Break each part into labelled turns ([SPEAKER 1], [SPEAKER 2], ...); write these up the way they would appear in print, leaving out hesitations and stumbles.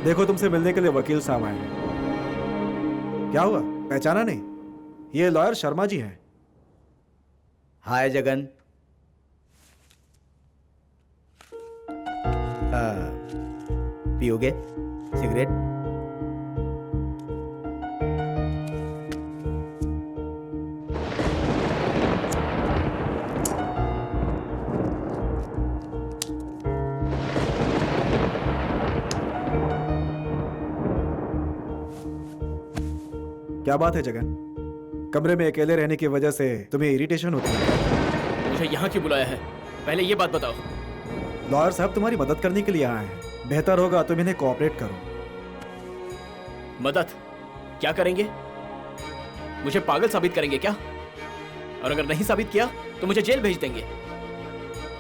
[SPEAKER 1] देखो, तुमसे मिलने के लिए वकील साहब आए हैं। क्या हुआ, पहचाना नहीं? ये लॉयर शर्मा जी हैं।
[SPEAKER 2] हाय जगन। पियोगे सिगरेट?
[SPEAKER 1] क्या बात है जगन, कमरे में अकेले रहने की वजह से तुम्हें इरिटेशन होती है?
[SPEAKER 3] मुझे यहाँ क्यों बुलाया है, पहले ये बात बताओ।
[SPEAKER 1] लॉयर साहब तुम्हारी मदद करने के लिए आए हैं। बेहतर होगा तुम इन्हें कोऑपरेट करो।
[SPEAKER 3] मदद? क्या करेंगे? मुझे पागल साबित करेंगे क्या? और अगर नहीं साबित किया तो मुझे जेल भेज देंगे।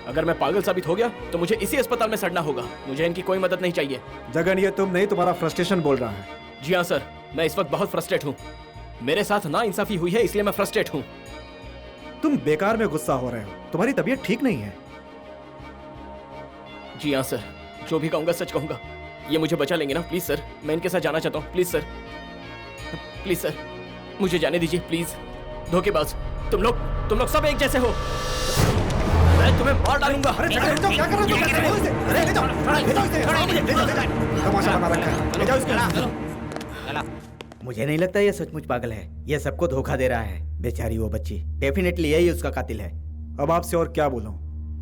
[SPEAKER 3] अगर मैं पागल साबित हो गया तो मुझे इसी अस्पताल में सड़ना होगा। मुझे इनकी कोई मदद नहीं चाहिए।
[SPEAKER 1] जगन, ये तुम नहीं, तुम्हारा फ्रस्ट्रेशन बोल रहा है।
[SPEAKER 3] जी हाँ सर, मैं इस वक्त बहुत फ्रस्ट्रेट हूँ। मेरे साथ ना इंसाफी हुई है, इसलिए मैं फ्रस्ट्रेट हूँ।
[SPEAKER 1] तुम बेकार में गुस्सा हो रहे हो, तुम्हारी तबीयत ठीक नहीं है।
[SPEAKER 3] जी हाँ सर, जो भी कहूँगा सच कहूँगा। ये मुझे बचा लेंगे ना? प्लीज सर, मैं इनके साथ जाना चाहता हूँ। प्लीज सर, प्लीज सर, मुझे जाने दीजिए प्लीज। धोखेबाज, तुम लोग सब एक जैसे हो। मैं तुम्हें मार डालूंगा।
[SPEAKER 1] अरे क्या कर रहे हो? अरे ले जाओ, तमाशा बना रखा है, ले जाओ इसको।
[SPEAKER 2] मुझे नहीं लगता ये सचमुच पागल है। ये सबको धोखा दे रहा है। बेचारी वो बच्ची, डेफिनेटली यही उसका कातिल है।
[SPEAKER 1] अब आपसे और क्या बोलूं,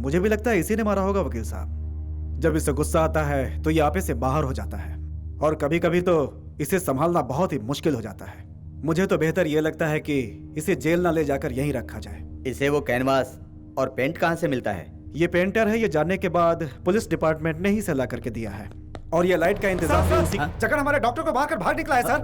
[SPEAKER 1] मुझे भी लगता है इसी ने मारा होगा वकील साहब। जब इसे गुस्सा आता है तो ये आपे से बाहर हो जाता है, और कभी कभी तो इसे संभालना बहुत ही मुश्किल हो जाता है। मुझे तो बेहतर यह लगता है कि इसे जेल ना ले जाकर यहीं रखा जाए।
[SPEAKER 2] इसे वो कैनवास और पेंट कहाँ से मिलता है?
[SPEAKER 1] ये पेंटर है, ये जानने के बाद पुलिस डिपार्टमेंट ने ही सलाह करके दिया है। और ये लाइट का इंतजाम भी उसी। जगन हमारे डॉक्टर को मारकर भाग निकला है सर।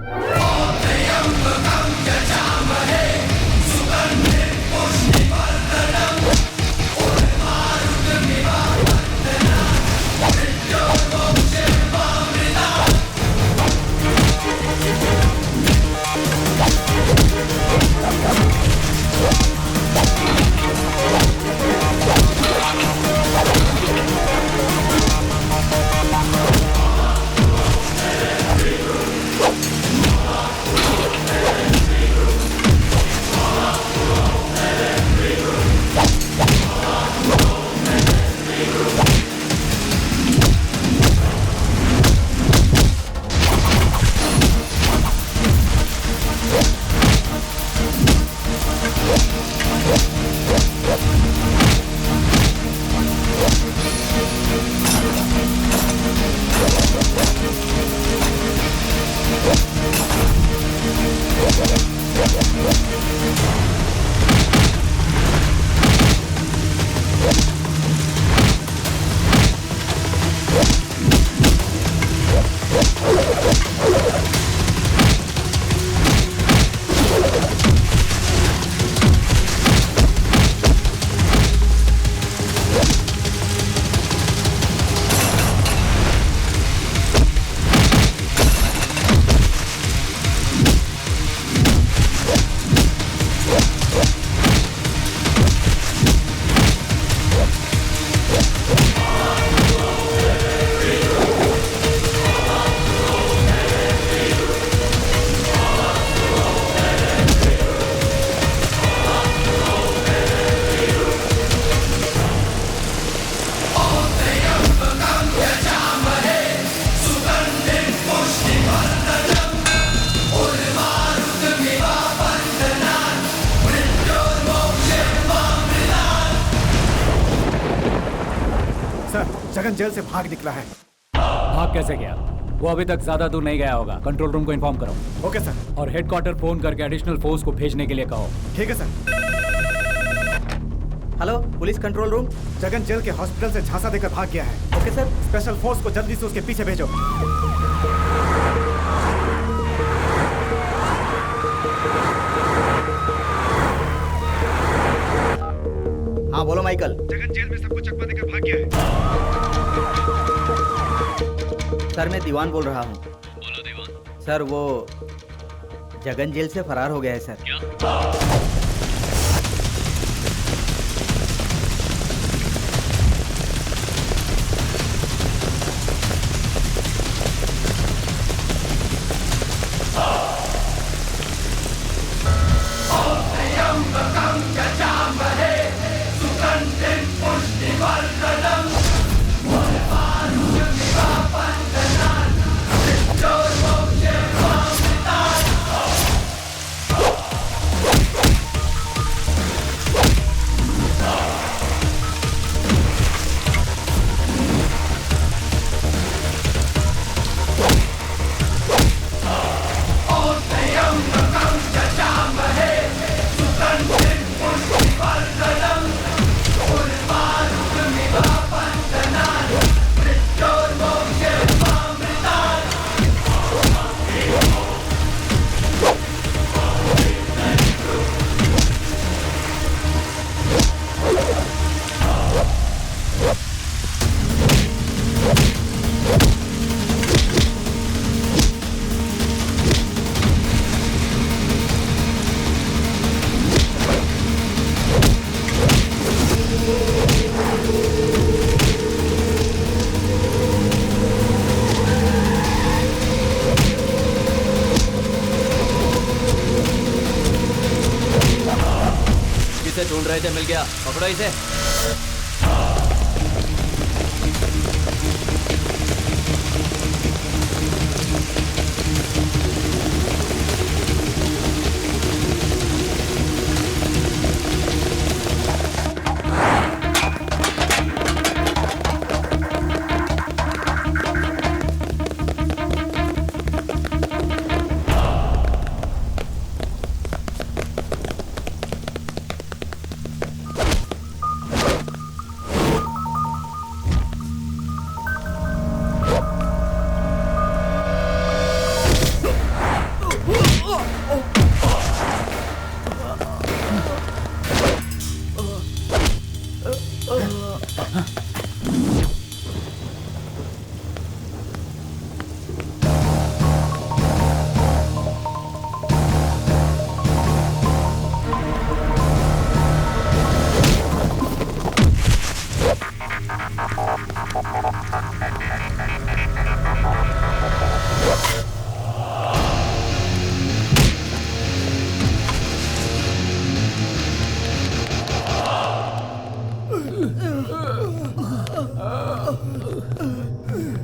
[SPEAKER 1] जगन जेल से भाग निकला है।
[SPEAKER 4] भाग कैसे गया? वो अभी तक ज्यादा दूर नहीं गया होगा। कंट्रोल रूम को इन्फॉर्म करो।
[SPEAKER 1] Okay sir.
[SPEAKER 4] और हेडक्वार्टर फोन करके एडिशनल फोर्स को भेजने के लिए कहो।
[SPEAKER 1] ठीक है sir.
[SPEAKER 2] Hello, police control room.
[SPEAKER 1] Jagan jail के हॉस्पिटल से झांसा देकर भाग गया है।
[SPEAKER 2] Okay sir.
[SPEAKER 1] स्पेशल फोर्स को जल्दी से उसके पीछे भेजो।
[SPEAKER 2] हाँ बोलो माइकल।
[SPEAKER 1] जगन जेल में सबको चकमा देकर भाग गया है।
[SPEAKER 2] सर मैं दीवान बोल रहा हूँ।
[SPEAKER 3] बोलो दीवान।
[SPEAKER 2] सर वो जगन जेल से फरार हो गया है सर।
[SPEAKER 3] क्या?
[SPEAKER 5] से ढूंढ रहे थे, मिल गया। पकड़ो इसे।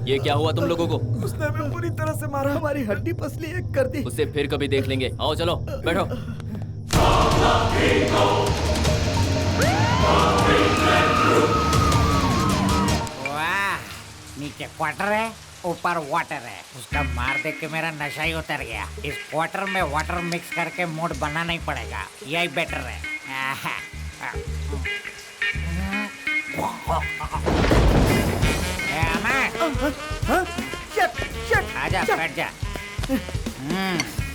[SPEAKER 5] ये क्या हुआ तुम लोगों को?
[SPEAKER 2] उसने हमें पूरी तरह से मारा, हमारी हड्डी पसली एक कर दी।
[SPEAKER 5] उसे फिर कभी देख लेंगे। आओ चलो, बैठो।
[SPEAKER 6] वाह, नीचे क्वार्टर है, ऊपर वाटर है। उसका मार देख के मेरा नशा ही उतर गया। इस क्वार्टर में वाटर मिक्स करके मूड बनाना ही पड़ेगा, यही बेटर है। आहा। ए, अमर, आजा, बैठ जा।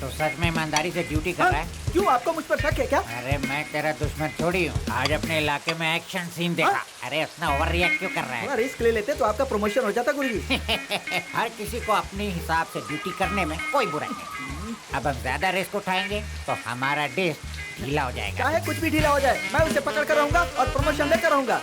[SPEAKER 6] तो सच में ईमानदारी से ड्यूटी कर रहा है?
[SPEAKER 2] क्यों, आपको मुझ पर शक है क्या?
[SPEAKER 6] अरे मैं तेरा दुश्मन थोड़ी हूँ। आज अपने इलाके में एक्शन सीन देखा। अरे इतना ओवर रिएक्ट क्यों कर रहा है?
[SPEAKER 2] थोड़ा रिस्क ले लेते तो आपका प्रमोशन हो जाता गुरुजी।
[SPEAKER 6] हर किसी को अपने हिसाब से ड्यूटी करने में कोई बुराई नहीं। अब हम ज्यादा रिस्क उठाएंगे तो हमारा डिश ढीला हो जाएगा।
[SPEAKER 2] चाहे कुछ भी ढीला हो जाए, मैं उसे पकड़ कर रहूंगा और प्रमोशन लेकर रहूंगा।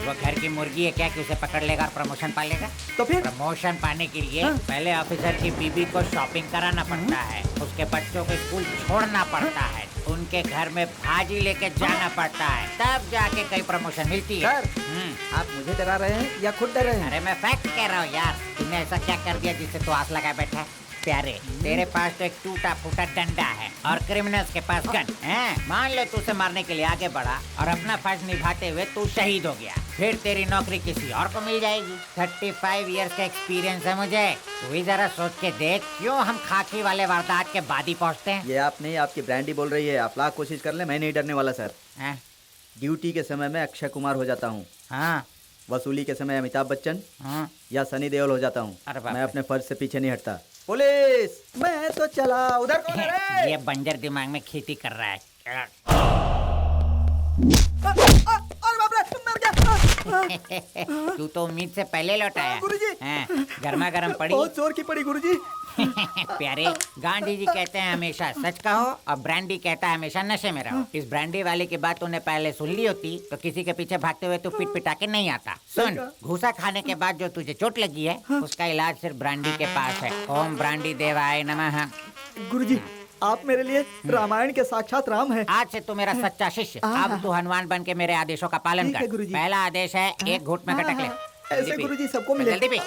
[SPEAKER 6] वो घर की मुर्गी है क्या कि उसे पकड़ लेगा और प्रमोशन पा लेगा?
[SPEAKER 2] तो फिर
[SPEAKER 6] प्रमोशन पाने के लिए पहले ऑफिसर की बीबी को शॉपिंग कराना पड़ता है, उसके बच्चों को स्कूल छोड़ना पड़ता है, उनके घर में भाजी लेके जाना पड़ता है, तब जाके कई प्रमोशन मिलती है।
[SPEAKER 2] आप मुझे डरा रहे हैं या खुद डर रहे हैं?
[SPEAKER 6] अरे मैं फैक्ट कह रहा हूँ यार। तूने ऐसा क्या कर दिया जिससे तू आस लगाए बैठा है? प्यारे, तेरे पास तो एक टूटा फूटा डंडा है और क्रिमिनल्स के पास गन है। मान लो तू उसे मारने के लिए आगे बढ़ा और अपना फर्ज निभाते हुए तू शहीद हो गया, फिर तेरी नौकरी किसी और को मिल जाएगी। 35 इयर्स का एक्सपीरियंस है मुझे। तू ही जरा सोच के देख, क्यों हम खाकी वाले वारदात के बाद ही पहुँचते हैं?
[SPEAKER 2] ये आप नहीं, आपकी ब्रांडी बोल रही है। आप लाख कोशिश कर ले, मैं नहीं डरने वाला सर। ड्यूटी के समय में अक्षय कुमार हो जाता हूँ,
[SPEAKER 6] हाँ
[SPEAKER 2] वसूली के समय अमिताभ बच्चन
[SPEAKER 6] हाँ।
[SPEAKER 2] या सनी देओल हो जाता हूँ।
[SPEAKER 6] अरे बाप
[SPEAKER 2] मैं
[SPEAKER 6] रे।
[SPEAKER 2] अपने फर्ज से पीछे नहीं हटता। पुलिस, मैं तो चला। उधर कौन है रे?
[SPEAKER 6] ये बंजर दिमाग में खेती कर रहा है।
[SPEAKER 2] अरे बाप रे, मर गया।
[SPEAKER 6] तू तो उम्मीद से पहले लौटाया।
[SPEAKER 2] गुरुजी।
[SPEAKER 6] गर्मा गर्म पड़ी।
[SPEAKER 2] बहुत जोर की पड़ी गुरुजी।
[SPEAKER 6] प्यारे, गांधी जी कहते हैं हमेशा सच कहो और ब्रांडी कहता है हमेशा नशे में रहो। इस ब्रांडी वाले की बात तूने पहले सुन ली होती तो किसी के पीछे भागते हुए तू पीट पिटा के नहीं आता। सुन, घूसा खाने के बाद जो तुझे चोट लगी है उसका इलाज सिर्फ ब्रांडी के पास है। ओम ब्रांडी देवाय नमः।
[SPEAKER 2] गुरुजी, आप मेरे लिए रामायण के साक्षात राम हैं।
[SPEAKER 6] आज से तू मेरा सच्चा शिष्य। अब तू हनुमान बन के मेरे आदेशों का पालन
[SPEAKER 2] ठीक है
[SPEAKER 6] कर।
[SPEAKER 2] गुरुजी।
[SPEAKER 6] पहला आदेश है एक घूंट में गटक ले।
[SPEAKER 2] ऐसे
[SPEAKER 6] जल्दी पी।
[SPEAKER 2] गुरुजी सबको मिले।
[SPEAKER 6] जल्दी पी।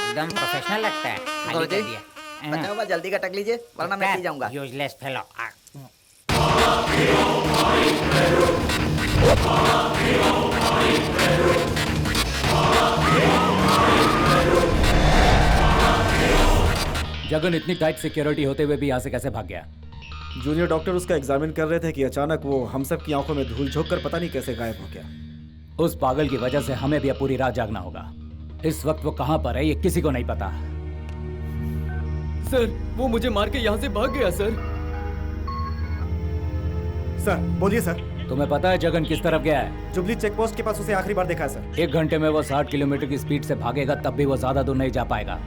[SPEAKER 6] एकदम प्रोफेशनल लगता है। खाली कर दिया।
[SPEAKER 2] बचा हुआ जल्दी का टक लीजिए वरना मैं पी जाऊंगा।
[SPEAKER 6] Useless fellow.
[SPEAKER 4] जगन इतनी टाइट सिक्योरिटी होते हुए भी यहाँ से कैसे भाग गया?
[SPEAKER 1] जूनियर डॉक्टर उसका एग्जामिन कर रहे थे कि अचानक वो हम सब की आंखों में धूल झोंक कर पता नहीं कैसे गायब हो गया।
[SPEAKER 4] उस पागल की वजह से हमें भी अब पूरी रात जागना होगा। इस वक्त वो कहाँ पर है ये किसी को नहीं पता।
[SPEAKER 3] सर, वो मुझे मार के यहाँ से भाग गया सर।
[SPEAKER 1] सर बोलिए सर।
[SPEAKER 4] तुम्हें पता है जगन किस तरफ गया है?
[SPEAKER 1] जुबली चेक पोस्ट के पास उसे आखिरी बार देखा है सर।
[SPEAKER 4] 1 घंटे में वो 60 किलोमीटर की स्पीड से भागेगा, तब भी वो ज्यादा दूर नहीं जा पाएगा।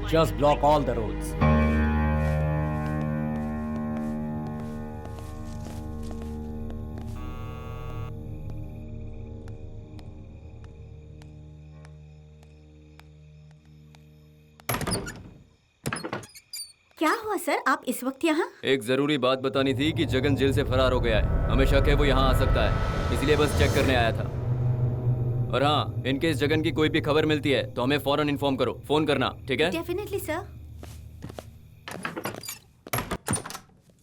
[SPEAKER 4] Just block all the roads.
[SPEAKER 7] क्या हुआ सर, आप इस वक्त यहाँ?
[SPEAKER 5] एक जरूरी बात बतानी थी कि जगन जेल से फरार हो गया है। हमें शक है वो यहाँ आ सकता है, इसलिए बस चेक करने आया था। और हाँ, इन केस जगन की कोई भी खबर मिलती है तो हमें फौरन इन्फॉर्म करो, फोन करना, ठीक है?
[SPEAKER 7] Definitely sir.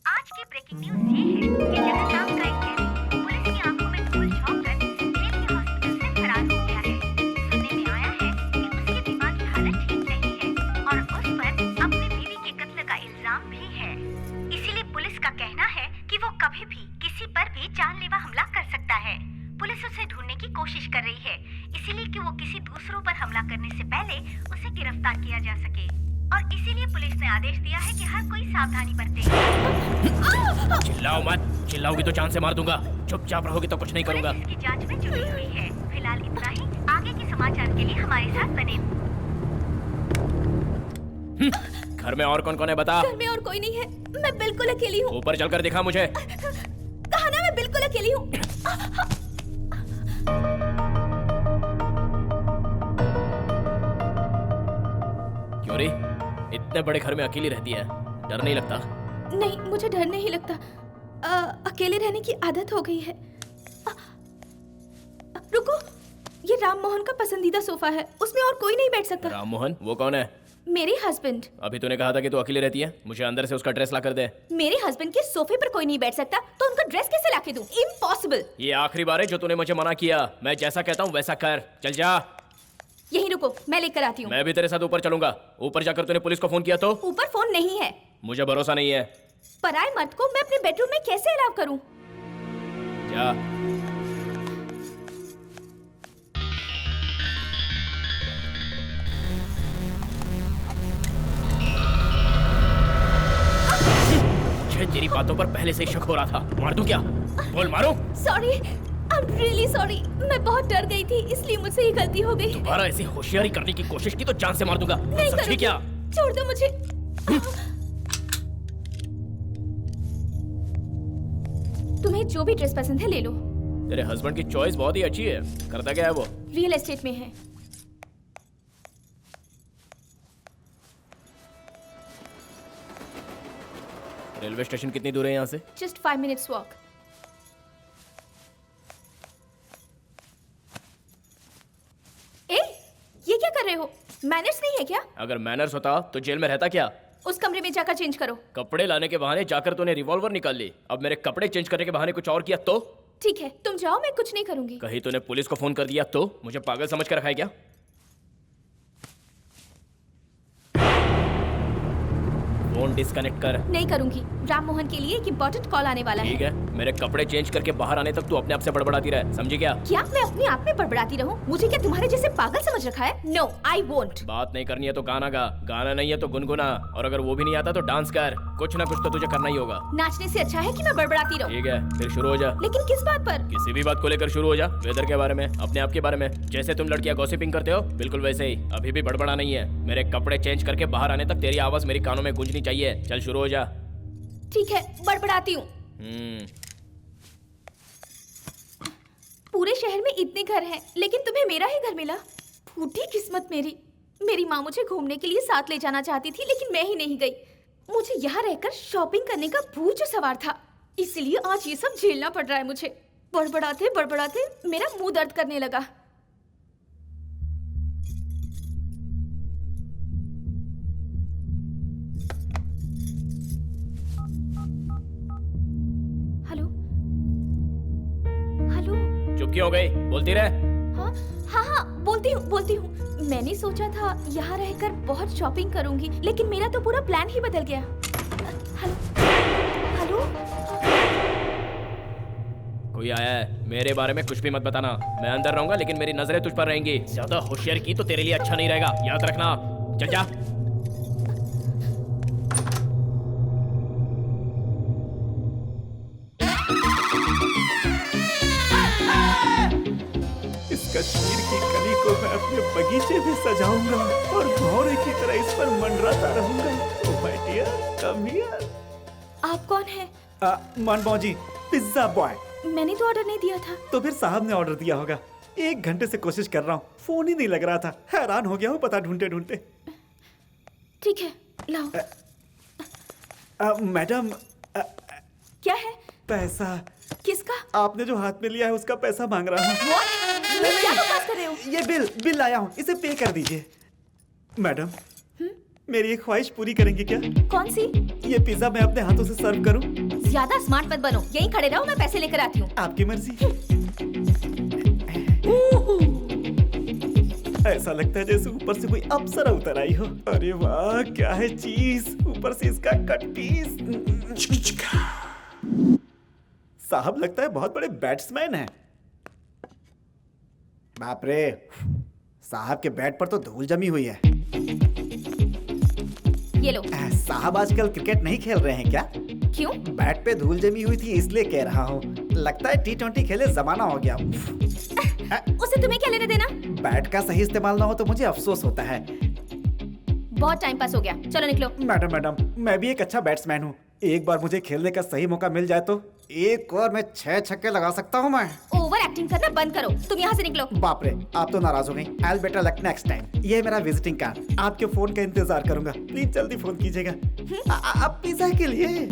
[SPEAKER 8] आज की ब्रेकिंग न्यूज ये है कि जगन नाम का एक कैदी पुलिस की आंखों में धूल झोंककर जेल के हॉस्पिटल से फरार हो गया है। सुनने में आया है कि उसके दिमाग की हालत ठीक नहीं है और उस पर अपनी बीवी के कत्ल का इल्जाम भी है। इसीलिए पुलिस का कहना है कि वो कभी भी किसी पर भी जानलेवा हमला कर सकता है। पुलिस उसे ढूंढने की कोशिश कर रही है, इसीलिए कि वो किसी दूसरों पर हमला करने से पहले उसे गिरफ्तार किया जा सके। और इसीलिए पुलिस ने आदेश दिया है कि हर कोई सावधानी बरते।
[SPEAKER 3] चिल्लाओ मत, चिल्लाओगी तो जान से मार दूंगा। चुपचाप रहोगी तो कुछ नहीं करूंगा।
[SPEAKER 8] पुलिस इसकी जांच में जुटी हुई है। फिलहाल इतना ही। आगे के समाचार के लिए हमारे साथ बने।
[SPEAKER 3] घर में और कौन कौन है बता।
[SPEAKER 7] घर में और कोई नहीं है, मैं बिल्कुल अकेली हूँ।
[SPEAKER 3] ऊपर चलकर दिखा मुझे।
[SPEAKER 7] कहा ना मैं बिल्कुल अकेली हूँ।
[SPEAKER 3] क्यों रे, इतने बड़े घर में अकेली रहती है, डर नहीं लगता?
[SPEAKER 7] नहीं, मुझे डर नहीं लगता। अकेले रहने की आदत हो गई है। रुको, ये राम मोहन का पसंदीदा सोफा है, उसमें और कोई नहीं बैठ सकता।
[SPEAKER 3] राम मोहन? वो कौन है?
[SPEAKER 7] मेरे हस्बैंड।
[SPEAKER 3] अभी तूने कहा था कि तू अकेली रहती है। मुझे अंदर से उसका ड्रेस ला कर दे।
[SPEAKER 7] मेरे हस्बैंड के सोफे पर कोई नहीं बैठ सकता, तो उनका ड्रेस कैसे लाके दूं? इम्पॉसिबल।
[SPEAKER 3] ये आखिरी बार है जो तूने मुझे मना किया। मैं जैसा कहता हूँ वैसा कर। चल जा।
[SPEAKER 7] यहीं रुको, मैं लेकर आती हूँ।
[SPEAKER 3] मैं भी तेरे साथ ऊपर चलूंगा। ऊपर जाकर तूने पुलिस को फोन किया तो?
[SPEAKER 7] ऊपर फोन नहीं है।
[SPEAKER 3] मुझे भरोसा नहीं है।
[SPEAKER 7] पराये मर्द को मैं अपने बेडरूम में कैसे अलाउ करूं?
[SPEAKER 3] जा। मुझे तेरी बातों पर पहले से ही शक हो रहा था। मार दूं क्या? बोल, मारूं?
[SPEAKER 7] Sorry, I am really sorry. मैं बहुत डर गई थी, इसलिए मुझसे ये गलती हो गई।
[SPEAKER 3] दोबारा ऐसी होशियारी करने की कोशिश की तो जान से मार दूंगा।
[SPEAKER 7] नहीं
[SPEAKER 3] सच्ची
[SPEAKER 7] करूंगी।
[SPEAKER 3] क्या?
[SPEAKER 7] छोड़ दो मुझे। तुम्हें जो भी ड्रेस पसंद है ले लो।
[SPEAKER 3] तेरे हस्बैंड की चॉइस बहुत ही अच्छी है। करता क्या है वो?
[SPEAKER 7] रियल एस्टेट में है।
[SPEAKER 3] रेलवे स्टेशन कितनी दूर है यहाँ से?
[SPEAKER 7] Just 5 minutes walk. ए, ये क्या कर रहे हो? मैनर्स नहीं है क्या?
[SPEAKER 3] अगर मैनर्स होता तो जेल में रहता क्या?
[SPEAKER 7] उस कमरे में जाकर चेंज करो।
[SPEAKER 3] कपड़े लाने के बहाने जाकर तूने रिवॉल्वर निकाल ली। अब मेरे कपड़े चेंज करने के बहाने कुछ और किया तो?
[SPEAKER 7] ठीक है, तुम जाओ, मैं कुछ नहीं करूंगी।
[SPEAKER 3] कहीं तूने पुलिस को फोन कर दिया तो? मुझे पागल समझ कर रखा है क्या? फोन डिस्कनेक्ट कर।
[SPEAKER 7] नहीं करूंगी। राम मोहन के लिए एक इम्पोर्टेंट कॉल आने वाला
[SPEAKER 3] ठीक
[SPEAKER 7] है।
[SPEAKER 3] है, मेरे कपड़े चेंज करके बाहर आने तक तू अपने आप से बड़बड़ाती रहे, समझी क्या?
[SPEAKER 7] क्या मैं अपने आप में बड़बड़ाती रहूं? मुझे क्या तुम्हारे जैसे पागल समझ रखा है? No, I won't.
[SPEAKER 3] बात नहीं करनी है तो गाना गा, गाना नहीं है तो गुनगुना, और अगर वो भी नहीं आता तो डांस कर। कुछ ना कुछ तो तुझे करना ही होगा।
[SPEAKER 7] नाचने से अच्छा है कि मैं बड़बड़ाती रहूं।
[SPEAKER 3] ठीक है, फिर शुरू हो जा।
[SPEAKER 7] लेकिन किस बात पर?
[SPEAKER 3] किसी भी बात को लेकर शुरू हो जा। वेदर के बारे में, अपने आप के बारे में। जैसे तुम लड़कियां गॉसिपिंग करते हो, बिल्कुल वैसे ही। अभी भी बड़बड़ा नहीं है। मेरे कपड़े चेंज करके बाहर आने तक तेरी आवाज मेरी कानों में गूंजनी चाहिए। चल शुरू हो जा।
[SPEAKER 7] ठीक है, बड़बड़ाती हूँ। पूरे शहर में इतने घर हैं, लेकिन तुम्हें मेरा ही घर मिला। फूटी किस्मत मेरी। मेरी माँ मुझे घूमने के लिए साथ ले जाना चाहती थी, लेकिन मैं ही नहीं गई। मुझे यहाँ रहकर शॉपिंग करने का भूत जो सवार था, इसलिए आज ये सब झेलना पड़ रहा है मुझे। बड़बड़ाते बड़बड़ाते मेरा मुंह दर्द करने लगा। Hello hello.
[SPEAKER 3] चुप क्यों हो गई? बोलती रहे।
[SPEAKER 7] हाँ हाँ हाँ, बोलती हूँ। मैंने सोचा था यहाँ रहकर बहुत शॉपिंग करूंगी, लेकिन मेरा तो पूरा प्लान ही बदल गया। Hello hello.
[SPEAKER 3] कोई आया है? मेरे बारे में कुछ भी मत बताना। मैं अंदर रहूंगा, लेकिन मेरी नजरें तुझ पर रहेंगी। ज्यादा होशियार की तो तेरे लिए अच्छा नहीं रहेगा, याद रखना। चल जा।
[SPEAKER 1] इस कश्मीर की कली को मैं अपने बगीचे में सजाऊंगा और भौरे की तरह इस पर मंडराता रहूंगा। Oh my dear, come here.
[SPEAKER 7] आप कौन हैं?
[SPEAKER 1] Manmohan ji, pizza boy.
[SPEAKER 7] मैंने तो ऑर्डर नहीं दिया था।
[SPEAKER 1] तो फिर साहब ने ऑर्डर दिया होगा। 1 घंटे से कोशिश कर रहा हूँ, फोन ही नहीं लग रहा था। हैरान हो गया हूँ पता ढूंढते ढूंढते।
[SPEAKER 7] ठीक है, लाओ।
[SPEAKER 1] मैडम,
[SPEAKER 7] क्या है?
[SPEAKER 1] पैसा।
[SPEAKER 7] किसका?
[SPEAKER 1] आपने जो हाथ में लिया है उसका पैसा मांग रहा हूँ।
[SPEAKER 7] What? क्या बकवास कर रहे हो?
[SPEAKER 1] ये बिल लाया हूँ, इसे पे कर दीजिए। मैडम, मेरी एक ख्वाहिश पूरी करेंगे क्या?
[SPEAKER 7] कौन सी?
[SPEAKER 1] ये पिज्जा मैं अपने हाथों से सर्व करूं?
[SPEAKER 7] ज्यादा स्मार्ट मत बनो, यहीं खड़े रहो, मैं पैसे लेकर आती हूँ।
[SPEAKER 1] आपकी मर्जी। ऐसा लगता है जैसे ऊपर से कोई अप्सरा उतर आई हो। अरे वाह, क्या है चीज, ऊपर से इसका कट पीस। साहब लगता है बहुत बड़े बैट्समैन हैं। बाप रे, साहब के बैट पर तो धूल जमी हुई है।
[SPEAKER 7] ये लो।
[SPEAKER 1] साहब आजकल क्रिकेट नहीं खेल रहे हैं क्या?
[SPEAKER 7] क्यों?
[SPEAKER 1] बैट पे धूल जमी हुई थी इसलिए कह रहा हूँ। लगता है T20 खेले जमाना हो गया।
[SPEAKER 7] उसे तुम्हें क्या लेने देना?
[SPEAKER 1] बैट का सही इस्तेमाल ना हो तो मुझे अफसोस होता है।
[SPEAKER 7] बहुत टाइम पास हो गया, चलो निकलो।
[SPEAKER 1] मैडम, मैं भी एक अच्छा बैट्समैन हूँ। एक बार मुझे खेलने का सही मौका मिल जाए तो एक और मैं 6 छक्के लगा सकता हूँ मैं।
[SPEAKER 7] ओवर एक्टिंग करना बंद करो, तुम यहाँ से निकलो।
[SPEAKER 1] बाप रे, आप तो नाराज हो गई। I'll better luck next time। ये है मेरा विजिटिंग कार्ड, आपके फोन का इंतजार करूंगा। प्लीज जल्दी फोन कीजिएगा। आप पिज्जा के लिए।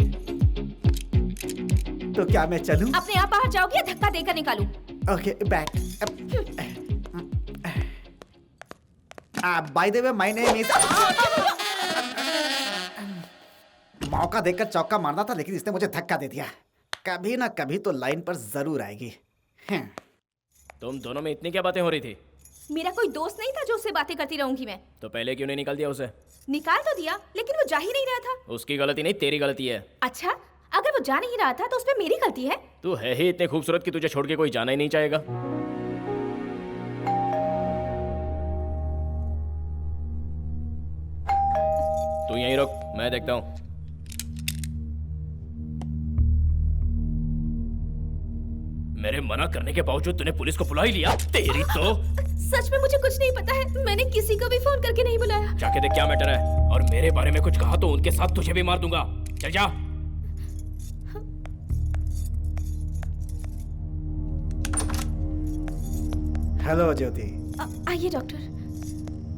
[SPEAKER 1] तो क्या मैं चलूं?
[SPEAKER 7] अपने आप बाहर जाओगे या धक्का देकर निकालूं?
[SPEAKER 1] Okay, bat. Bye the way, my name is. मौका देखकर चौका मारना था, लेकिन इसने मुझे धक्का दे दिया। कभी ना कभी तो लाइन पर जरूर आएगी।
[SPEAKER 3] तुम दोनों में इतनी क्या बातें हो रही थी?
[SPEAKER 7] मेरा कोई दोस्त नहीं था जो उससे बातें करती रहूंगी मैं।
[SPEAKER 3] तो पहले क्यों नहीं निकाल दिया उसे?
[SPEAKER 7] निकाल तो दिया, लेकिन वो जा ही नहीं रहा था।
[SPEAKER 3] उसकी गलती नहीं, तेरी गलती है।
[SPEAKER 7] अच्छा, अगर वो जा नहीं रहा था तो उसमें मेरी गलती है?
[SPEAKER 3] तू है ही इतने खूबसूरत कि तुझे छोड़ के कोई जाना ही नहीं चाहेगा। तू यहीं रुक, मैं देखता हूँ। मेरे मना करने के बावजूद तूने पुलिस को बुला ही लिया। तेरी तो।
[SPEAKER 7] सच में मुझे कुछ नहीं पता है, मैंने किसी को भी फोन करके नहीं बुलाया।
[SPEAKER 3] जाके देख क्या मैटर है, और मेरे बारे में कुछ कहा तो उनके साथ तुझे भी मार दूंगा। चल जा।
[SPEAKER 1] हेलो ज्योति।
[SPEAKER 7] आइए डॉक्टर,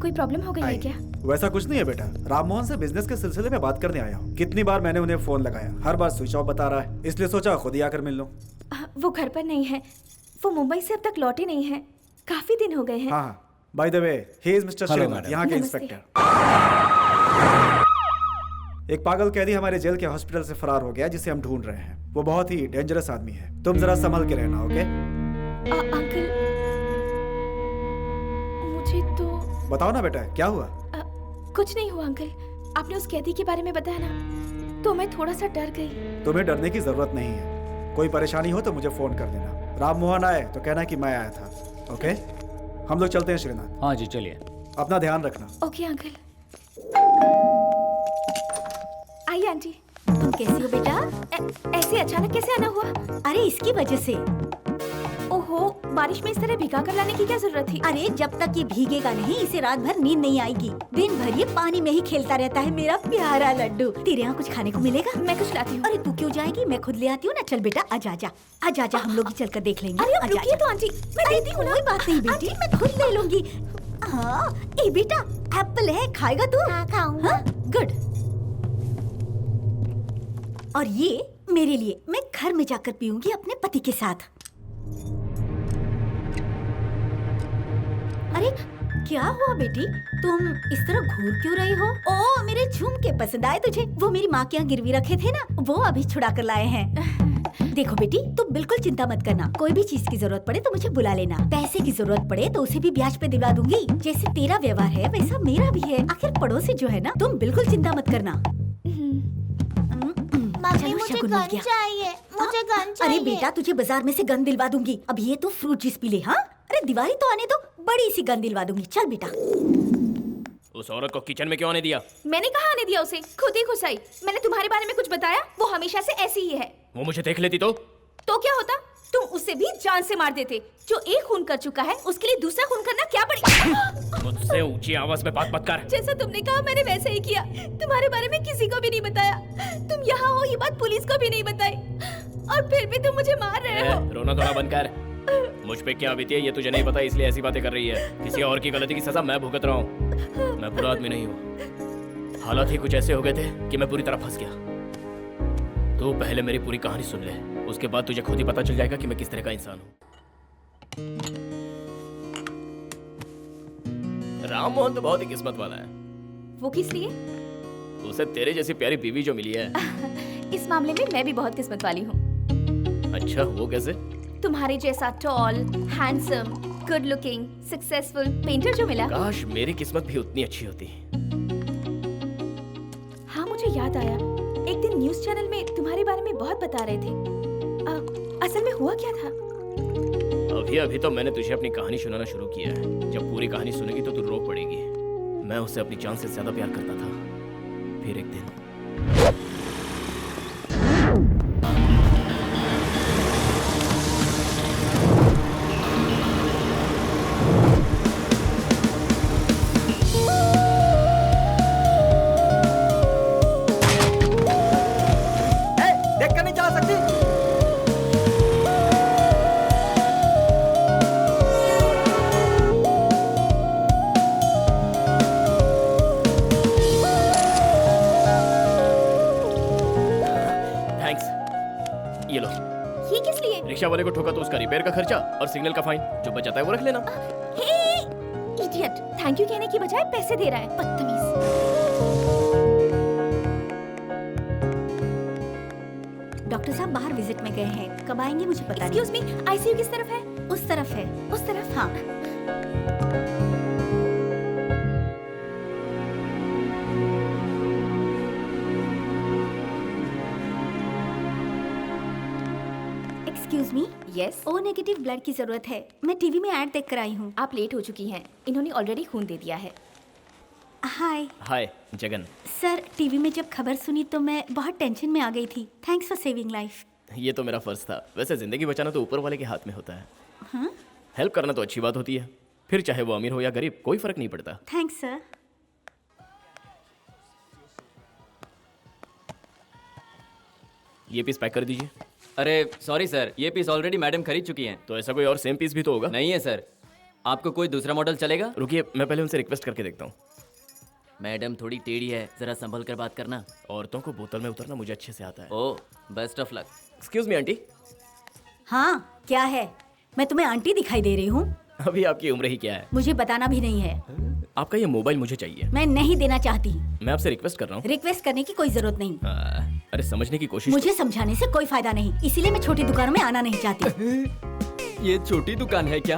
[SPEAKER 7] कोई प्रॉब्लम हो गई है क्या?
[SPEAKER 1] वैसा कुछ नहीं है बेटा, राममोहन से बिजनेस के सिलसिले में बात करने आया हूँ। कितनी बार मैंने उन्हें फोन लगाया, हर बार स्विच ऑफ बता रहा है, इसलिए सोचा खुद ही आकर मिल लूं।
[SPEAKER 7] वो घर पर नहीं है, वो मुंबई से अब तक लौटे नहीं हैं, काफी दिन हो गए हैं।
[SPEAKER 1] हाँ, by the way, he is mister
[SPEAKER 4] Hello,
[SPEAKER 1] Shrinath,
[SPEAKER 4] madam.
[SPEAKER 1] यहाँ के
[SPEAKER 7] नमस्ते।
[SPEAKER 1] इंस्पेक्टर। एक पागल कैदी हमारे जेल के हॉस्पिटल से फरार हो गया, जिसे हम ढूंढ रहे हैं। वो बहुत ही डेंजरस आदमी है, तुम जरा संभल के रहना, ओके?
[SPEAKER 7] अंकल, मुझे तो
[SPEAKER 1] बताओ ना बेटा, क्या हुआ?
[SPEAKER 7] कुछ नहीं हुआ अंकल। आपने उस कैदी के बारे में बताया ना, तो मैं थोड़ा सा डर गई।
[SPEAKER 1] तुम्हें डरने की जरूरत नहीं है। कोई परेशानी हो तो मुझे फोन कर देना। राममोहन आए तो कहना कि मैं आया था, ओके? हम लोग चलते हैं श्रीनाथ।
[SPEAKER 4] हाँ जी, चलिए।
[SPEAKER 1] अपना ध्यान रखना।
[SPEAKER 7] Okay uncle. आइए आंटी। तुम कैसी हो बेटा? ऐसे अचानक कैसे आना हुआ?
[SPEAKER 9] अरे इसकी वजह से।
[SPEAKER 7] ओहो, बारिश में इस तरह भिगा कर लाने की क्या जरूरत थी?
[SPEAKER 9] अरे जब तक ये भीगेगा नहीं, इसे रात भर नींद नहीं आएगी। दिन भर ये पानी में ही खेलता रहता है, मेरा प्यारा लड्डू। तेरे यहाँ कुछ खाने को मिलेगा?
[SPEAKER 7] मैं कुछ लाती हूँ।
[SPEAKER 9] अरे तू क्यों जाएगी, मैं खुद ले आती हूँ ना। चल बेटा, आजा आजा आजा आजा, हम लोग ही चलकर देख लेंगे।
[SPEAKER 7] अरे अब
[SPEAKER 9] आजा,
[SPEAKER 7] रुकिए
[SPEAKER 9] आजा।
[SPEAKER 7] तो आंटी, मैं
[SPEAKER 9] अरे
[SPEAKER 7] देती हूँ ना।
[SPEAKER 9] कोई बात नहीं बेटी, मैं खुद ले लूंगी। हाँ, ए बेटा, एप्पल है, खाएगा तू? हाँ, खाऊंगा। गुड। और ये मेरे लिए, मैं घर में जाकर पीऊंगी अपने पति के साथ। अरे क्या हुआ बेटी, तुम इस तरह घूर क्यों रही हो? ओ, मेरे झुमके पसंद आए तुझे? वो मेरी माँ के यहाँ गिरवी रखे थे ना, वो अभी छुड़ा कर लाए हैं। देखो बेटी, तुम बिल्कुल चिंता मत करना। कोई भी चीज की जरूरत पड़े तो मुझे बुला लेना। पैसे की जरूरत पड़े तो उसे भी ब्याज पे दिलवा दूंगी। जैसे तेरा व्यवहार है वैसा मेरा भी है। आखिर पड़ोसी जो है ना, तुम बिल्कुल चिंता मत करना।
[SPEAKER 10] मम्मी मुझे गन चाहिए, मुझे गन चाहिए।
[SPEAKER 9] अरे बेटा, तुझे बाजार में से गन दिलवा दूंगी। अब ये तो फ्रूट जूस पी ले। हाँ, अरे दिवाली तो आने दो, बड़ी सी गन दिलवा दूंगी। चल बेटा।
[SPEAKER 3] उस औरत को किचन में क्यों आने दिया?
[SPEAKER 7] मैंने कहा आने दिया उसे, खुद ही घुस आई। मैंने तुम्हारे बारे में कुछ बताया? वो हमेशा से ऐसी ही है।
[SPEAKER 3] वो मुझे देख लेती तो
[SPEAKER 7] क्या होता? तुम उसे भी जान से मार देते। जो एक खून कर चुका है उसके लिए दूसरा खून करना क्या पड़ेगा?
[SPEAKER 3] मुझसे ऊंची आवाज में बात मत कर।
[SPEAKER 7] जैसा तुमने कहा मैंने वैसे ही किया। तुम्हारे बारे में किसी को भी नहीं बताया। तुम यहाँ हो ये बात पुलिस को भी नहीं बताई, और फिर भी तुम मुझे मार रहे हो।
[SPEAKER 3] रोना थोड़ा बंद कर। मुझ पे क्या बीती है ये तुझे नहीं पता, इसलिए ऐसी बातें कर रही है। किसी और की गलती की सजा मैं भुगत रहा हूँ। मैं बुरा आदमी नहीं हूँ। हालात ही कुछ ऐसे हो गए थे कि मैं पूरी तरह फंस गया। तो पहले मेरी पूरी कहानी सुन ले, उसके बाद तुझे खुद ही पता चल जाएगा कि मैं किस तरह का इंसान हूँ। राम मोहन तो बहुत ही किस्मत वाला है।
[SPEAKER 7] वो किस लिए?
[SPEAKER 3] उसे तेरे जैसी प्यारी बीवी जो मिली है।
[SPEAKER 7] इस मामले में मैं भी बहुत किस्मत वाली हूँ।
[SPEAKER 3] अच्छा, वो कैसे?
[SPEAKER 7] तुम्हारे जैसा tall, handsome, good looking, successful painter जो मिला।
[SPEAKER 3] काश मेरी किस्मत भी उतनी अच्छी होती।
[SPEAKER 7] हाँ, मुझे याद आया, एक दिन न्यूज़ चैनल में तुम्हारे बारे में बहुत बता रहे थे। असल में हुआ क्या था?
[SPEAKER 3] अभी तो मैंने तुझे अपनी कहानी सुनाना शुरू किया है। जब पूरी कहानी सुनेगी तो तू रो पड़ेगी। मैं उसे अपनी जान से ज्यादा प्यार करता था। फिर एक दिन
[SPEAKER 2] देख कर नहीं जा सकती।
[SPEAKER 3] थैंक्स, ये लो।
[SPEAKER 7] ये किस लिए?
[SPEAKER 3] रिक्शा वाले को ठोका तो उसका रिपेयर का खर्चा और सिग्नल का फाइन, जो बच जाता है वो रख लेना।
[SPEAKER 7] इडियट, थैंक यू कहने की बजाय पैसे दे रहा है, बदतमीज।
[SPEAKER 9] डॉक्टर साहब बाहर विजिट में गए हैं, कब आएंगे मुझे पता नहीं।
[SPEAKER 7] एक्सक्यूज मी, आईसीयू किस तरफ है?
[SPEAKER 9] उस तरफ है।
[SPEAKER 7] उस तरफ?
[SPEAKER 9] हाँ। Excuse me.
[SPEAKER 7] Yes.
[SPEAKER 9] O negative blood की जरूरत है। मैं टीवी में ऐड देख कर आई हूँ।
[SPEAKER 7] आप लेट हो चुकी हैं, इन्होंने ऑलरेडी खून दे दिया है।
[SPEAKER 9] हाय
[SPEAKER 3] हाय जगन।
[SPEAKER 9] सर, टीवी में जब खबर सुनी तो मैं बहुत टेंशन में आ गई थी। Thanks for saving life.
[SPEAKER 3] ये तो मेरा फर्ज था। वैसे जिंदगी बचाना तो ऊपर वाले के हाथ में होता है।
[SPEAKER 9] हाँ?
[SPEAKER 3] हेल्प करना तो अच्छी बात होती है, फिर चाहे वो अमीर हो या गरीब, कोई फर्क नहीं पड़ता।
[SPEAKER 9] Thanks sir.
[SPEAKER 3] ये पीस पैक कर दीजिए।
[SPEAKER 5] अरे सॉरी सर, ये पीस ऑलरेडी मैडम खरीद चुकी हैं।
[SPEAKER 3] तो ऐसा कोई और सेम पीस भी तो होगा?
[SPEAKER 5] नहीं है सर। आपको कोई दूसरा मॉडल चलेगा?
[SPEAKER 3] रुकिए, मैं पहले उनसे रिक्वेस्ट करके देखता हूँ।
[SPEAKER 5] मैडम थोड़ी टेढ़ी है, जरा संभल कर बात करना।
[SPEAKER 3] औरतों को बोतल में उतरना मुझे अच्छे से आता है।
[SPEAKER 5] Oh, best of luck.
[SPEAKER 3] Excuse me aunty.
[SPEAKER 9] हाँ, क्या है? मैं तुम्हें आंटी दिखाई दे रही हूँ?
[SPEAKER 3] अभी आपकी उम्र ही क्या है?
[SPEAKER 9] मुझे बताना भी नहीं है।
[SPEAKER 3] आपका ये मोबाइल मुझे चाहिए।
[SPEAKER 9] मैं नहीं देना चाहती।
[SPEAKER 3] मैं आपसे रिक्वेस्ट कर रहा हूँ।
[SPEAKER 9] रिक्वेस्ट करने की कोई जरूरत नहीं।
[SPEAKER 3] अरे समझने की कोशिश।
[SPEAKER 9] मुझे समझाने से कोई फायदा नहीं, इसीलिए मैं छोटी दुकानों में आना नहीं चाहती।
[SPEAKER 5] ये छोटी दुकान है क्या?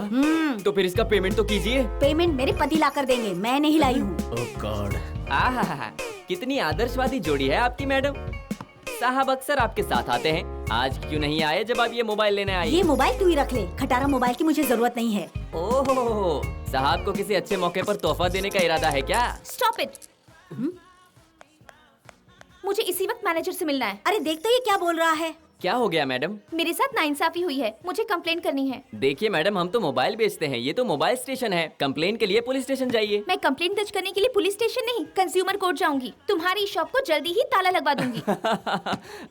[SPEAKER 5] तो फिर इसका पेमेंट तो कीजिए।
[SPEAKER 9] पेमेंट मेरे पति ला कर देंगे, मैं नहीं लाई हूँ।
[SPEAKER 3] ओह गॉड।
[SPEAKER 5] आहा, कितनी आदर्शवादी जोड़ी है आपकी मैडम। साहब अक्सर आपके साथ आते हैं, आज क्यों नहीं आए जब आप ये मोबाइल लेने आई?
[SPEAKER 9] ये मोबाइल तू ही रख ले, खटारा मोबाइल की मुझे जरूरत नहीं है।
[SPEAKER 5] ओहो, साहब को किसी अच्छे मौके पर तोहफा देने का इरादा है क्या?
[SPEAKER 7] Stop it. मुझे इसी वक्त मैनेजर से मिलना है।
[SPEAKER 9] अरे देख तो ये क्या बोल रहा है।
[SPEAKER 5] क्या हो गया मैडम?
[SPEAKER 7] मेरे साथ नाइंसाफी हुई है, मुझे कंप्लेंट करनी है।
[SPEAKER 5] देखिए मैडम, हम तो मोबाइल बेचते हैं, ये तो मोबाइल स्टेशन है। कंप्लेंट के लिए पुलिस स्टेशन जाइए।
[SPEAKER 7] मैं कंप्लेंट दर्ज करने के लिए पुलिस स्टेशन नहीं, कंज्यूमर कोर्ट जाऊंगी। तुम्हारी शॉप को जल्दी ही ताला लगवा दूंगी।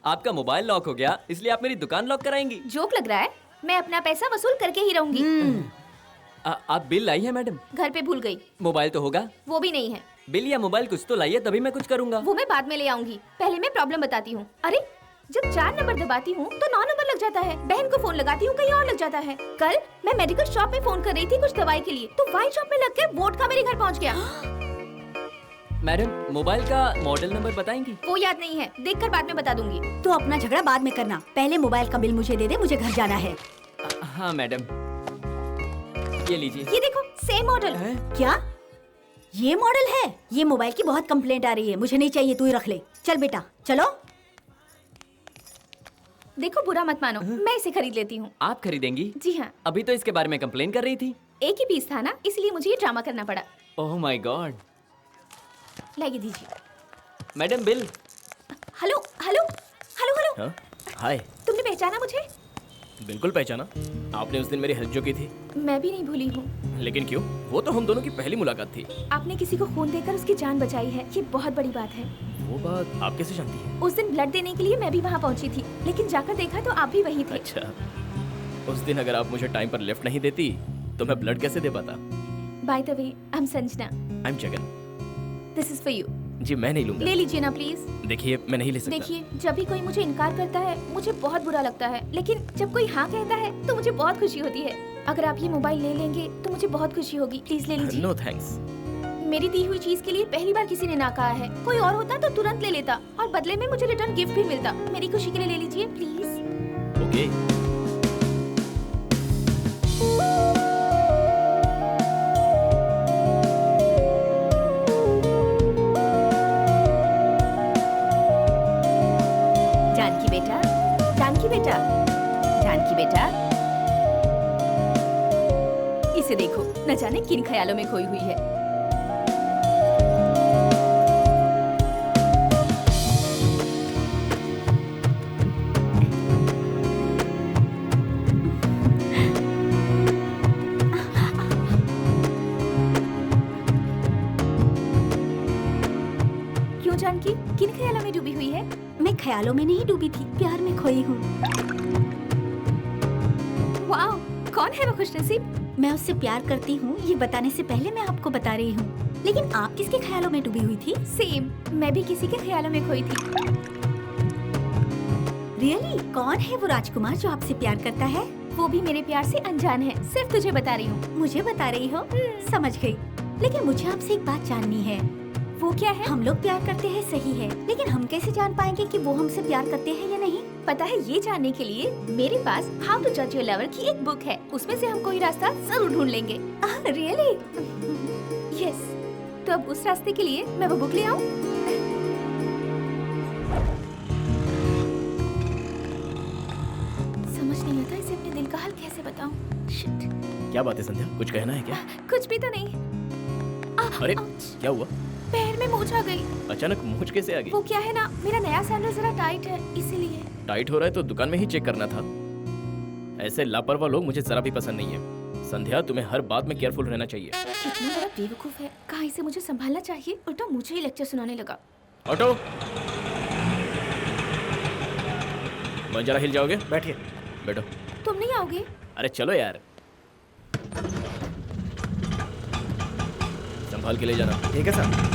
[SPEAKER 5] आपका मोबाइल लॉक हो गया, इसलिए आप मेरी दुकान लॉक कराएंगी?
[SPEAKER 7] जोक लग रहा है? मैं अपना पैसा वसूल करके ही रहूंगी।
[SPEAKER 5] आप बिल लाई है मैडम?
[SPEAKER 7] घर पे भूल गई।
[SPEAKER 5] मोबाइल तो होगा?
[SPEAKER 7] वो भी नहीं है।
[SPEAKER 5] बिल या मोबाइल कुछ तो लाइए, तभी मैं कुछ करूंगा।
[SPEAKER 7] वो मैं बाद में ले आऊंगी, पहले मैं प्रॉब्लम बताती हूँ। अरे जब 4 नंबर दबाती हूँ तो 9 नंबर लग जाता है। बहन को फोन लगाती हूँ, कहीं और लग जाता है। कल मैं मेडिकल शॉप में फोन कर रही थी कुछ दवाई के लिए, तो वाइन शॉप में लग के वोडका मेरे घर पहुँच गया।
[SPEAKER 5] मैडम, मोबाइल का मॉडल नंबर बताएंगी?
[SPEAKER 7] वो याद नहीं है, देखकर बाद में बता दूंगी।
[SPEAKER 9] तो अपना झगड़ा बाद में करना, पहले मोबाइल का बिल मुझे दे दे, मुझे घर जाना है।
[SPEAKER 5] हाँ मैडम, ये लीजिए।
[SPEAKER 7] ये देखो, सेम मॉडल।
[SPEAKER 9] क्या ये मॉडल है? ये मोबाइल की बहुत कंप्लेंट आ रही है, मुझे नहीं चाहिए, तू ही रख ले। चल बेटा चलो।
[SPEAKER 7] देखो बुरा मत मानो, मैं इसे खरीद लेती हूँ।
[SPEAKER 5] आप खरीदेंगी?
[SPEAKER 7] जी हाँ।
[SPEAKER 5] अभी तो इसके बारे में कंप्लेन कर रही थी।
[SPEAKER 7] एक ही पीस था ना, इसलिए मुझे ये ड्रामा करना पड़ा।
[SPEAKER 5] Oh my God.
[SPEAKER 7] लाइए दीजिए।
[SPEAKER 5] Madam bill.
[SPEAKER 7] Hello hello hello hello.
[SPEAKER 3] हाँ? हाय।
[SPEAKER 7] तुमने पहचाना मुझे?
[SPEAKER 3] बिल्कुल पहचाना। आपने उस दिन मेरी हेल्प जो की थी।
[SPEAKER 7] मैं भी नहीं भूली हूँ।
[SPEAKER 3] लेकिन क्यों? वो तो हम दोनों की पहली मुलाकात थी।
[SPEAKER 7] आपने किसी को खून देकर उसकी जान बचाई है, ये बहुत बड़ी बात है।
[SPEAKER 3] वो बात आप कैसे जानती हैं?
[SPEAKER 7] उस दिन ब्लड देने के लिए मैं भी वहाँ पहुँची थी, लेकिन जाकर देखा तो आप भी वहीं थे।
[SPEAKER 3] अच्छा, उस दिन अगर आप मुझे टाइम पर लिफ्ट नहीं देती तो मैं ब्लड कैसे दे पाता?
[SPEAKER 7] By the way, I am Sanjana.
[SPEAKER 3] I am Jagan.
[SPEAKER 7] This is for you.
[SPEAKER 3] जी मैं नहीं लूंगा।
[SPEAKER 7] ले लीजिए ना प्लीज।
[SPEAKER 3] देखिए मैं नहीं ले सकता।
[SPEAKER 7] देखिए, जब भी कोई मुझे इनकार करता है मुझे बहुत बुरा लगता है, लेकिन जब कोई हाँ कहता है तो मुझे बहुत खुशी होती है। अगर आप ये मोबाइल ले लेंगे तो मुझे बहुत खुशी होगी। प्लीज ले लीजिए।
[SPEAKER 3] No thanks.
[SPEAKER 7] मेरी दी हुई चीज के लिए पहली बार किसी ने ना कहा है। कोई और होता तो तुरंत ले लेता और बदले में मुझे रिटर्न गिफ्ट भी मिलता। मेरी खुशी के लिए ले लीजिए प्लीज।
[SPEAKER 3] ओके।
[SPEAKER 7] जानकी बेटा, जानकी बेटा, जानकी बेटा, इसे देखो, न जाने किन ख्यालों में खोई हुई है। क्यों जानकी, किन ख्यालों में डूबी हुई है?
[SPEAKER 9] मैं ख्यालों में नहीं डूबी थी, प्यार में खोई हूँ।
[SPEAKER 7] वाह, कौन है वो खुशनसीब?
[SPEAKER 9] मैं उससे प्यार करती हूँ ये बताने से पहले मैं आपको बता रही हूँ। लेकिन आप किसके ख्यालों में डूबी हुई थी?
[SPEAKER 7] सेम, मैं भी किसी के ख्यालों में खोई थी।
[SPEAKER 9] रियली? कौन है वो राजकुमार जो आपसे प्यार करता है?
[SPEAKER 7] वो भी मेरे प्यार से अनजान है, सिर्फ तुझे बता रही हूँ।
[SPEAKER 9] मुझे बता रही हो? समझ गई। लेकिन मुझे आपसे एक बात जाननी है।
[SPEAKER 7] वो क्या है?
[SPEAKER 9] हम लोग प्यार करते हैं सही है, लेकिन हम कैसे जान पाएंगे कि वो हमसे प्यार करते हैं या नहीं?
[SPEAKER 7] पता है, ये जानने के लिए मेरे पास हाउ टू जज योर लवर की एक बुक है। उसमें से हम कोई रास्ता जरूर ढूंढ लेंगे।
[SPEAKER 9] रियली?
[SPEAKER 7] यस। तो अब उस रास्ते के लिए मैं वो बुक ले आऊं? समझ नहीं आता इसे अपने दिल का हाल कैसे बताऊं। शिट।
[SPEAKER 3] क्या बात है संध्या, कुछ कहना है क्या?
[SPEAKER 7] कुछ भी तो नहीं।
[SPEAKER 3] अरे
[SPEAKER 7] आउच।
[SPEAKER 3] क्या हुआ?
[SPEAKER 7] पैर में मोच आ गई।
[SPEAKER 3] अचानक मूंछ कैसे आ गई?
[SPEAKER 7] वो क्या है ना, मेरा नया सैंडल जरा टाइट है, इसीलिए।
[SPEAKER 3] टाइट हो रहा है तो दुकान में ही चेक करना था। ऐसे लापरवाह लोग मुझे जरा भी पसंद नहीं है। संध्या, तुम्हें हर बात में केयरफुल रहना चाहिए।
[SPEAKER 7] कितना बड़ा बेवकूफ है, कहाँ इसे मुझे संभालना चाहिए, उल्टा मुझे ही लेक्चर सुनाने लगा।
[SPEAKER 3] ऑटो, मैं जरा हिल जाओगे?
[SPEAKER 1] बैठिए।
[SPEAKER 3] बैठो।
[SPEAKER 7] तुम नहीं आओगे?
[SPEAKER 3] अरे चलो यार, संभाल के ले जाना।
[SPEAKER 1] ठीक है सर।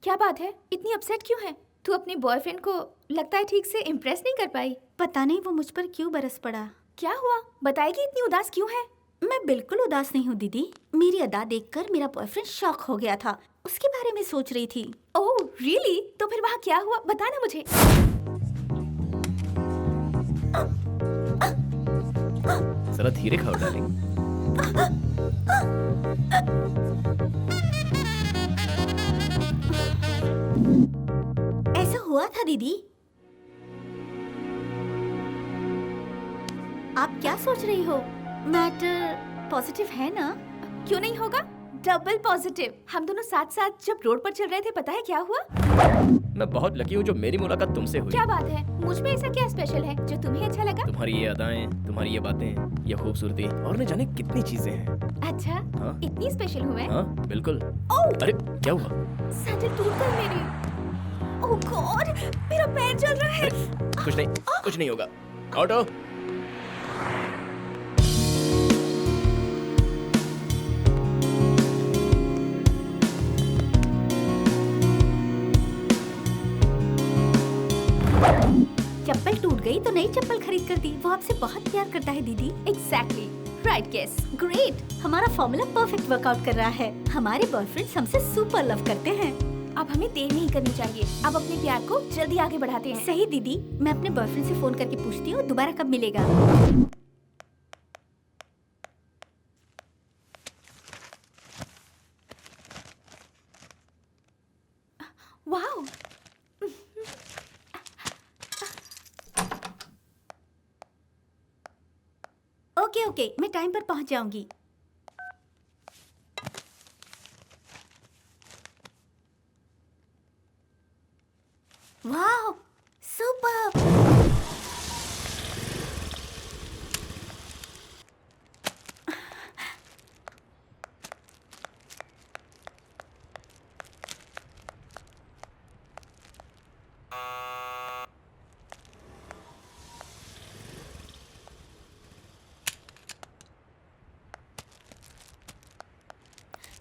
[SPEAKER 7] क्या बात है, इतनी अपसेट क्यों है? तू अपने बॉयफ्रेंड को लगता है ठीक से इम्प्रेस नहीं कर पाई।
[SPEAKER 9] पता नहीं वो मुझ पर क्यों बरस पड़ा।
[SPEAKER 7] क्या हुआ, बताएगी? इतनी उदास क्यों है?
[SPEAKER 9] मैं बिल्कुल उदास नहीं हूँ दीदी। मेरी अदा देखकर मेरा बॉयफ्रेंड शॉक हो गया था, उसके बारे में सोच रही थी।
[SPEAKER 7] Oh really? तो फिर वहाँ क्या हुआ, बताना मुझे।
[SPEAKER 3] जरा धीरे खाओ डार्लिंग।
[SPEAKER 9] ऐसा हुआ था दीदी। आप क्या सोच रही हो? मैटर पॉजिटिव है ना?
[SPEAKER 7] क्यों नहीं होगा, डबल पॉजिटिव। हम दोनों साथ साथ जब रोड पर चल रहे थे, पता है क्या हुआ?
[SPEAKER 3] मैं बहुत लकी हूँ जो मेरी मुलाकात तुमसे हुई।
[SPEAKER 7] क्या बात है, मुझ में ऐसा क्या स्पेशल है जो तुम्हें अच्छा लगा?
[SPEAKER 3] तुम्हारी ये अदाएं, तुम्हारी ये बातें, ये खूबसूरती और न जाने कितनी चीजें हैं।
[SPEAKER 7] अच्छा,
[SPEAKER 3] हाँ?
[SPEAKER 7] इतनी स्पेशल हूँ मैं?
[SPEAKER 3] हाँ बिल्कुल।
[SPEAKER 7] ओह!
[SPEAKER 3] अरे क्या हुआ?
[SPEAKER 7] सैंडल टूट गई मेरी। ओह गॉड, मेरा पैर जल रहा है।
[SPEAKER 3] कुछ नहीं होगा। ऑटो,
[SPEAKER 9] चप्पल टूट गई तो नई चप्पल खरीद कर दी। वो आपसे बहुत प्यार करता है दीदी।
[SPEAKER 7] Exactly, right guess.
[SPEAKER 9] ग्रेट, हमारा फॉर्मूला परफेक्ट वर्कआउट कर रहा है। हमारे बॉयफ्रेंड्स हमसे सुपर लव करते हैं।
[SPEAKER 7] अब हमें देर नहीं करनी चाहिए, अब अपने प्यार को जल्दी आगे बढ़ाते हैं।
[SPEAKER 9] सही दीदी, मैं अपने बॉयफ्रेंड से फोन करके पूछती हूँ दोबारा कब मिलेगा।
[SPEAKER 7] वाओ,
[SPEAKER 9] ओके ओके, मैं टाइम पर पहुँच जाऊंगी। Wow, super.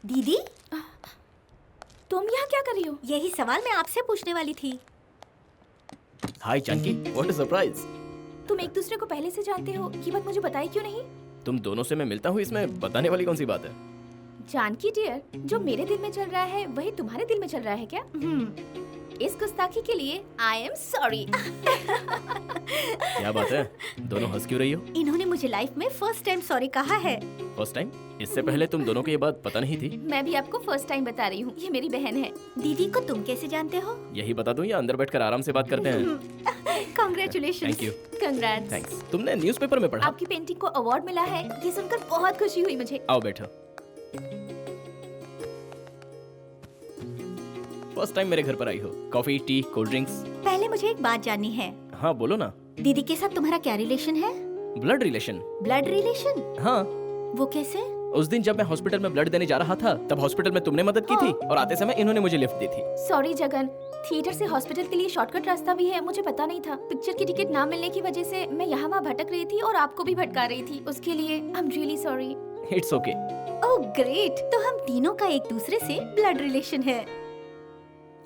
[SPEAKER 9] दीदी,
[SPEAKER 7] तुम यहाँ क्या कर रही हो?
[SPEAKER 9] यही सवाल मैं आपसे पूछने वाली थी।
[SPEAKER 3] हाय जानकी, व्हाट अ सरप्राइज।
[SPEAKER 7] तुम एक दूसरे को पहले से जानते हो, ये बात मुझे बताई क्यों नहीं?
[SPEAKER 3] तुम दोनों से मैं मिलता हूँ, इसमें बताने वाली कौन सी बात है?
[SPEAKER 7] जानकी डियर, जो मेरे दिल में चल रहा है वही तुम्हारे दिल में चल रहा है क्या? इस गुस्ताखी के लिए आई एम सॉरी।
[SPEAKER 3] क्या बात है, दोनों हंस क्यों रही हो?
[SPEAKER 9] इन्होंने मुझे लाइफ में फर्स्ट टाइम सॉरी कहा है।
[SPEAKER 3] First time? इससे पहले तुम दोनों को ये बात पता नहीं थी?
[SPEAKER 7] मैं भी आपको फर्स्ट टाइम बता रही हूँ, ये मेरी बहन है।
[SPEAKER 9] दीदी को तुम कैसे जानते हो?
[SPEAKER 3] यही बता दूं या अंदर बैठकर आराम से बात करते हैं?
[SPEAKER 9] Congratulation.
[SPEAKER 3] Thank you.
[SPEAKER 7] Congrats.
[SPEAKER 3] Thanks. तुमने न्यूज़पेपर में पढ़ा?
[SPEAKER 7] आपकी पेंटिंग को अवार्ड मिला है, ये सुनकर बहुत खुशी हुई मुझे।
[SPEAKER 3] आओ बैठो। फर्स्ट टाइम मेरे घर पर आई हो। Coffee, T, cold drinks?
[SPEAKER 9] पहले मुझे एक बात जाननी है।
[SPEAKER 3] हाँ बोलो ना।
[SPEAKER 9] दीदी के साथ तुम्हारा क्या रिलेशन है?
[SPEAKER 3] Blood relation?
[SPEAKER 9] Blood relation?
[SPEAKER 3] हाँ।
[SPEAKER 9] वो कैसे?
[SPEAKER 3] उस दिन जब मैं हॉस्पिटल में ब्लड देने जा रहा था, तब हॉस्पिटल में तुमने मदद की थी और आते समय इन्होंने मुझे लिफ्ट दी थी।
[SPEAKER 7] सॉरी जगन, थिएटर से हॉस्पिटल के लिए शॉर्टकट रास्ता भी है, मुझे पता नहीं था। पिक्चर की टिकट ना मिलने की वजह से मैं यहाँ वहाँ भटक रही थी और आपको भी भटका रही थी। उसके लिए I am really sorry.
[SPEAKER 3] It's okay.
[SPEAKER 9] Oh great, तो हम तीनों का एक दूसरे से ब्लड रिलेशन है।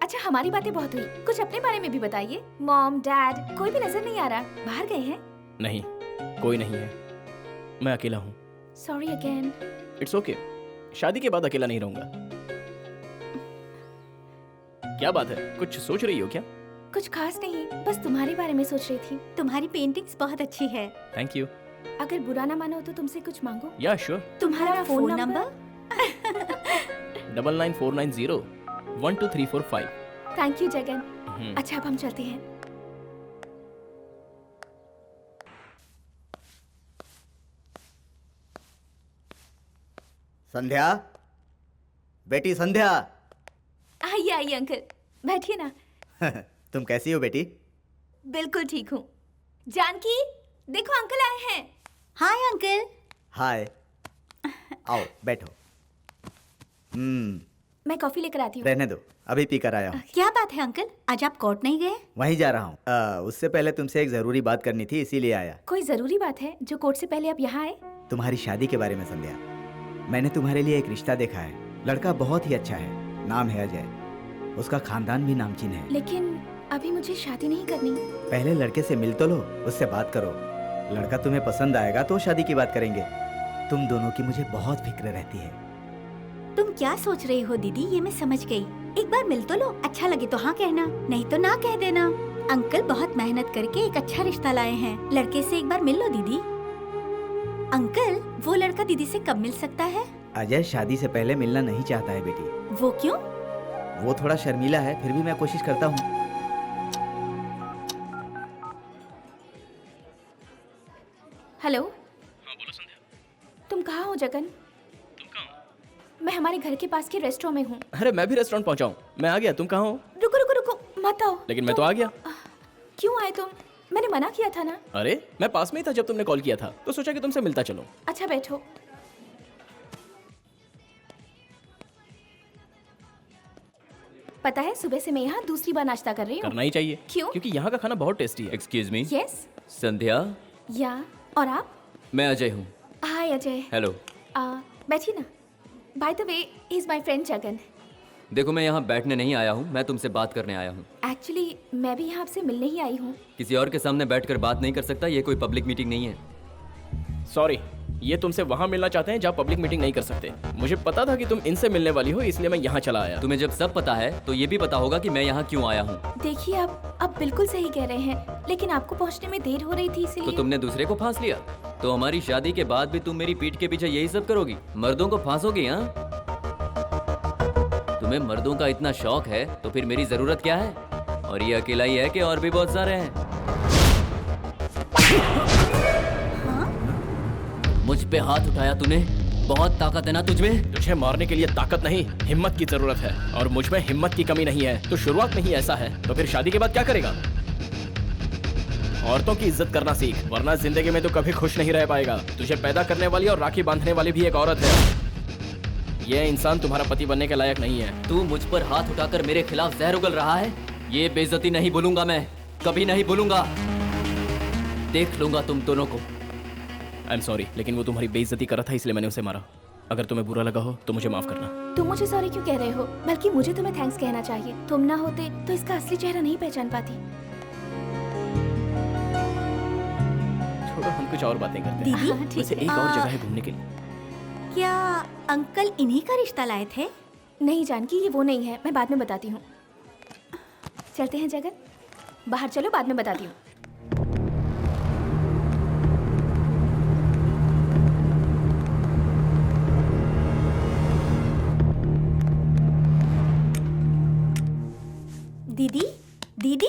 [SPEAKER 7] अच्छा, हमारी बातें बहुत हुई, कुछ अपने बारे में भी बताइए। मॉम, डैड, कोई भी नजर नहीं आ रहा, बाहर गए हैं?
[SPEAKER 3] नहीं, कोई नहीं है, मैं अकेला हूँ।
[SPEAKER 7] Sorry again.
[SPEAKER 3] इट्स ओके, शादी के बाद अकेला नहीं रहूंगा। क्या बात है, कुछ सोच रही हो क्या?
[SPEAKER 7] कुछ खास नहीं, बस तुम्हारे बारे में सोच रही थी।
[SPEAKER 9] तुम्हारी पेंटिंग्स बहुत अच्छी है।
[SPEAKER 3] Thank you.
[SPEAKER 7] अगर बुरा ना मानो तो तुमसे कुछ मांगो।
[SPEAKER 3] या श्योर।
[SPEAKER 9] तुम्हारा phone number?
[SPEAKER 3] 9949012345।
[SPEAKER 7] Thank you Jagan. अच्छा, अब हम चलते हैं।
[SPEAKER 2] संध्या, बेटी संध्या।
[SPEAKER 7] आइए आइए अंकल, बैठिए ना।
[SPEAKER 2] तुम कैसी हो बेटी?
[SPEAKER 7] बिल्कुल ठीक हूँ। जानकी, देखो अंकल आए हैं।
[SPEAKER 9] Hi uncle.
[SPEAKER 2] हाय, आओ बैठो।
[SPEAKER 7] मैं कॉफी लेकर आती हूँ।
[SPEAKER 2] रहने दो, अभी पी कर आया हूँ।
[SPEAKER 9] क्या बात है अंकल, आज आप कोर्ट नहीं गए?
[SPEAKER 2] वहीं जा रहा हूँ। उससे पहले तुमसे एक जरूरी बात करनी थी, इसीलिए आया।
[SPEAKER 7] कोई जरूरी बात है जो कोर्ट से पहले आप यहाँ आए?
[SPEAKER 2] तुम्हारी शादी के बारे में संध्या। मैंने तुम्हारे लिए एक रिश्ता देखा है। लड़का बहुत ही अच्छा है, नाम है अजय। उसका खानदान भी नामचीन है।
[SPEAKER 7] लेकिन अभी मुझे शादी नहीं करनी।
[SPEAKER 2] पहले लड़के से मिल तो लो, उससे बात करो। लड़का तुम्हें पसंद आएगा तो शादी की बात करेंगे। तुम दोनों की मुझे बहुत फिक्र रहती है।
[SPEAKER 9] तुम क्या सोच रही हो दीदी, ये मैं समझ गई। एक बार मिल तो लो, अच्छा लगे तो हाँ कहना, नहीं तो ना कह देना। अंकल बहुत मेहनत करके एक अच्छा रिश्ता लाए हैं, लड़के से एक बार मिल लो दीदी। अंकल, वो लड़का दीदी से कब मिल सकता है?
[SPEAKER 2] अजय शादी से पहले मिलना नहीं चाहता है बेटी।
[SPEAKER 9] वो क्यों?
[SPEAKER 2] वो थोड़ा शर्मीला है, फिर भी मैं कोशिश करता हूँ।
[SPEAKER 7] हेलो। हाँ बोलो संध्या। तुम कहाँ हो जगन?
[SPEAKER 3] तुम कहाँ हो?
[SPEAKER 7] मैं हमारे घर के पास के रेस्टोरेंट में हूँ।
[SPEAKER 3] अरे मैं भी रेस्टोरेंट पहुँचा हूँ, मैं आ गया। तुम कहाँ हो?
[SPEAKER 7] रुको रुको रुको, मत आओ।
[SPEAKER 3] लेकिन मैं तो आ गया।
[SPEAKER 7] क्यों आए तुम? मैंने मना किया था ना।
[SPEAKER 3] अरे मैं पास में ही था जब तुमने कॉल किया था, तो सोचा कि तुमसे मिलता चलूं।
[SPEAKER 7] अच्छा बैठो। पता है, सुबह से मैं यहाँ दूसरी बार नाश्ता कर रही हूँ।
[SPEAKER 3] करना ही चाहिए।
[SPEAKER 7] क्यों?
[SPEAKER 3] क्योंकि यहाँ का खाना बहुत टेस्टी है।
[SPEAKER 5] Excuse me.
[SPEAKER 7] यस।
[SPEAKER 5] संध्या।
[SPEAKER 7] या, और आप?
[SPEAKER 5] मैं अजय हूँ।
[SPEAKER 7] हाय अजय।
[SPEAKER 5] हेलो।
[SPEAKER 7] बैठिए ना। Bye the way, he is my friend Jagan.
[SPEAKER 5] देखो, मैं यहाँ बैठने नहीं आया हूँ, मैं तुमसे बात करने आया हूँ।
[SPEAKER 7] एक्चुअली मैं भी यहाँ आपसे मिलने ही आई हूँ।
[SPEAKER 5] किसी और के सामने बैठकर बात नहीं कर सकता, ये कोई पब्लिक मीटिंग नहीं है।
[SPEAKER 3] सॉरी, ये तुमसे वहाँ मिलना चाहते हैं जहाँ पब्लिक मीटिंग नहीं कर सकते। मुझे पता था कि तुम इनसे मिलने वाली हो, इसलिए मैं यहाँ चला आया।
[SPEAKER 5] तुम्हें जब सब पता है तो ये भी पता होगा कि मैं यहाँ क्यों आया हूँ।
[SPEAKER 7] देखिए, आप बिल्कुल सही कह रहे हैं, लेकिन आपको पहुँचने में देर हो रही थी,
[SPEAKER 5] तो
[SPEAKER 7] इसलिए।
[SPEAKER 5] तुमने दूसरे को फांस लिया, तो हमारी शादी के बाद भी तुम मेरी पीठ के पीछे यही सब करोगी? मर्दों को फांसोगी? हाँ, तुम्हें मर्दों का इतना शौक है तो फिर मेरी जरूरत क्या है? और ये अकेला ही है कि और भी बहुत सारे हैं? मुझ पे हाथ उठाया तूने? बहुत ताकत है ना तुझमें?
[SPEAKER 3] तुझे मारने के लिए ताकत नहीं, हिम्मत की जरूरत है, और मुझ में हिम्मत की कमी नहीं है। तो शुरुआत में ही ऐसा है, तो फिर शादी के बाद क्या करेगा? औरतों की इज्जत करना सीख, वरना जिंदगी में तो कभी खुश नहीं रह पाएगा। तुझे पैदा करने वाली और राखी बांधने वाली भी एक औरत है। यह इंसान तुम्हारा पति बनने के लायक नहीं है।
[SPEAKER 5] तू मुझ पर हाथ उठाकर मेरे खिलाफ जहर उगल रहा है। ये बेइज्जती नहीं भूलूंगा मैं, कभी नहीं भूलूंगा। देख लूंगा तुम दोनों को।
[SPEAKER 3] आई एम सॉरी, लेकिन वो तुम्हारी बेइज्जती कर रहा था, इसलिए मैंने उसे मारा। अगर तुम्हें बुरा लगा हो तो मुझे माफ करना।
[SPEAKER 7] तुम मुझे सॉरी क्यों कह रहे हो? बल्कि मुझे तुम्हें थैंक्स कहना चाहिए। तुम ना होते तो इसका असली चेहरा नहीं पहचान पाती।
[SPEAKER 3] छोड़ो, हम कुछ और बातें करते
[SPEAKER 9] दीदी,
[SPEAKER 3] हैं। वैसे एक और जगह है घूमने के लिए।
[SPEAKER 9] क्या अंकल इन्हीं का रिश्ता लाए थे?
[SPEAKER 7] नहीं जानकी, ये वो नहीं है, मैं बाद में बताती हूँ। चलते हैं जगन, बाहर चलो, बाद में बताती हूँ।
[SPEAKER 9] दीदी, दीदी,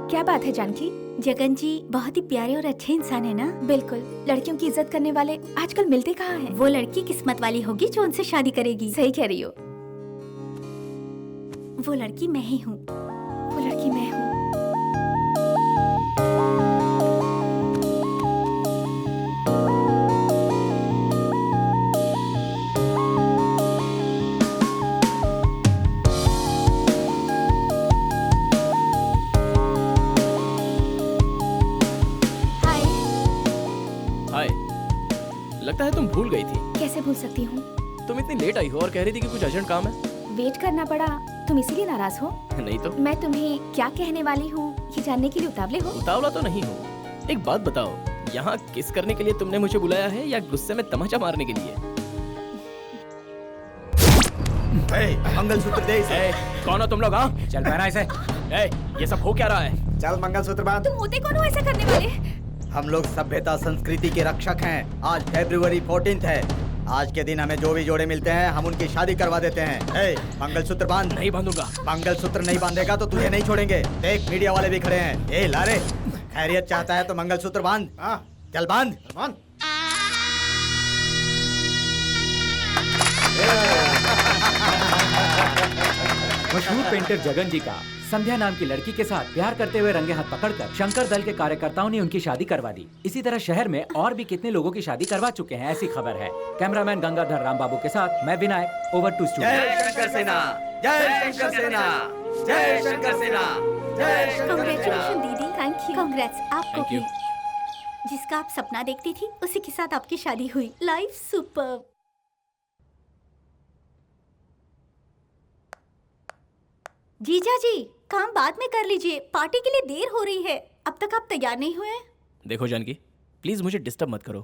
[SPEAKER 7] क्या बात है जानकी?
[SPEAKER 9] जगन जी बहुत ही प्यारे और अच्छे इंसान है ना?
[SPEAKER 7] बिल्कुल, लड़कियों की इज्जत करने वाले आजकल मिलते कहाँ हैं?
[SPEAKER 9] वो लड़की किस्मत वाली होगी जो उनसे शादी करेगी।
[SPEAKER 7] सही कह रही हो।
[SPEAKER 9] वो लड़की मैं ही हूँ।
[SPEAKER 7] वो लड़की मैं हूँ।
[SPEAKER 3] हाय, लगता है तुम भूल गई थी।
[SPEAKER 7] कैसे भूल सकती हूँ?
[SPEAKER 3] तुम इतनी लेट आई हो और कह रही थी कि कुछ अर्जेंट काम है।
[SPEAKER 7] वेट करना पड़ा, तुम इसीलिए नाराज हो?
[SPEAKER 3] नहीं तो।
[SPEAKER 7] मैं तुम्हें क्या कहने वाली हूँ ये जानने के लिए उतावले हो?
[SPEAKER 3] उतावला तो नहीं हो। एक बात बताओ, यहाँ किस करने के लिए तुमने मुझे बुलाया है या गुस्से में तमाचा मारने के लिए?
[SPEAKER 2] मंगलसूत्र दे इसे।
[SPEAKER 3] कौन हो तुम लोग? हाँ,
[SPEAKER 4] चल पहना इसे।
[SPEAKER 3] ये सब हो क्या रहा है?
[SPEAKER 1] चल मंगलसूत्र बांध।
[SPEAKER 7] तुम होते कौन हो ऐसा करने वाले?
[SPEAKER 2] हम लोग सभ्यता संस्कृति के रक्षक हैं। आज February 14 है। आज के दिन हमें जो भी जोड़े मिलते हैं हम उनकी शादी करवा देते हैं। मंगलसूत्र बांध।
[SPEAKER 3] नहीं बांधूंगा।
[SPEAKER 2] मंगलसूत्र नहीं बांधेगा तो तुझे नहीं छोड़ेंगे। देख मीडिया वाले भी खड़े हैं। लारे, खैरियत चाहता है तो मंगलसूत्र बांध। चल बांध।
[SPEAKER 4] मशहूर पेंटर जगन जी का संध्या नाम की लड़की के साथ प्यार करते हुए रंगे हाथ पकड़कर शंकर दल के कार्यकर्ताओं ने उनकी शादी करवा दी। इसी तरह शहर में और भी कितने लोगों की शादी करवा चुके हैं, ऐसी खबर है। कैमरामैन गंगाधर रामबाबू के साथ मैं विनायक, ओवर टू स्टूडियो।
[SPEAKER 2] जय शंकर सेना, जय शंकर सेना, जय शंकर सेना, जय शंकर
[SPEAKER 9] कांग्रेचुलेशन दीदी।
[SPEAKER 7] Thank you.
[SPEAKER 9] कांग्रेट्स आपको
[SPEAKER 3] Thank you.
[SPEAKER 9] भी। जिसका आप सपना देखती थी उसी के साथ आपकी शादी हुई। Life superb. जीजा जी, काम बाद में कर लीजिए, पार्टी के लिए देर हो रही है। अब तक आप तैयार नहीं हुए?
[SPEAKER 3] देखो जानकी, प्लीज मुझे डिस्टर्ब मत करो।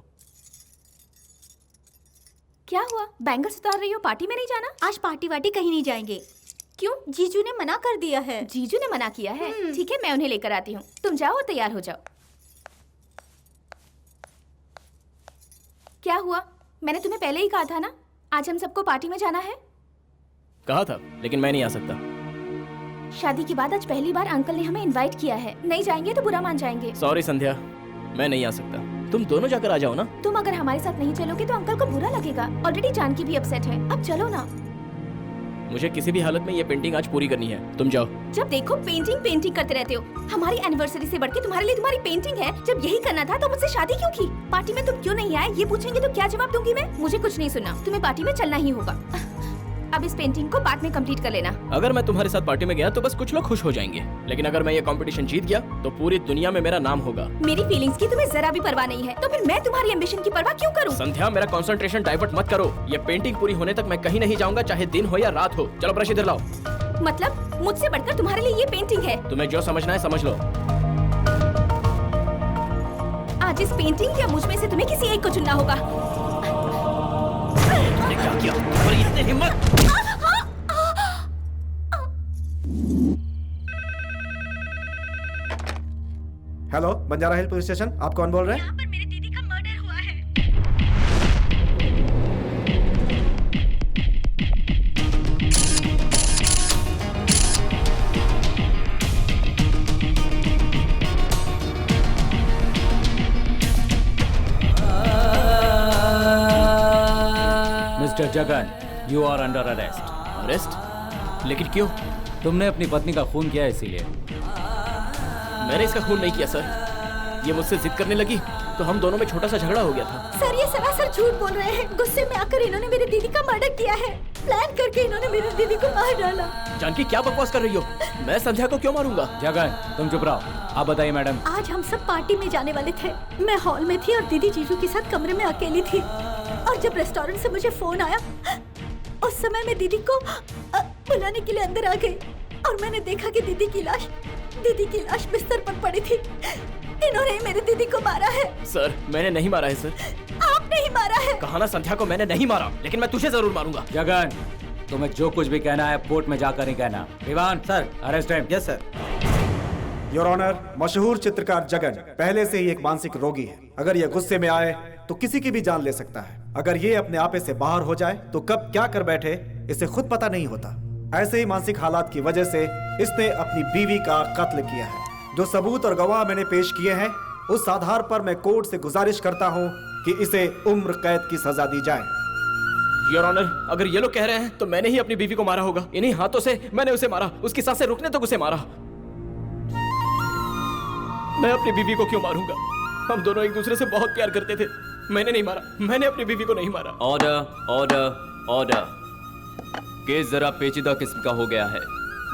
[SPEAKER 7] क्या हुआ? बैंगल्स उतार रही हो, पार्टी में नहीं जाना?
[SPEAKER 9] आज पार्टी वार्टी कहीं नहीं जाएंगे।
[SPEAKER 7] क्यों?
[SPEAKER 9] जीजू ने मना कर दिया है।
[SPEAKER 7] जीजू ने मना किया है? ठीक है, मैं उन्हें लेकर आती हूँ। तुम जाओ और तैयार हो जाओ। क्या हुआ? मैंने तुम्हें पहले ही कहा था ना, आज हम सबको पार्टी में जाना है।
[SPEAKER 3] कहा था, लेकिन मैं नहीं आ सकता।
[SPEAKER 7] शादी के बाद आज पहली बार अंकल ने हमें इनवाइट किया है। नहीं जाएंगे तो बुरा मान जाएंगे।
[SPEAKER 3] सॉरी संध्या, मैं नहीं आ सकता। तुम दोनों जाकर आ जाओ ना।
[SPEAKER 7] तुम अगर हमारे साथ नहीं चलोगे तो अंकल को बुरा लगेगा। ऑलरेडी जानकी भी अपसेट है। अब चलो ना।
[SPEAKER 3] मुझे किसी भी हालत में ये पेंटिंग आज पूरी करनी है। तुम जाओ।
[SPEAKER 7] जब देखो पेंटिंग करते रहते हो। हमारी एनिवर्सरी से बढ़ के तुम्हारे लिए तुम्हारी पेंटिंग है। जब यही करना था तो मुझसे शादी क्यों की? पार्टी में तुम क्यों नहीं आए ये पूछेंगे तो क्या जवाब दूंगी मैं? मुझे कुछ नहीं सुनना, तुम्हें पार्टी में चलना ही होगा। अब इस पेंटिंग को बाद में कंप्लीट कर लेना।
[SPEAKER 3] अगर मैं तुम्हारे साथ पार्टी में गया तो बस कुछ लोग खुश हो जाएंगे, लेकिन अगर मैं ये कंपटीशन जीत गया तो पूरी दुनिया में मेरा नाम होगा।
[SPEAKER 7] मेरी फीलिंग्स की तुम्हें जरा भी परवाह नहीं है, तो फिर मैं तुम्हारी एम्बिशन की परवाह क्यों करूं?
[SPEAKER 3] संध्या, मेरा कंसंट्रेशन डाइवर्ट मत करो। ये पेंटिंग पूरी होने तक मैं कहीं नहीं जाऊंगा, चाहे दिन हो या रात हो। चलो ब्रश इधर लाओ।
[SPEAKER 7] मतलब मुझसे बढ़कर तुम्हारे लिए ये पेंटिंग है?
[SPEAKER 3] तुम्हें जो समझना है समझ लो।
[SPEAKER 7] आज इस पेंटिंग या मुझ में से तुम्हें किसी एक को चुनना होगा।
[SPEAKER 3] क्या किया? तुम्हारी इतनी हिम्मत?
[SPEAKER 1] हेलो, बंजारा हिल पुलिस स्टेशन, आप कौन बोल रहे हैं?
[SPEAKER 8] यहाँ पर मेरी दीदी का मर्डर हुआ है।
[SPEAKER 4] Mister Jagan, you are under arrest.
[SPEAKER 3] Arrest? लेकिन क्यों?
[SPEAKER 4] तुमने अपनी पत्नी का खून किया इसीलिए।
[SPEAKER 3] मैंने इसका खून नहीं किया सर। ये मुझसे जिद करने लगी तो हम दोनों में छोटा सा झगड़ा हो गया था।
[SPEAKER 9] सर ये सरासर झूठ बोल रहे हैं। गुस्से में आकर इन्होंने मेरी दीदी का मर्डर किया है। प्लान करके इन्होंने मेरी दीदी को मार डाला।
[SPEAKER 3] जानकी, क्या बकवास कर रही हो? मैं संध्या को क्यों मारूंगा?
[SPEAKER 4] जगन, तुम चुप रहो। आप बताइए मैडम।
[SPEAKER 9] आज हम सब पार्टी में जाने वाले थे। मैं हॉल में थी और दीदी जीजू के साथ कमरे में अकेली थी। और जब रेस्टोरेंट से मुझे फोन आया उस समय मैं दीदी को बुलाने के लिए अंदर आ गई और मैंने देखा कि दीदी की लाश बिस्तर पर पड़ी थी। इन्होंने मेरी दीदी को मारा है।
[SPEAKER 3] सर मैंने नहीं मारा है सर।
[SPEAKER 9] आपने ही मारा है।
[SPEAKER 3] कहा ना संध्या को मैंने नहीं मारा, लेकिन मैं तुझे जरूर मारूंगा।
[SPEAKER 4] जगन, तुम्हें जो कुछ भी कहना है कोर्ट में जाकर ही कहना। Vivaan
[SPEAKER 2] sir.
[SPEAKER 4] Arrest him.
[SPEAKER 2] Yes sir.
[SPEAKER 1] Your honour, मशहूर चित्रकार जगन पहले से ही एक मानसिक रोगी है। अगर ये गुस्से में आए तो किसी की भी जान ले सकता है। अगर ये अपने आपे से बाहर हो जाए तो कब क्या कर बैठे इसे खुद पता नहीं होता। ऐसे ही मानसिक हालात की वजह से इसने अपनी बीवी का कत्ल किया है। जो सबूत और गवाह मैंने पेश किए हैं उस आधार पर मैं कोर्ट से गुजारिश करता हूं कि इसे उम्र कैद की सजा दी जाए।
[SPEAKER 3] योर ऑनर, अगर ये लोग कह रहे हैं तो मैंने ही अपनी बीवी को मारा होगा। इन्हीं हाथों से मैंने उसे मारा, उसकी सांसें रुकने तक उसे मारा। मैं अपनी बीवी को क्यों मारूंगा? हम दोनों एक दूसरे से बहुत प्यार करते थे। मैंने नहीं मारा, मैंने अपनी बीवी को नहीं मारा।
[SPEAKER 5] Order order order. केस जरा पेचीदा किस्म का हो गया है।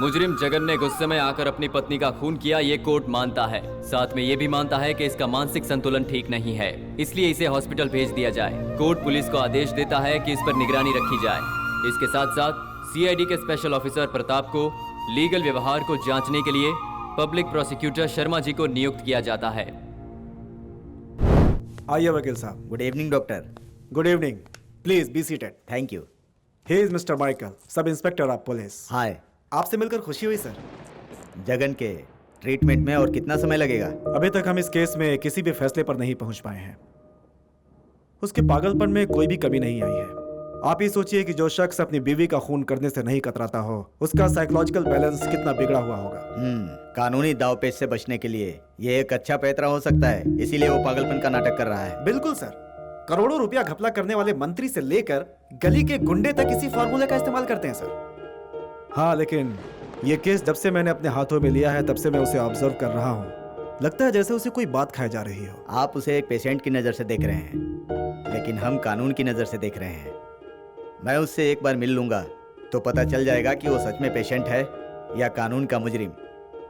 [SPEAKER 5] मुजरिम जगन ने गुस्से में आकर अपनी पत्नी का खून किया, ये कोर्ट मानता है। साथ में ये भी मानता है कि इसका मानसिक संतुलन ठीक नहीं है, इसलिए इसे हॉस्पिटल भेज दिया जाए। कोर्ट पुलिस को आदेश देता है कि इस पर निगरानी रखी जाए। इसके साथ साथ सीआईडी के स्पेशल ऑफिसर प्रताप को लीगल व्यवहार को जांचने के लिए पब्लिक प्रोसिक्यूटर शर्मा जी को नियुक्त किया जाता है।
[SPEAKER 1] आइए वकील साहब।
[SPEAKER 2] Good evening doctor.
[SPEAKER 1] Good evening, please be seated.
[SPEAKER 2] Thank you.
[SPEAKER 1] He is mister Michael, sub inspector of police.
[SPEAKER 2] Hi.
[SPEAKER 1] आपसे मिलकर खुशी हुई सर।
[SPEAKER 2] जगन के ट्रीटमेंट में और कितना समय लगेगा?
[SPEAKER 1] अभी तक हम इस केस में किसी भी फैसले पर नहीं पहुंच पाए हैं। उसके पागलपन में कोई भी कमी नहीं आई है। आप ही सोचिए कि जो शख्स अपनी बीवी का खून करने से नहीं कतराता हो उसका साइकोलॉजिकल बैलेंस कितना बिगड़ा हुआ होगा।
[SPEAKER 2] कानूनी दावपेच से बचने के लिए ये एक अच्छा पैतरा हो सकता है, इसीलिए वो पागलपन का नाटक कर रहा है।
[SPEAKER 1] बिल्कुल सर, करोड़ों रुपया घपला करने वाले मंत्री से लेकर गली के गुंडे तक इसी फार्मूले का इस्तेमाल करते हैं सर। हाँ, लेकिन ये केस जब से मैंने अपने हाथों में लिया है तब से मैं उसे ऑब्जर्व कर रहा हूँ। लगता है जैसे उसे कोई बात खाई जा रही हो।
[SPEAKER 2] आप उसे एक पेशेंट की नजर से देख रहे हैं, लेकिन हम कानून की नजर से देख रहे हैं। मैं उससे एक बार मिल लूंगा तो पता चल जाएगा कि वो सच में पेशेंट है या कानून का मुजरिम।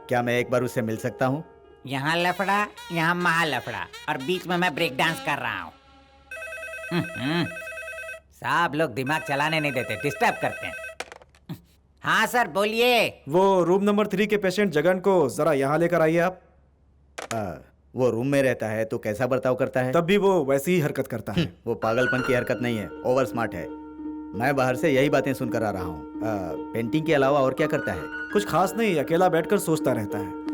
[SPEAKER 2] क्या मैं एक बार उससे मिल सकता हूँ?
[SPEAKER 6] यहाँ लफड़ा, यहाँ महा लफड़ा, और बीच में मैं ब्रेक डांस कर रहा हूँ। सब लोग दिमाग चलाने नहीं देते, डिस्टर्ब करते हैं। हाँ सर बोलिए।
[SPEAKER 1] वो रूम नंबर 3 के पेशेंट जगन को जरा यहाँ लेकर आइए आप।
[SPEAKER 2] वो रूम में रहता है तो कैसा बर्ताव करता है?
[SPEAKER 1] तब भी वो वैसी ही हरकत करता है।
[SPEAKER 2] वो पागलपन की हरकत नहीं है, ओवर स्मार्ट है। मैं बाहर से यही बातें सुनकर आ रहा हूँ। पेंटिंग के अलावा और क्या करता है?
[SPEAKER 1] कुछ खास नहीं, अकेला बैठकर सोचता रहता है।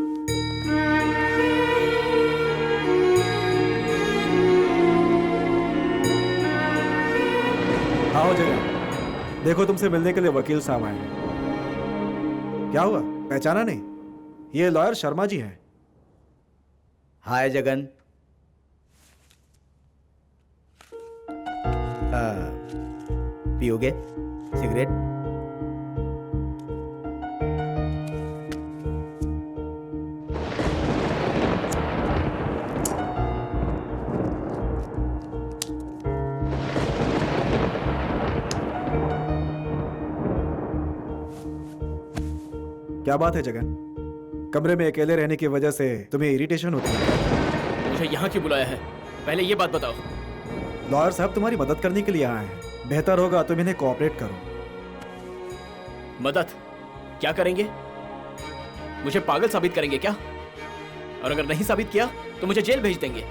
[SPEAKER 1] आओ जगन, देखो तुमसे मिलने के लिए वकील साहब आए हैं। क्या हुआ, पहचाना नहीं? ये लॉयर शर्मा जी हैं।
[SPEAKER 2] हाय जगन। पियोगे सिगरेट?
[SPEAKER 1] क्या बात है जगन, कमरे में अकेले रहने की वजह से तुम्हें इरिटेशन होती है?
[SPEAKER 3] मुझे यहाँ क्यों बुलाया है, पहले ये बात बताओ।
[SPEAKER 1] लॉयर साहब तुम्हारी मदद करने के लिए आए हैं। बेहतर होगा तुम इन्हें कोऑपरेट करो।
[SPEAKER 3] मदद? क्या करेंगे? मुझे पागल साबित करेंगे क्या? और अगर नहीं साबित किया तो मुझे जेल भेज देंगे।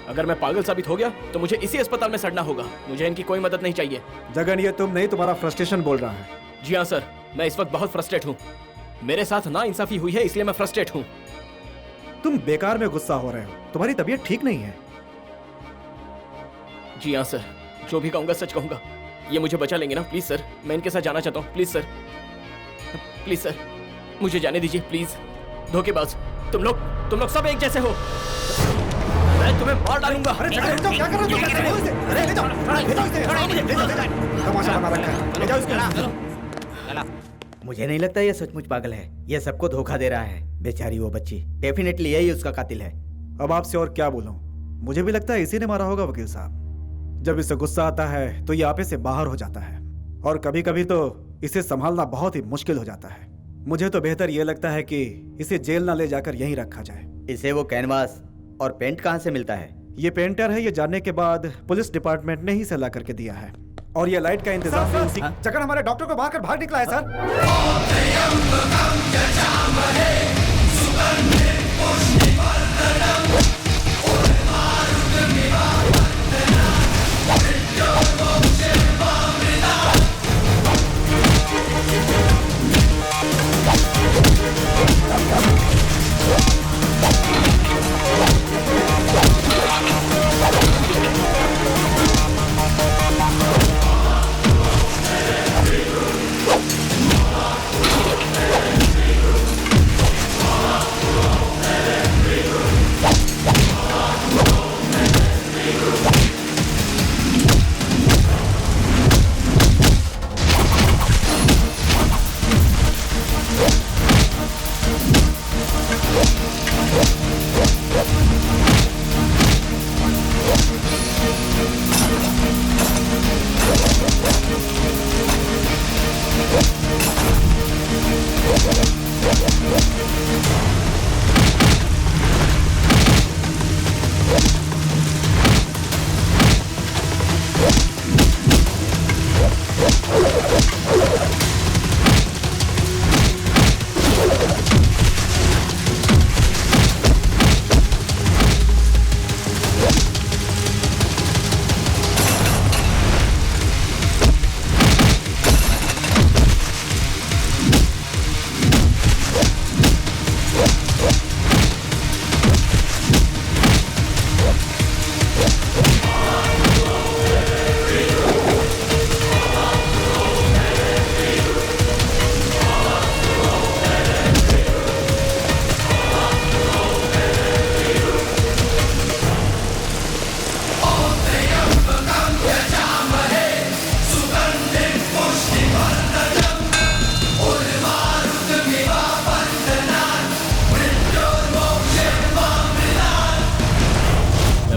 [SPEAKER 3] अगर मैं पागल साबित हो गया तो मुझे इसी अस्पताल में सड़ना होगा। मुझे इनकी कोई मदद नहीं चाहिए।
[SPEAKER 1] जगन, ये तुम नहीं, तुम्हारा फ्रस्ट्रेशन बोल रहा है।
[SPEAKER 3] जी हाँ सर, मैं इस वक्त बहुत फ्रस्ट्रेट हूँ। मेरे साथ ना इंसाफी हुई है इसलिए मैं फ्रस्ट्रेट हूँ।
[SPEAKER 1] तुम बेकार में गुस्सा हो रहे हो, तुम्हारी तबीयत ठीक नहीं है।
[SPEAKER 3] जी हाँ सर, जो भी कहूँगा सच कहूँगा। ये मुझे बचा लेंगे ना प्लीज सर? मैं इनके साथ जाना चाहता हूँ। प्लीज सर, प्लीज सर, मुझे जाने दीजिए प्लीज। धोखेबाज, तुम लोग सब एक जैसे हो। मैं तुम्हें मार डालूंगा।
[SPEAKER 2] मुझे नहीं लगता ये सचमुच पागल है। ये सबको धोखा दे रहा है। बेचारी वो बच्ची, डेफिनेटली यही उसका कातिल है।
[SPEAKER 1] अब आपसे और क्या बोलूं, मुझे भी लगता है इसी ने मारा होगा वकील साहब। जब इसे गुस्सा आता है तो ये आपे से बाहर हो जाता है और कभी कभी तो इसे संभालना बहुत ही मुश्किल हो जाता है। मुझे तो बेहतर ये लगता है कि इसे जेल ना ले जाकर यहीं रखा जाए।
[SPEAKER 2] इसे वो कैनवास और पेंट कहाँ से मिलता है?
[SPEAKER 1] ये पेंटर है, ये जानने के बाद पुलिस डिपार्टमेंट ने ही सलाह करके दिया है। और ये लाइट का इंतजाम भी उसी जगन हमारे डॉक्टर को बाहर निकला है सर।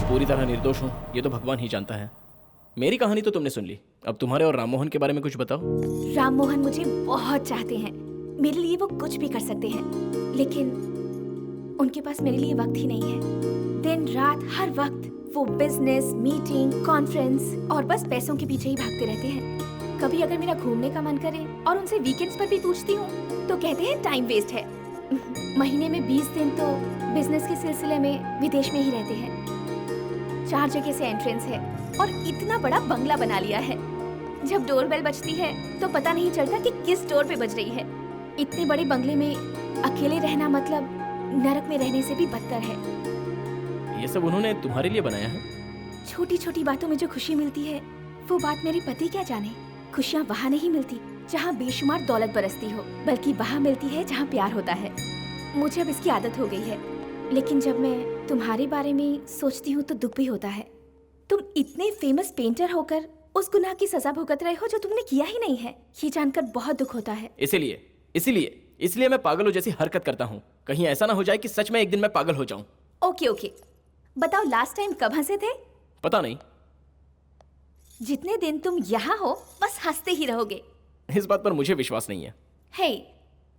[SPEAKER 3] पूरी तरह निर्दोष हूँ ये तो भगवान ही जानता है। मेरी कहानी तो तुमने सुन ली, अब तुम्हारे और राममोहन के बारे में कुछ बताओ।
[SPEAKER 7] राममोहन मुझे बहुत चाहते हैं, मेरे लिए वो कुछ भी कर सकते हैं, लेकिन उनके पास मेरे लिए वक्त ही नहीं है। दिन रात हर वक्त वो बिजनेस, मीटिंग, कॉन्फ्रेंस और बस पैसों के पीछे ही भागते रहते हैं। कभी अगर मेरा घूमने का मन करे और उनसे वीकेंड्स पर भी पूछती हूँ तो कहते हैं टाइम वेस्ट है। महीने में 20 दिन तो बिजनेस के सिलसिले में विदेश में ही रहते हैं। 4 जगह से एंट्रेंस है और इतना बड़ा बंगला बना लिया है। जब डोरबेल बजती है तो पता नहीं चलता कि किस डोर पे बज रही है। इतने बड़े बंगले में अकेले रहना मतलब नरक में रहने से भी बदतर है।
[SPEAKER 3] ये सब उन्होंने तुम्हारे लिए बनाया है?
[SPEAKER 7] छोटी छोटी बातों में जो खुशी मिलती है वो बात मेरे पति क्या जाने। खुशियाँ वहाँ नहीं मिलती जहाँ बेशुमार दौलत बरसती हो, बल्कि वहाँ मिलती है जहाँ प्यार होता है। मुझे अब इसकी आदत हो गई है, लेकिन जब मैं तुम्हारे बारे में सोचती हूँ तो दुख भी होता है। तुम इतने फेमस पेंटर होकर उस गुनाह की सजा भुगत रहे हो जो तुमने किया ही नहीं है। ये जानकर बहुत दुख होता है।
[SPEAKER 3] इसलिए मैं पागलों जैसी हरकत करता हूँ। कहीं ऐसा ना हो जाए कि सच में एक दिन मैं पागल हो जाऊं।
[SPEAKER 7] ओके, बताओ लास्ट टाइम कब हंसे थे?
[SPEAKER 3] पता नहीं।
[SPEAKER 7] जितने दिन तुम यहाँ हो बस हंसते ही रहोगे।
[SPEAKER 3] इस बात पर मुझे विश्वास नहीं है।
[SPEAKER 7] हे,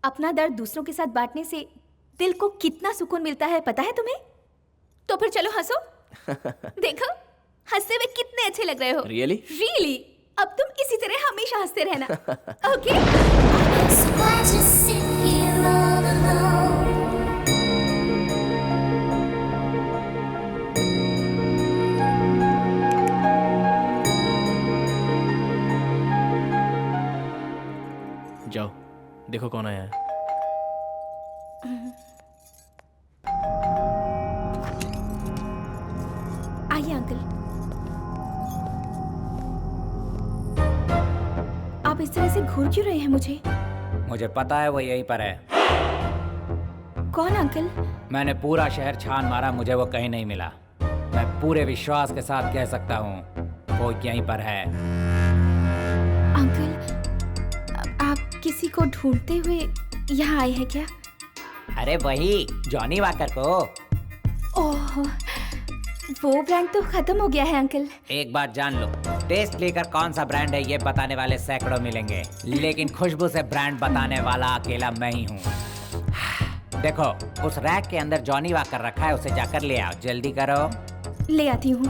[SPEAKER 7] अपना दर्द दूसरों के साथ बांटने से दिल को कितना सुकून मिलता है पता है तुम्हें? तो फिर चलो हंसो। देखो हंसते हुए कितने अच्छे लग रहे हो।
[SPEAKER 3] रियली?
[SPEAKER 7] अब तुम इसी तरह हमेशा हंसते रहना। ओके?
[SPEAKER 3] जाओ देखो कौन आया है।
[SPEAKER 7] आइए अंकल। आप इस तरह से घूर क्यों रहे हैं मुझे
[SPEAKER 4] पता है वो यहीं पर है।
[SPEAKER 7] कौन अंकल?
[SPEAKER 4] मैंने पूरा शहर छान मारा, मुझे वो कहीं नहीं मिला। मैं पूरे विश्वास के साथ कह सकता हूँ वो यहीं पर है।
[SPEAKER 7] अंकल, आप किसी को ढूंढते हुए यहाँ आए हैं क्या?
[SPEAKER 4] अरे वही जॉनी वॉकर को।
[SPEAKER 7] ओह, वो ब्रांड तो खत्म हो गया है अंकल।
[SPEAKER 4] एक बात जान लो, टेस्ट लेकर कौन सा ब्रांड है ये बताने वाले सैकड़ों मिलेंगे, लेकिन खुशबू से ब्रांड बताने वाला अकेला मैं ही हूँ। देखो उस रैक के अंदर जॉनी वॉकर रखा है, उसे जाकर ले आओ, जल्दी करो।
[SPEAKER 7] ले आती हूँ।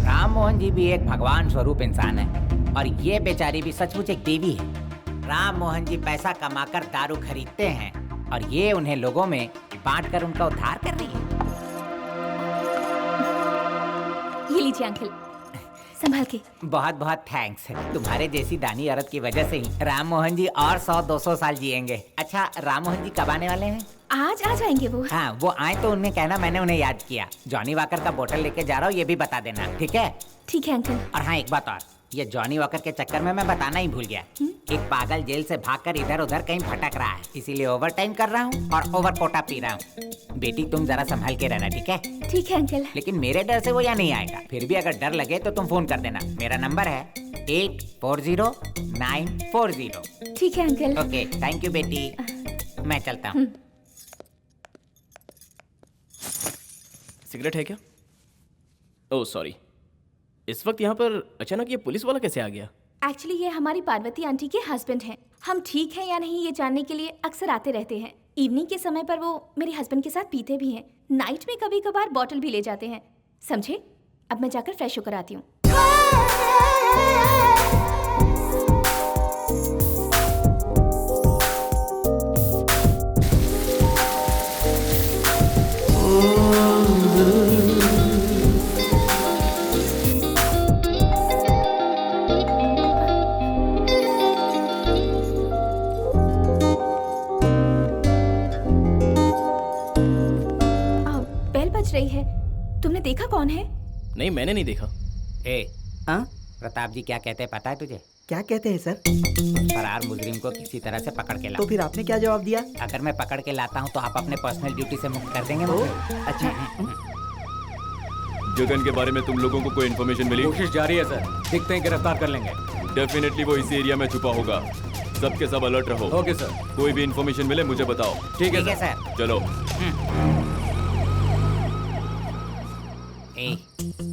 [SPEAKER 6] राम मोहन जी भी एक भगवान स्वरूप इंसान है और ये बेचारी भी सचमुच एक देवी है। राम मोहन जी पैसा कमाकर दारू खरीदते हैं और ये उन्हें लोगों में बांटकर उनका उद्धार कर रही है।
[SPEAKER 7] ये लीजिए अंकल, संभाल के।
[SPEAKER 6] बहुत बहुत थैंक्स। तुम्हारे जैसी दानी औरत की वजह से ही राम मोहन जी और 100-200 साल जिएंगे। अच्छा, राम मोहन जी कब आने वाले हैं?
[SPEAKER 7] आज आ जाएंगे वो।
[SPEAKER 6] हाँ, वो आए तो उन्हें कहना मैंने उन्हें याद किया। जॉनी वॉकर का बोतल लेके जा रहा हूँ, ये भी बता देना, ठीक है?
[SPEAKER 7] ठीक है अंकल।
[SPEAKER 6] और हाँ, एक बात और, ये जॉनी वॉकर के चक्कर में मैं बताना ही भूल गया। एक पागल जेल से भागकर इधर उधर कहीं भटक रहा है, इसीलिए ओवर टाइम कर रहा हूँ और ओवर कोटा पी रहा हूँ। बेटी तुम जरा संभाल के रहना, ठीक है?
[SPEAKER 7] ठीक है अंकल।
[SPEAKER 6] लेकिन मेरे डर से वो यहाँ नहीं आएगा। फिर भी अगर डर लगे तो तुम फोन कर देना। मेरा नंबर है 840940।
[SPEAKER 7] ठीक है अंकल।
[SPEAKER 6] ओके, थैंक यू बेटी। मैं चलता हूँ।
[SPEAKER 3] सिगरेट है क्या? Oh sorry. इस वक्त यहाँ पर अचानक ये पुलिस वाला कैसे आ गया?
[SPEAKER 7] एक्चुअली ये हमारी पार्वती आंटी के हस्बैंड हैं। हम ठीक हैं या नहीं ये जानने के लिए अक्सर आते रहते हैं। इवनिंग के समय पर वो मेरे हस्बैंड के साथ पीते भी हैं। नाइट में कभी कभार बॉटल भी ले जाते हैं। समझे? अब मैं जाकर फ्रेश होकर आती हूँ। बेल बज रही है। तुमने देखा कौन है?
[SPEAKER 3] नहीं, मैंने नहीं देखा।
[SPEAKER 6] हाँ, प्रताप जी क्या कहते हैं पता है तुझे?
[SPEAKER 11] क्या कहते हैं सर?
[SPEAKER 6] फरार मुजरिम को किसी तरह से पकड़ के लाओ।
[SPEAKER 11] तो फिर आपने क्या जवाब दिया?
[SPEAKER 6] अगर मैं पकड़ के लाता हूँ तो आप अपने पर्सनल ड्यूटी से मुक्त कर देंगे मुझे?
[SPEAKER 11] अच्छा।
[SPEAKER 5] जगन के बारे में तुम लोगों को कोई इन्फॉर्मेशन मिली?
[SPEAKER 4] कोशिश जारी है सर, दिखते हैं गिरफ्तार कर लेंगे।
[SPEAKER 5] डेफिनेटली वो इसी एरिया में छुपा होगा। सबके सब अलर्ट रहो।
[SPEAKER 4] Okay sir.
[SPEAKER 5] कोई भी इन्फॉर्मेशन मिले मुझे बताओ।
[SPEAKER 4] ठीक है
[SPEAKER 6] सर।
[SPEAKER 5] चलो।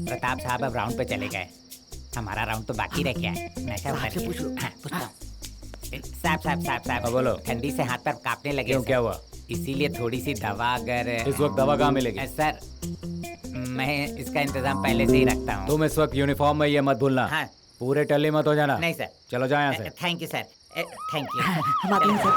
[SPEAKER 6] प्रताप साहब अब राउंड पे चले गए। हमारा राउंड तो बाकी रह गया है। नशा उतर गया। पूछता हूँ। साहब
[SPEAKER 4] बोलो।
[SPEAKER 6] ठंडी से हाथ पैर कांपने लगे।
[SPEAKER 4] क्यों, क्या हुआ?
[SPEAKER 6] इसीलिए थोड़ी सी दवा अगर
[SPEAKER 4] इस वक्त दवा कहाँ मिलेगी?
[SPEAKER 6] सर, मैं इसका इंतजाम पहले से ही रखता हूँ।
[SPEAKER 4] तुम इस वक्त यूनिफॉर्म में ये मत भूलना।
[SPEAKER 6] हाँ।
[SPEAKER 4] पूरे टल्ली मत हो जाना।
[SPEAKER 6] नहीं सर।
[SPEAKER 4] चलो जाओ यहाँ से।
[SPEAKER 6] Thank you sir. Thank you.
[SPEAKER 11] हम आते हैं सर।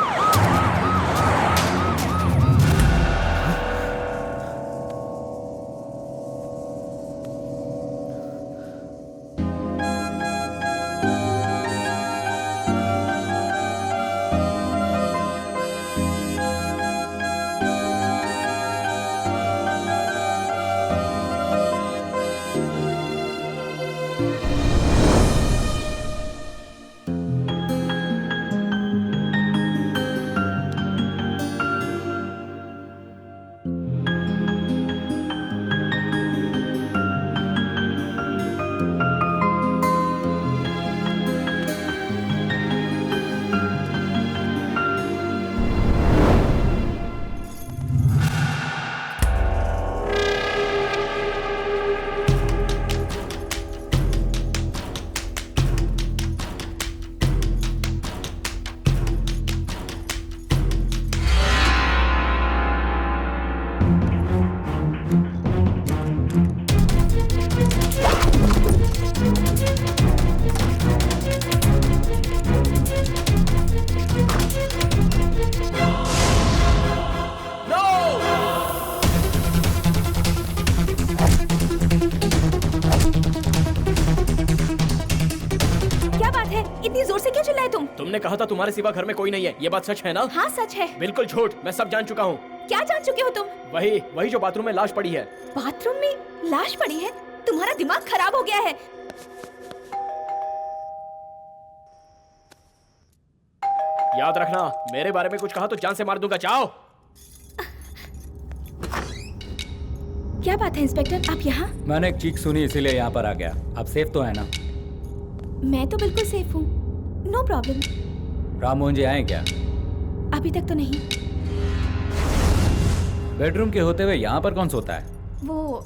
[SPEAKER 3] तुमने कहा था तुम्हारे सिवा घर में कोई नहीं है, ये बात सच है ना?
[SPEAKER 7] हाँ सच है।
[SPEAKER 3] बिल्कुल झूठ, मैं सब जान चुका हूँ।
[SPEAKER 7] क्या जान चुके हो तुम?
[SPEAKER 3] वही जो बाथरूम में लाश पड़ी है।
[SPEAKER 7] बाथरूम में लाश पड़ी है? तुम्हारा दिमाग खराब हो गया है।
[SPEAKER 3] याद रखना, मेरे बारे में कुछ कहा तो जान से मार दूंगा। जाओ।
[SPEAKER 7] क्या बात है इंस्पेक्टर, आप यहाँ?
[SPEAKER 4] मैंने एक चीख सुनी इसीलिए यहाँ पर आ गया। आप सेफ तो है ना?
[SPEAKER 7] मैं तो बिल्कुल सेफ हूँ, नो प्रॉब्लम।
[SPEAKER 4] राम मोहन जी आए क्या?
[SPEAKER 7] अभी तक तो नहीं।
[SPEAKER 4] बेडरूम के होते हुए यहाँ पर कौन सोता है?
[SPEAKER 7] वो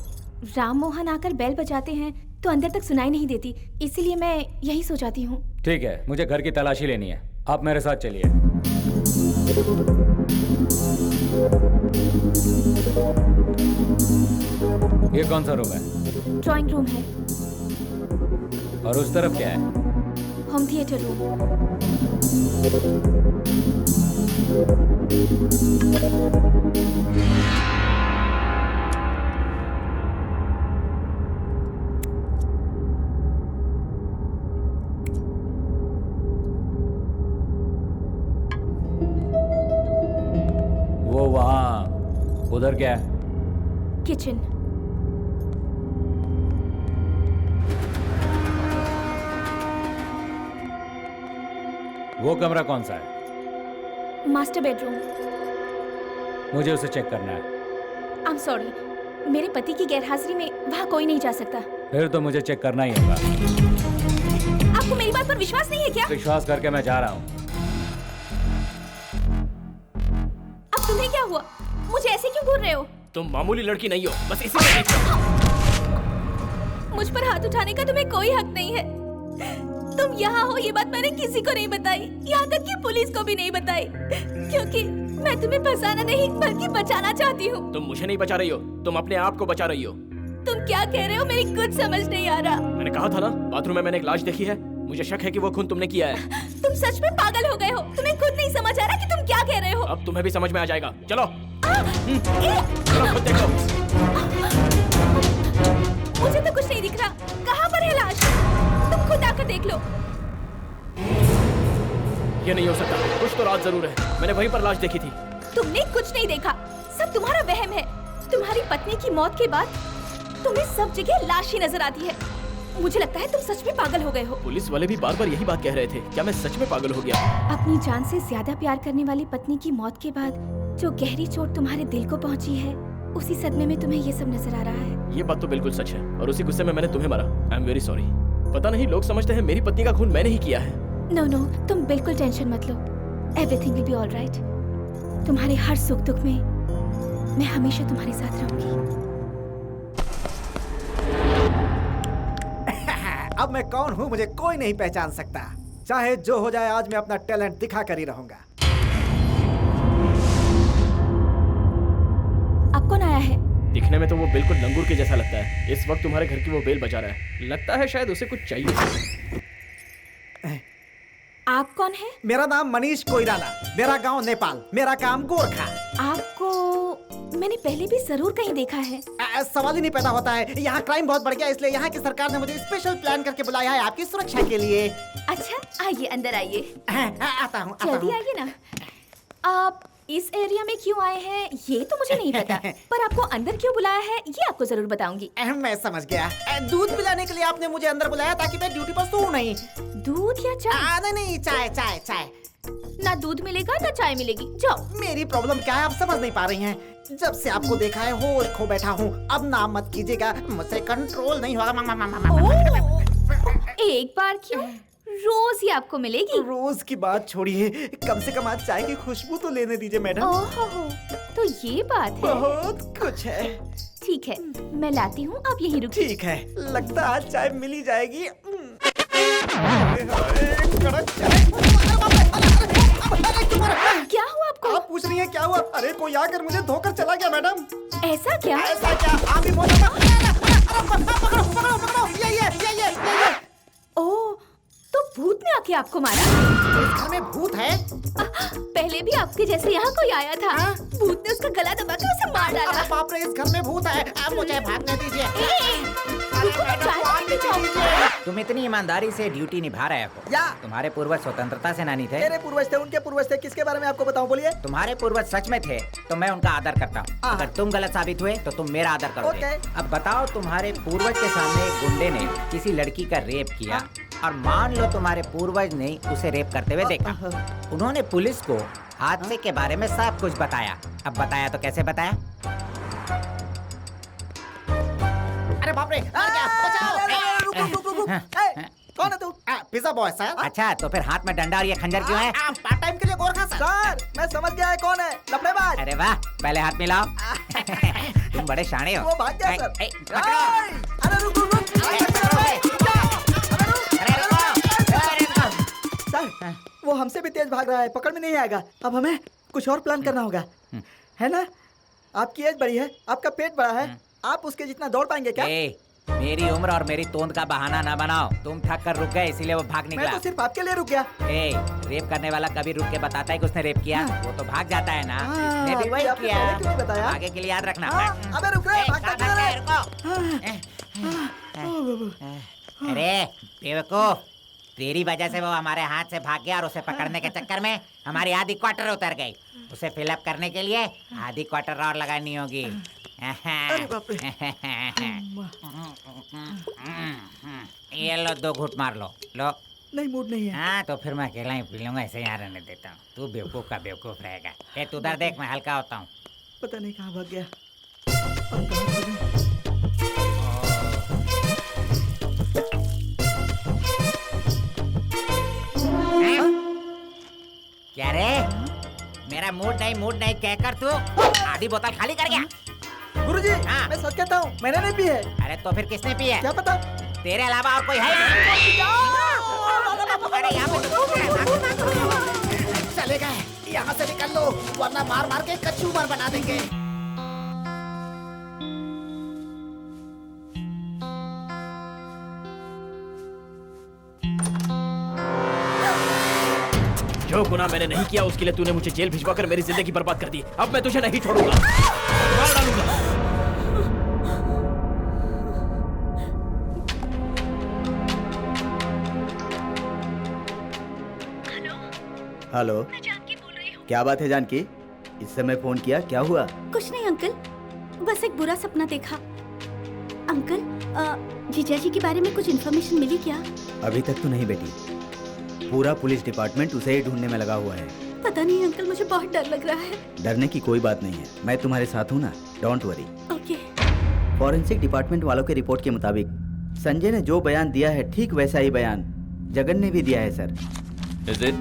[SPEAKER 7] राम मोहन आकर बेल बजाते हैं तो अंदर तक सुनाई नहीं देती, इसीलिए मैं यही सो जाती हूँ।
[SPEAKER 4] ठीक है, मुझे घर की तलाशी लेनी है, आप मेरे साथ चलिए। ये कौन सा रूम है?
[SPEAKER 7] ड्राइंग रूम है।
[SPEAKER 4] और उस तरफ क्या है?
[SPEAKER 7] Home theatre room.
[SPEAKER 4] वो वहाँ उधर क्या है?
[SPEAKER 7] किचन।
[SPEAKER 4] वो कमरा कौन सा है?
[SPEAKER 7] Master bedroom.
[SPEAKER 4] मुझे उसे चेक करना है।
[SPEAKER 7] आई एम सॉरी, मेरे पति की गैरहाजिरी में वहाँ कोई नहीं जा सकता।
[SPEAKER 4] फिर तो मुझे चेक करना ही होगा।
[SPEAKER 7] आपको मेरी बात पर विश्वास नहीं है क्या?
[SPEAKER 4] विश्वास करके मैं जा रहा हूँ।
[SPEAKER 7] अब तुम्हें क्या हुआ? मुझे ऐसे क्यों घूर रहे हो?
[SPEAKER 3] तुम मामूली लड़की नहीं हो, बस इसी में देख लो।
[SPEAKER 7] मुझ पर हाथ उठाने का तुम्हें कोई हक नहीं है। तुम यहाँ हो ये बात मैंने किसी को नहीं बताई, यहाँ तक कि पुलिस को भी नहीं बताई, क्योंकि मैं तुम्हें फंसाना नहीं बल्कि बचाना चाहती हूँ।
[SPEAKER 3] तुम मुझे नहीं बचा रही हो, तुम अपने आप को बचा रही हो।
[SPEAKER 7] तुम क्या कह रहे हो? मेरी कुछ समझ नहीं आ रहा।
[SPEAKER 3] मैंने कहा था ना, बाथरूम में मैंने एक लाश देखी है। मुझे शक है कि वो खून तुमने किया है।
[SPEAKER 7] तुम सच में पागल हो गए हो। तुम्हें खुद नहीं समझ आ रहा कि तुम क्या कह रहे हो।
[SPEAKER 3] अब तुम्हें भी समझ में आ जाएगा। चलो
[SPEAKER 7] चलो
[SPEAKER 3] खुद देखो।
[SPEAKER 7] मुझे तो कुछ नहीं दिख रहा। कहाँ पर है लाश? तुम खुद आकर देख लो।
[SPEAKER 3] ये नहीं हो सकता, कुछ तो राज जरूर है। मैंने वहीं पर लाश देखी थी।
[SPEAKER 7] तुमने कुछ नहीं देखा, सब तुम्हारा वहम है। तुम्हारी पत्नी की मौत के बाद तुम्हें सब जगह लाश ही नजर आती है। मुझे लगता है तुम सच में पागल हो गए हो।
[SPEAKER 3] पुलिस वाले भी बार बार यही बात कह रहे थे। क्या मैं सच में पागल हो गया?
[SPEAKER 7] अपनी जान से ज्यादा प्यार करने वाली पत्नी की मौत के बाद जो गहरी चोट तुम्हारे दिल को पहुंची है, उसी सदमे में तुम्हें ये सब नजर आ रहा है।
[SPEAKER 3] ये बात तो बिल्कुल सच है, और उसी गुस्से में मैंने तुम्हें मारा। I am very sorry. पता नहीं, लोग समझते हैं मेरी पत्नी का खून मैंने ही किया है।
[SPEAKER 7] नो नो, तुम बिल्कुल टेंशन मत लो। Everything will be alright. तुम्हारे हर सुख दुख में मैं हमेशा तुम्हारे साथ रहूंगी।
[SPEAKER 1] अब मैं कौन हूँ मुझे कोई नहीं पहचान सकता। चाहे जो हो जाए, आज मैं अपना टैलेंट दिखा कर ही रहूंगा।
[SPEAKER 7] अब कौन आया है?
[SPEAKER 3] दिखने में तो वो बिल्कुल लंगूर के जैसा लगता है। इस वक्त तुम्हारे घर की वो बेल बजा रहा है। लगता है शायद उसे कुछ चाहिए।
[SPEAKER 7] आप कौन है?
[SPEAKER 1] मेरा नाम मनीष कोइराला, मेरा गांव नेपाल, मेरा काम गोरखा।
[SPEAKER 7] आपको मैंने पहले भी जरूर कहीं देखा है।
[SPEAKER 1] सवाल ही नहीं पैदा होता है। यहाँ क्राइम बहुत बढ़ गया, इसलिए यहाँ की सरकार ने मुझे स्पेशल प्लान करके बुलाया है आपकी सुरक्षा के लिए।
[SPEAKER 7] अच्छा, आइए अंदर आइए।
[SPEAKER 1] आता हूँ।
[SPEAKER 7] जल्दी आइए ना। आप इस एरिया में क्यों आए हैं ये तो मुझे नहीं पता, पर आपको अंदर क्यों बुलाया है ये आपको जरूर बताऊंगी।
[SPEAKER 1] मैं समझ गया। दूध पिलाने के लिए आपने मुझे अंदर बुलाया ताकि मैं ड्यूटी पर सोऊं नहीं।
[SPEAKER 7] दूध या चाय?
[SPEAKER 1] नहीं, चाय चाय चाय।
[SPEAKER 7] ना दूध मिलेगा ना चाय मिलेगी। जाओ।
[SPEAKER 1] मेरी प्रॉब्लम क्या है आप समझ नहीं पा रही हैं। जब से आपको देखा है होश खो बैठा हूँ। अब नाम मत कीजिएगा, मुझसे कंट्रोल नहीं होगा।
[SPEAKER 7] एक बार क्यों, रोज ही आपको मिलेगी।
[SPEAKER 1] रोज की बात छोड़िए, कम से कम आज चाय की खुशबू तो लेने दीजिए मैडम।
[SPEAKER 7] ओहो, तो ये बात है।
[SPEAKER 1] बहुत कुछ है।
[SPEAKER 7] ठीक है, मैं लाती हूँ, आप यहीं रुकिए।
[SPEAKER 1] ठीक है, लगता है आज चाय मिल ही जाएगी।
[SPEAKER 7] क्या हुआ आपको?
[SPEAKER 1] आप पूछ रही हैं क्या हुआ? अरे कोई आकर मुझे धोकर चला गया मैडम।
[SPEAKER 7] ऐसा क्या?
[SPEAKER 1] ऐसा क्या? आप ही बोलो। ये।
[SPEAKER 7] ओह, तो भूत ने आके आपको मारा?
[SPEAKER 1] इस घर में भूत है?
[SPEAKER 7] पहले भी आपके जैसे यहाँ कोई आया था। भूत ने उसका गला दबा के उसे मार डाला।
[SPEAKER 1] बाप रे, इस घर में भूत है। आप मुझे भागने दीजिए।
[SPEAKER 7] रुको, मैं चाय पानी पिलाऊंगी।
[SPEAKER 6] तुम इतनी ईमानदारी से ड्यूटी निभा रहे हो।
[SPEAKER 11] या
[SPEAKER 6] तुम्हारे पूर्वज स्वतंत्रता सेनानी थे।
[SPEAKER 11] मेरे पूर्वज थे, उनके पूर्वज थे। किसके बारे में आपको बताऊं? बोलिए।
[SPEAKER 6] तुम्हारे पूर्वज सच में थे तो मैं उनका आदर करता हूँ। अगर तुम गलत साबित हुए तो तुम मेरा आदर करोगे।
[SPEAKER 11] ओके।
[SPEAKER 6] अब बताओ, तुम्हारे पूर्वज के सामने एक गुंडे ने किसी लड़की का रेप किया और मान लो तुम्हारे पूर्वज ने उसे रेप करते हुए देखा। उन्होंने पुलिस को हादसे के बारे में सब कुछ बताया। अब बताया तो कैसे बताया?
[SPEAKER 1] अरे बाप रे,
[SPEAKER 11] रुक। कौन है तू?
[SPEAKER 1] Pizza boy sir.
[SPEAKER 6] अच्छा, तो फिर हाथ में डंडा और ये खंजर क्यों है?
[SPEAKER 1] पार्ट टाइम के लिए गोरखा
[SPEAKER 11] सर, मैं समझ गया है कौन है। लफड़ेबाज।
[SPEAKER 6] अरे वाह, पहले हाथ मिलाओ। तुम बड़े शाणे हो।
[SPEAKER 11] वो भाग गया सर।
[SPEAKER 6] पकड़ो।
[SPEAKER 11] अरे रुक। सर, वो हमसे भी तेज भाग रहा है, पकड़ में नहीं आएगा। अब हमें कुछ और प्लान करना होगा, है ना? आपकी एज बड़ी है, आपका पेट बड़ा है, आप उसके जितना दौड़ पाएंगे क्या?
[SPEAKER 6] मेरी उम्र और मेरी तोंद का बहाना ना बनाओ। तुम थक कर रुक गए इसीलिए वो भाग
[SPEAKER 11] मैं
[SPEAKER 6] निकला।
[SPEAKER 11] तो सिर्फ आपके लिए रुक गया।
[SPEAKER 6] रेप करने वाला कभी रुक के बताता है कि उसने रेप किया? वो तो भाग जाता है ना।
[SPEAKER 11] हाँ,
[SPEAKER 6] इसने भी वही
[SPEAKER 11] आपने
[SPEAKER 6] किया।
[SPEAKER 11] पहले क्यों नहीं बताया?
[SPEAKER 6] आगे के लिए याद रखना।
[SPEAKER 11] अबे रुक रे, भागता क्यों रहा है?
[SPEAKER 6] अरे बेवकूफ, तेरी वजह से वो हमारे हाथ से भाग गया और उसे पकड़ने के चक्कर में हमारी आधी क्वार्टर उतर गई। उसे फिलअप करने के लिए आधी क्वार्टर और लगानी होगी।
[SPEAKER 11] अरे बाप रे।
[SPEAKER 6] ये लो 2 घूंट मार लो। लो।
[SPEAKER 11] नहीं, मूड नहीं है।
[SPEAKER 6] हाँ तो फिर मैं अकेला ही पी लूंगा, ऐसे यहाँ रहने देता हूँ। तू बेवकूफ का बेवकूफ रहेगा। तू उधर देख, मैं हल्का होता हूँ।
[SPEAKER 11] पता नहीं कहाँ भाग गया। अब कहाँ भागूं?
[SPEAKER 6] क्या रे? मेरा मूड नहीं कहकर तू आधी बोतल खाली कर गया।
[SPEAKER 11] गुरुजी,
[SPEAKER 6] हाँ।
[SPEAKER 11] मैं सच कहता हूँ, मैंने नहीं पी है।
[SPEAKER 6] अरे तो फिर किसने पी है?
[SPEAKER 11] क्या पता?
[SPEAKER 6] तेरे अलावा और कोई है नहीं? अरे यहाँ पे तो
[SPEAKER 11] चले गए, यहाँ से निकल लो, वरना मार मार के कचूमर बना देंगे।
[SPEAKER 3] जो गुनाह मैंने नहीं किया उसके लिए तूने मुझे जेल भिजवाकर मेरी जिंदगी बर्बाद कर दी। अब मैं तुझे नहीं छोड़ूंगा, मार डालूंगा।
[SPEAKER 2] हेलो,
[SPEAKER 8] मैं जानकी बोल रही हूँ।
[SPEAKER 2] क्या बात है जानकी? इस समय फोन किया, क्या हुआ?
[SPEAKER 9] कुछ नहीं अंकल, बस एक बुरा सपना देखा। अंकल, जीजा जी के बारे में कुछ इन्फॉर्मेशन मिली क्या?
[SPEAKER 2] अभी तक तो नहीं बेटी, पूरा पुलिस डिपार्टमेंट उसे ही ढूंढने में लगा हुआ है।
[SPEAKER 9] पता नहीं अंकल, मुझे बहुत डर लग रहा है।
[SPEAKER 2] डरने की कोई बात नहीं है, मैं तुम्हारे साथ हूँ ना, don't worry.
[SPEAKER 9] Okay.
[SPEAKER 2] Forensic department वालों के रिपोर्ट के मुताबिक संजय ने जो बयान दिया है ठीक वैसा ही बयान जगन ने भी दिया है सर।
[SPEAKER 5] Is it?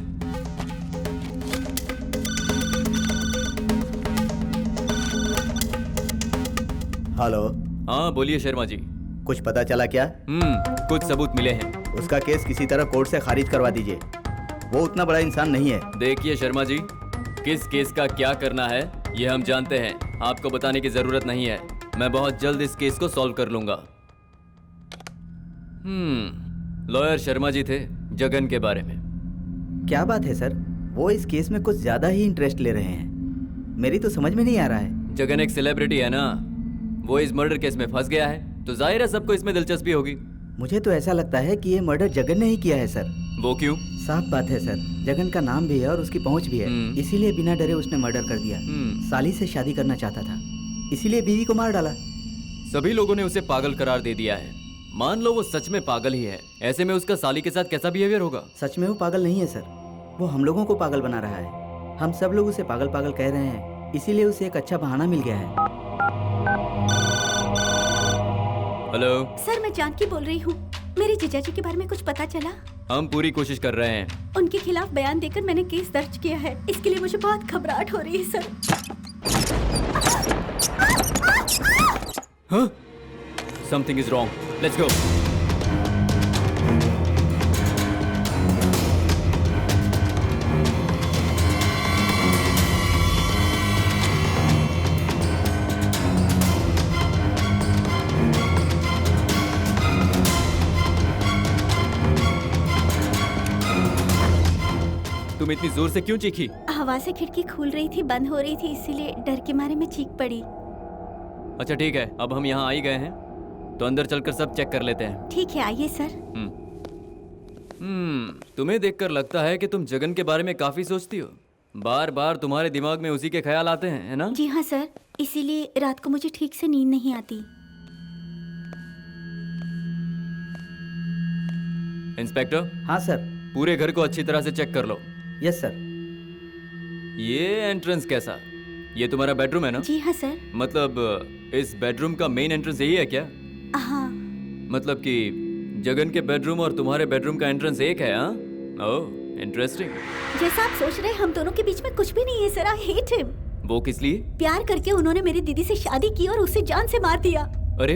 [SPEAKER 2] हेलो,
[SPEAKER 5] हाँ बोलिए शर्मा जी।
[SPEAKER 2] कुछ पता चला क्या?
[SPEAKER 5] कुछ सबूत मिले हैं।
[SPEAKER 2] उसका केस किसी तरह कोर्ट से खारिज करवा दीजिए, वो उतना बड़ा इंसान नहीं है।
[SPEAKER 5] देखिए शर्मा जी, किस केस का क्या करना है ये हम जानते हैं, आपको बताने की जरूरत नहीं है। मैं बहुत जल्द इस केस को सॉल्व कर लूंगा। लॉयर शर्मा जी थे जगन के बारे में।
[SPEAKER 2] क्या बात है सर, वो इस केस में कुछ ज्यादा ही इंटरेस्ट ले रहे हैं, मेरी तो समझ में नहीं आ रहा है।
[SPEAKER 5] जगन एक सेलिब्रिटी है ना, वो इस मर्डर केस में फंस गया है तो जाहिर है सबको इसमें दिलचस्पी होगी।
[SPEAKER 2] मुझे तो ऐसा लगता है कि ये मर्डर जगन ने ही किया है सर।
[SPEAKER 5] वो क्यों?
[SPEAKER 2] साफ बात है सर, जगन का नाम भी है और उसकी पहुंच भी है, इसीलिए बिना डरे उसने मर्डर कर दिया। साली से शादी करना चाहता था, इसीलिए बीवी को मार डाला।
[SPEAKER 5] सभी लोगों ने उसे पागल करार दे दिया है। मान लो वो सच में पागल ही है, ऐसे में उसका साली के साथ कैसा बिहेवियर होगा?
[SPEAKER 2] सच में वो पागल नहीं है सर, वो हम लोगों को पागल बना रहा है। हम सब लोग उसे पागल पागल कह रहे हैं, इसीलिए उसे एक अच्छा बहाना मिल गया है।
[SPEAKER 5] हेलो
[SPEAKER 9] सर, मैं जानकी बोल रही हूँ। मेरे जीजा जी के बारे में कुछ पता चला?
[SPEAKER 5] हम पूरी कोशिश कर रहे हैं।
[SPEAKER 9] उनके खिलाफ बयान देकर मैंने केस दर्ज किया है, इसके लिए मुझे बहुत घबराहट हो रही है सर।
[SPEAKER 5] हाँ? Something is wrong. Let's go. तुम इतनी जोर से क्यों चीखी?
[SPEAKER 9] हवा से खिड़की खुल रही थी, बंद हो रही थी, इसीलिए डर के मारे में चीख पड़ी।
[SPEAKER 5] अच्छा ठीक है, अब हम यहाँ आ ही गए हैं तो अंदर चलकर सब चेक कर लेते हैं।
[SPEAKER 9] ठीक है, आइए सर।
[SPEAKER 5] तुम्हें देखकर लगता है कि तुम जगन के बारे में काफी सोचती हो। बार बार तुम्हारे दिमाग में उसी के ख्याल आते हैं, है ना?
[SPEAKER 9] जी हाँ सर, इसीलिए रात को मुझे ठीक से नींद नहीं आती।
[SPEAKER 5] इंस्पेक्टर।
[SPEAKER 2] हाँ सर।
[SPEAKER 5] पूरे घर को अच्छी तरह से चेक कर लो।
[SPEAKER 2] Yes sir.
[SPEAKER 5] ये एंट्रेंस कैसा? ये तुम्हारा बेडरूम है ना?
[SPEAKER 9] जी हाँ सर।
[SPEAKER 5] मतलब इस बेडरूम का मेन एंट्रेंस यही है क्या?
[SPEAKER 9] हाँ।
[SPEAKER 5] मतलब कि जगन के बेडरूम और तुम्हारे बेडरूम का एंट्रेंस एक है? हाँ, ओह इंटरेस्टिंग।
[SPEAKER 9] जैसा आप सोच रहे हैं, हम दोनों के बीच में कुछ भी नहीं है सर। I hate him.
[SPEAKER 5] वो किस लिए?
[SPEAKER 9] प्यार करके उन्होंने मेरी दीदी से शादी की और उसे जान से मार दिया।
[SPEAKER 5] अरे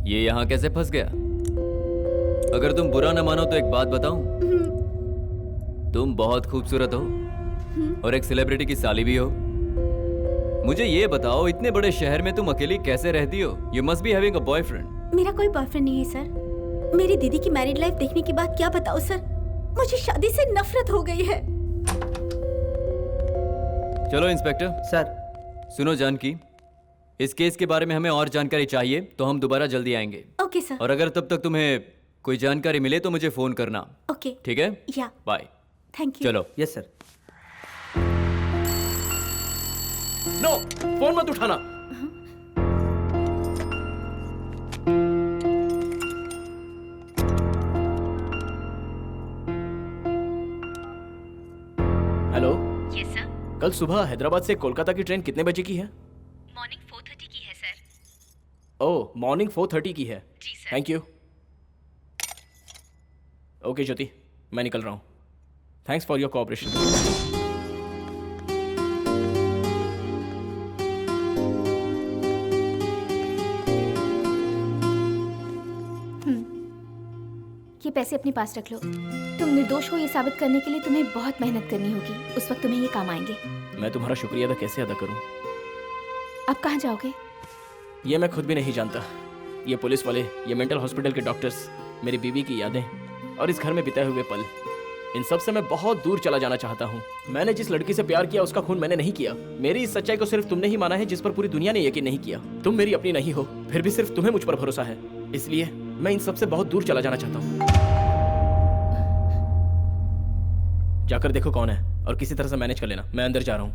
[SPEAKER 5] ये यहाँ कैसे फंस गया? अगर तुम बुरा न मानो तो एक बात बताऊं, तुम बहुत खूबसूरत हो और एक सेलिब्रिटी की साली भी हो। मुझे ये बताओ, इतने बड़े शहर में तुम अकेली कैसे रहती हो? You must be having a boyfriend.
[SPEAKER 9] मेरा कोई बॉयफ्रेंड नहीं है सर। मेरी दीदी की मैरिड लाइफ देखने के बाद क्या बताऊं सर, मुझे शादी से नफरत हो गई है।
[SPEAKER 5] चलो इंस्पेक्टर।
[SPEAKER 2] सर।
[SPEAKER 5] सुनो जानकी, इस केस के बारे में हमें और जानकारी चाहिए तो हम दोबारा जल्दी आएंगे।
[SPEAKER 9] Okay sir.
[SPEAKER 5] और अगर तब तक तुम्हें कोई जानकारी मिले तो मुझे फोन करना।
[SPEAKER 9] ओके।
[SPEAKER 5] ठीक है?
[SPEAKER 9] या।
[SPEAKER 5] बाय।
[SPEAKER 9] Thank you.
[SPEAKER 5] चलो।
[SPEAKER 2] Yes sir.
[SPEAKER 3] नो, फोन मत उठाना। हेलो।
[SPEAKER 8] Yes sir.
[SPEAKER 3] कल सुबह हैदराबाद से कोलकाता की ट्रेन कितने बजे की है?
[SPEAKER 8] मॉर्निंग 4:30 की है सर।
[SPEAKER 3] ओह, मॉर्निंग 4:30 की है।
[SPEAKER 8] जी सर।
[SPEAKER 3] Thank you. ओके ज्योति, मैं निकल रहा हूँ। Thanks for your cooperation.
[SPEAKER 7] ये पैसे अपने पास रख लो। तुम निर्दोष हो ये साबित करने के लिए तुम्हें बहुत मेहनत करनी होगी। उस वक्त तुम्हें ये काम आएंगे।
[SPEAKER 3] मैं तुम्हारा शुक्रिया अदा कैसे अदा करूं?
[SPEAKER 7] अब कहाँ जाओगे?
[SPEAKER 3] ये मैं खुद भी नहीं जानता। ये पुलिस वाले, ये मेंटल हॉस्पिटल के डॉक्टर्स, मेरी बीवी की यादें और इस घर में बिताए हुए पल, इन सब से मैं बहुत दूर चला जाना चाहता हूँ। मैंने जिस लड़की से प्यार किया उसका खून मैंने नहीं किया। मेरी इस सच्चाई को सिर्फ तुमने ही माना है, जिस पर पूरी दुनिया ने यकीन नहीं किया। तुम मेरी अपनी नहीं हो, फिर भी सिर्फ तुम्हें मुझ पर भरोसा है। इसलिए मैं इन सब से बहुत दूर चला जाना चाहता हूँ। जाकर देखो कौन है और किसी तरह से मैनेज कर लेना। मैं अंदर जा रहा हूँ।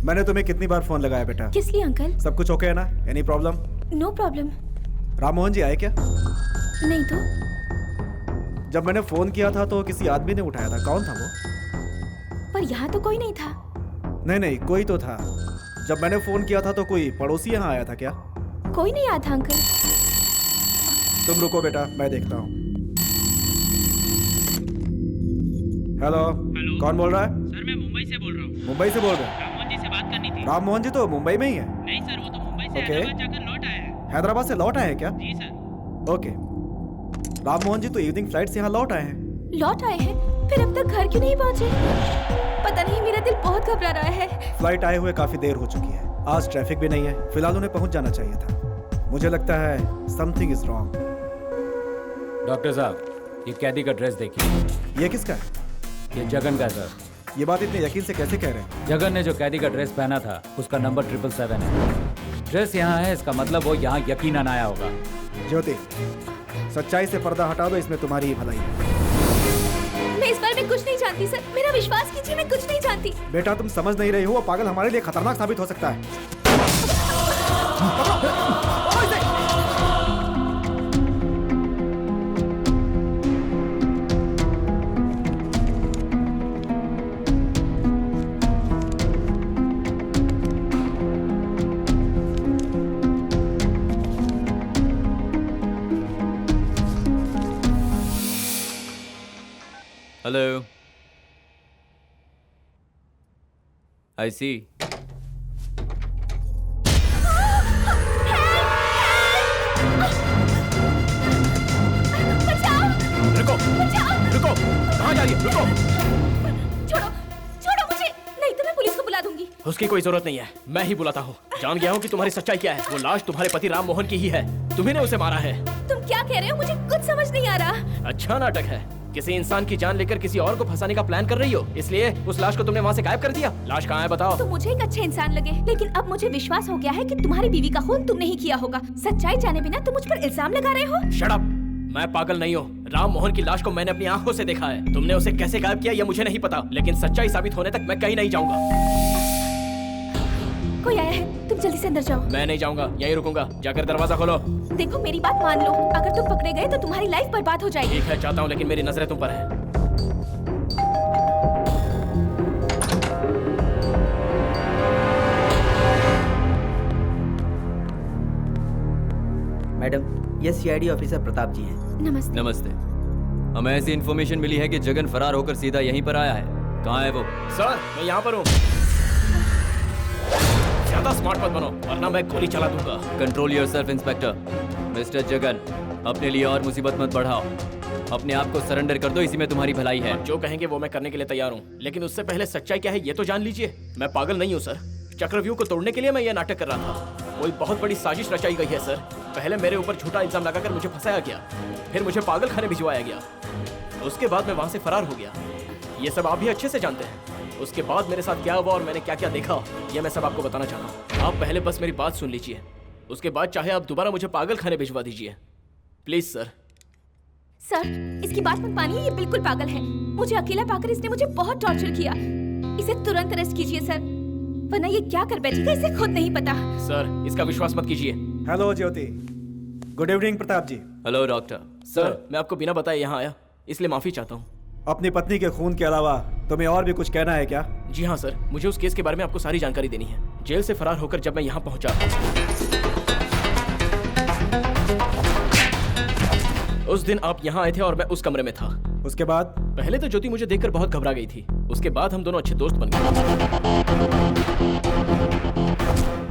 [SPEAKER 1] मैंने तुम्हें कितनी बार फोन लगाया बेटा?
[SPEAKER 7] किस लिए अंकल?
[SPEAKER 1] सब कुछ ओके है ना? Any problem?
[SPEAKER 7] No problem.
[SPEAKER 1] Ram Mohan ji आए क्या?
[SPEAKER 7] नहीं तो।
[SPEAKER 1] जब मैंने फोन किया था तो किसी आदमी ने उठाया था। कौन था वो?
[SPEAKER 7] पर यहाँ तो कोई नहीं था।
[SPEAKER 1] नहीं, कोई तो था। जब मैंने फोन किया था तो कोई पड़ोसी यहाँ आया था क्या?
[SPEAKER 7] कोई नहीं आया था अंकल।
[SPEAKER 1] तुम रुको बेटा, मैं देखता हूँ। हेलो, कौन बोल रहा है?
[SPEAKER 12] सर मैं मुंबई से बोल रहा हूँ।
[SPEAKER 1] मुंबई से बोल रहे हैं?
[SPEAKER 12] राम मोहन जी से बात करनी थी।
[SPEAKER 1] राम मोहन जी तो मुंबई में ही है।
[SPEAKER 12] नहीं सर, वो तो मुंबई से
[SPEAKER 1] ओके।
[SPEAKER 12] हैदराबाद जाकर लौट आए हैं।
[SPEAKER 1] हैदराबाद से लौट आए हैं क्या?
[SPEAKER 12] जी सर।
[SPEAKER 1] ओके। राम मोहन जी तो इवनिंग फ्लाइट से यहाँ लौट आए हैं।
[SPEAKER 7] लौट आए हैं? फिर अब तक घर क्यों नहीं पहुँचे? पता नहीं, मेरा दिल बहुत घबरा रहा है।
[SPEAKER 1] फ्लाइट आए हुए काफी देर हो चुकी है। आज ट्रैफिक भी नहीं है। फिलहाल उन्हें पहुंच जाना चाहिए था। मुझे लगता है समथिंग इज रॉन्ग।
[SPEAKER 4] डॉक्टर साहब, ये कैदी का ड्रेस देखिए।
[SPEAKER 1] ये किसका है?
[SPEAKER 4] ये जगन का सर।
[SPEAKER 1] ये बात इतने यकीन से कैसे कह रहे हैं?
[SPEAKER 4] जगन ने जो कैदी का ड्रेस पहना था उसका नंबर 777 है। ड्रेस यहाँ है, इसका मतलब वो यहाँ यकीनन आया होगा।
[SPEAKER 1] ज्योति, सच्चाई से पर्दा हटा दो, इसमें तुम्हारी ही भलाई है।
[SPEAKER 7] मैं इस बारे में कुछ नहीं जानती सर, मेरा विश्वास कीजिए, मैं कुछ नहीं जानती।
[SPEAKER 1] बेटा तुम समझ नहीं रही हो, वो पागल हमारे लिए खतरनाक साबित हो सकता है।
[SPEAKER 5] हेलो, आई सी।
[SPEAKER 3] रुको, रुको, कहाँ जा रही है? रुको।
[SPEAKER 7] छोड़ो, छोड़ो मुझे, नहीं तो मैं पुलिस को बुला दूंगी।
[SPEAKER 3] उसकी कोई जरूरत नहीं है, मैं ही बुलाता हूँ। जान गया हूँ कि तुम्हारी सच्चाई क्या है। वो लाश तुम्हारे पति राम मोहन की ही है। तुम्ही ने उसे मारा है।
[SPEAKER 7] तुम क्या कह रहे हो? मुझे कुछ समझ नहीं आ रहा।
[SPEAKER 3] अच्छा नाटक है। किसी इंसान की जान लेकर किसी और को फंसाने का प्लान कर रही हो, इसलिए उस लाश को तुमने वहाँ से गायब कर दिया। लाश कहाँ है बताओ?
[SPEAKER 7] तो मुझे एक अच्छे इंसान लगे, लेकिन अब मुझे विश्वास हो गया है कि तुम्हारी बीवी का खून तुमने ही किया होगा। सच्चाई जाने बिना तुम मुझ पर इल्जाम लगा रहे हो।
[SPEAKER 3] Shut up! मैं पागल नहीं हूँ। राम मोहन की लाश को मैंने अपनी आंखों से देखा है। तुमने उसे कैसे गायब किया यह मुझे नहीं पता, लेकिन सच्चाई साबित होने तक मैं कहीं नहीं जाऊंगा।
[SPEAKER 7] कोई आया है, तुम जल्दी से अंदर जाओ।
[SPEAKER 3] मैं नहीं जाऊंगा, यहीं रुकूंगा। जाकर दरवाजा खोलो।
[SPEAKER 7] देखो मेरी बात मान लो, अगर तुम पकड़े गए तो तुम्हारी लाइफ बर्बाद हो जाएगी।
[SPEAKER 3] ठीक है, चाहता हूँ, लेकिन मेरी नजरें तुम पर है।
[SPEAKER 2] मैडम, ये सीआईडी ऑफिसर प्रताप जी हैं।
[SPEAKER 7] नमस्ते।
[SPEAKER 5] नमस्ते। हमें ऐसी इन्फॉर्मेशन मिली है कि जगन फरार होकर सीधा यहीं पर आया है। कहाँ है वो?
[SPEAKER 3] सर, मैं यहाँ पर हूँ। ज्यादा स्मार्ट मत बनो, वरना मैं गोली चला दूंगा।
[SPEAKER 5] Control yourself inspector. Mister Jagan, अपने लिए और मुसीबत मत बढ़ाओ। अपने आप को सरेंडर कर दो, इसी में तुम्हारी भलाई है।
[SPEAKER 3] जो कहेंगे वो मैं करने के लिए तैयार हूँ, लेकिन उससे पहले सच्चाई क्या है ये तो जान लीजिए। मैं पागल नहीं हूँ सर। चक्रव्यूह को तोड़ने के लिए मैं ये नाटक कर रहा था। कोई बहुत बड़ी साजिश रचाई गई है सर। पहले मेरे ऊपर झूठा इल्जाम लगाकर मुझे फंसाया गया, फिर मुझे पागल खाने भिजवाया गया, उसके बाद मैं वहां से फरार हो गया। ये सब आप भी अच्छे से जानते हैं। उसके बाद मेरे साथ क्या हुआ और मैंने क्या क्या देखा, ये मैं सब आपको बताना चाहता हूँ। आप पहले बस मेरी बात सुन लीजिए, उसके बाद चाहे आप दोबारा मुझे पागल खाने भिजवा दीजिए, प्लीज सर।
[SPEAKER 7] सर, इसकी बात मत मानिए, ये बिल्कुल पागल है। मुझे अकेला पाकर इसने मुझे बहुत टॉर्चर किया। इसे तुरंत अरेस्ट कीजिए सर, वरना ये क्या कर बैठेगा इसे खुद नहीं पता।
[SPEAKER 3] सर, इसका विश्वास मत कीजिए।
[SPEAKER 1] Hello Jyoti. Good evening Pratap ji.
[SPEAKER 5] Hello doctor.
[SPEAKER 3] Sir, मैं आपको बिना बताए यहाँ आया, इसलिए माफी चाहता हूँ।
[SPEAKER 1] अपनी पत्नी के खून के अलावा तुम्हें और भी कुछ कहना है क्या?
[SPEAKER 3] जी हाँ सर, मुझे उस केस के बारे में आपको सारी जानकारी देनी है। जेल से फरार होकर जब मैं यहाँ पहुंचा, उस दिन आप यहाँ आए थे और मैं उस कमरे में था।
[SPEAKER 1] उसके बाद?
[SPEAKER 3] पहले तो ज्योति मुझे देखकर बहुत घबरा गई थी, उसके बाद हम दोनों अच्छे दोस्त बन गए।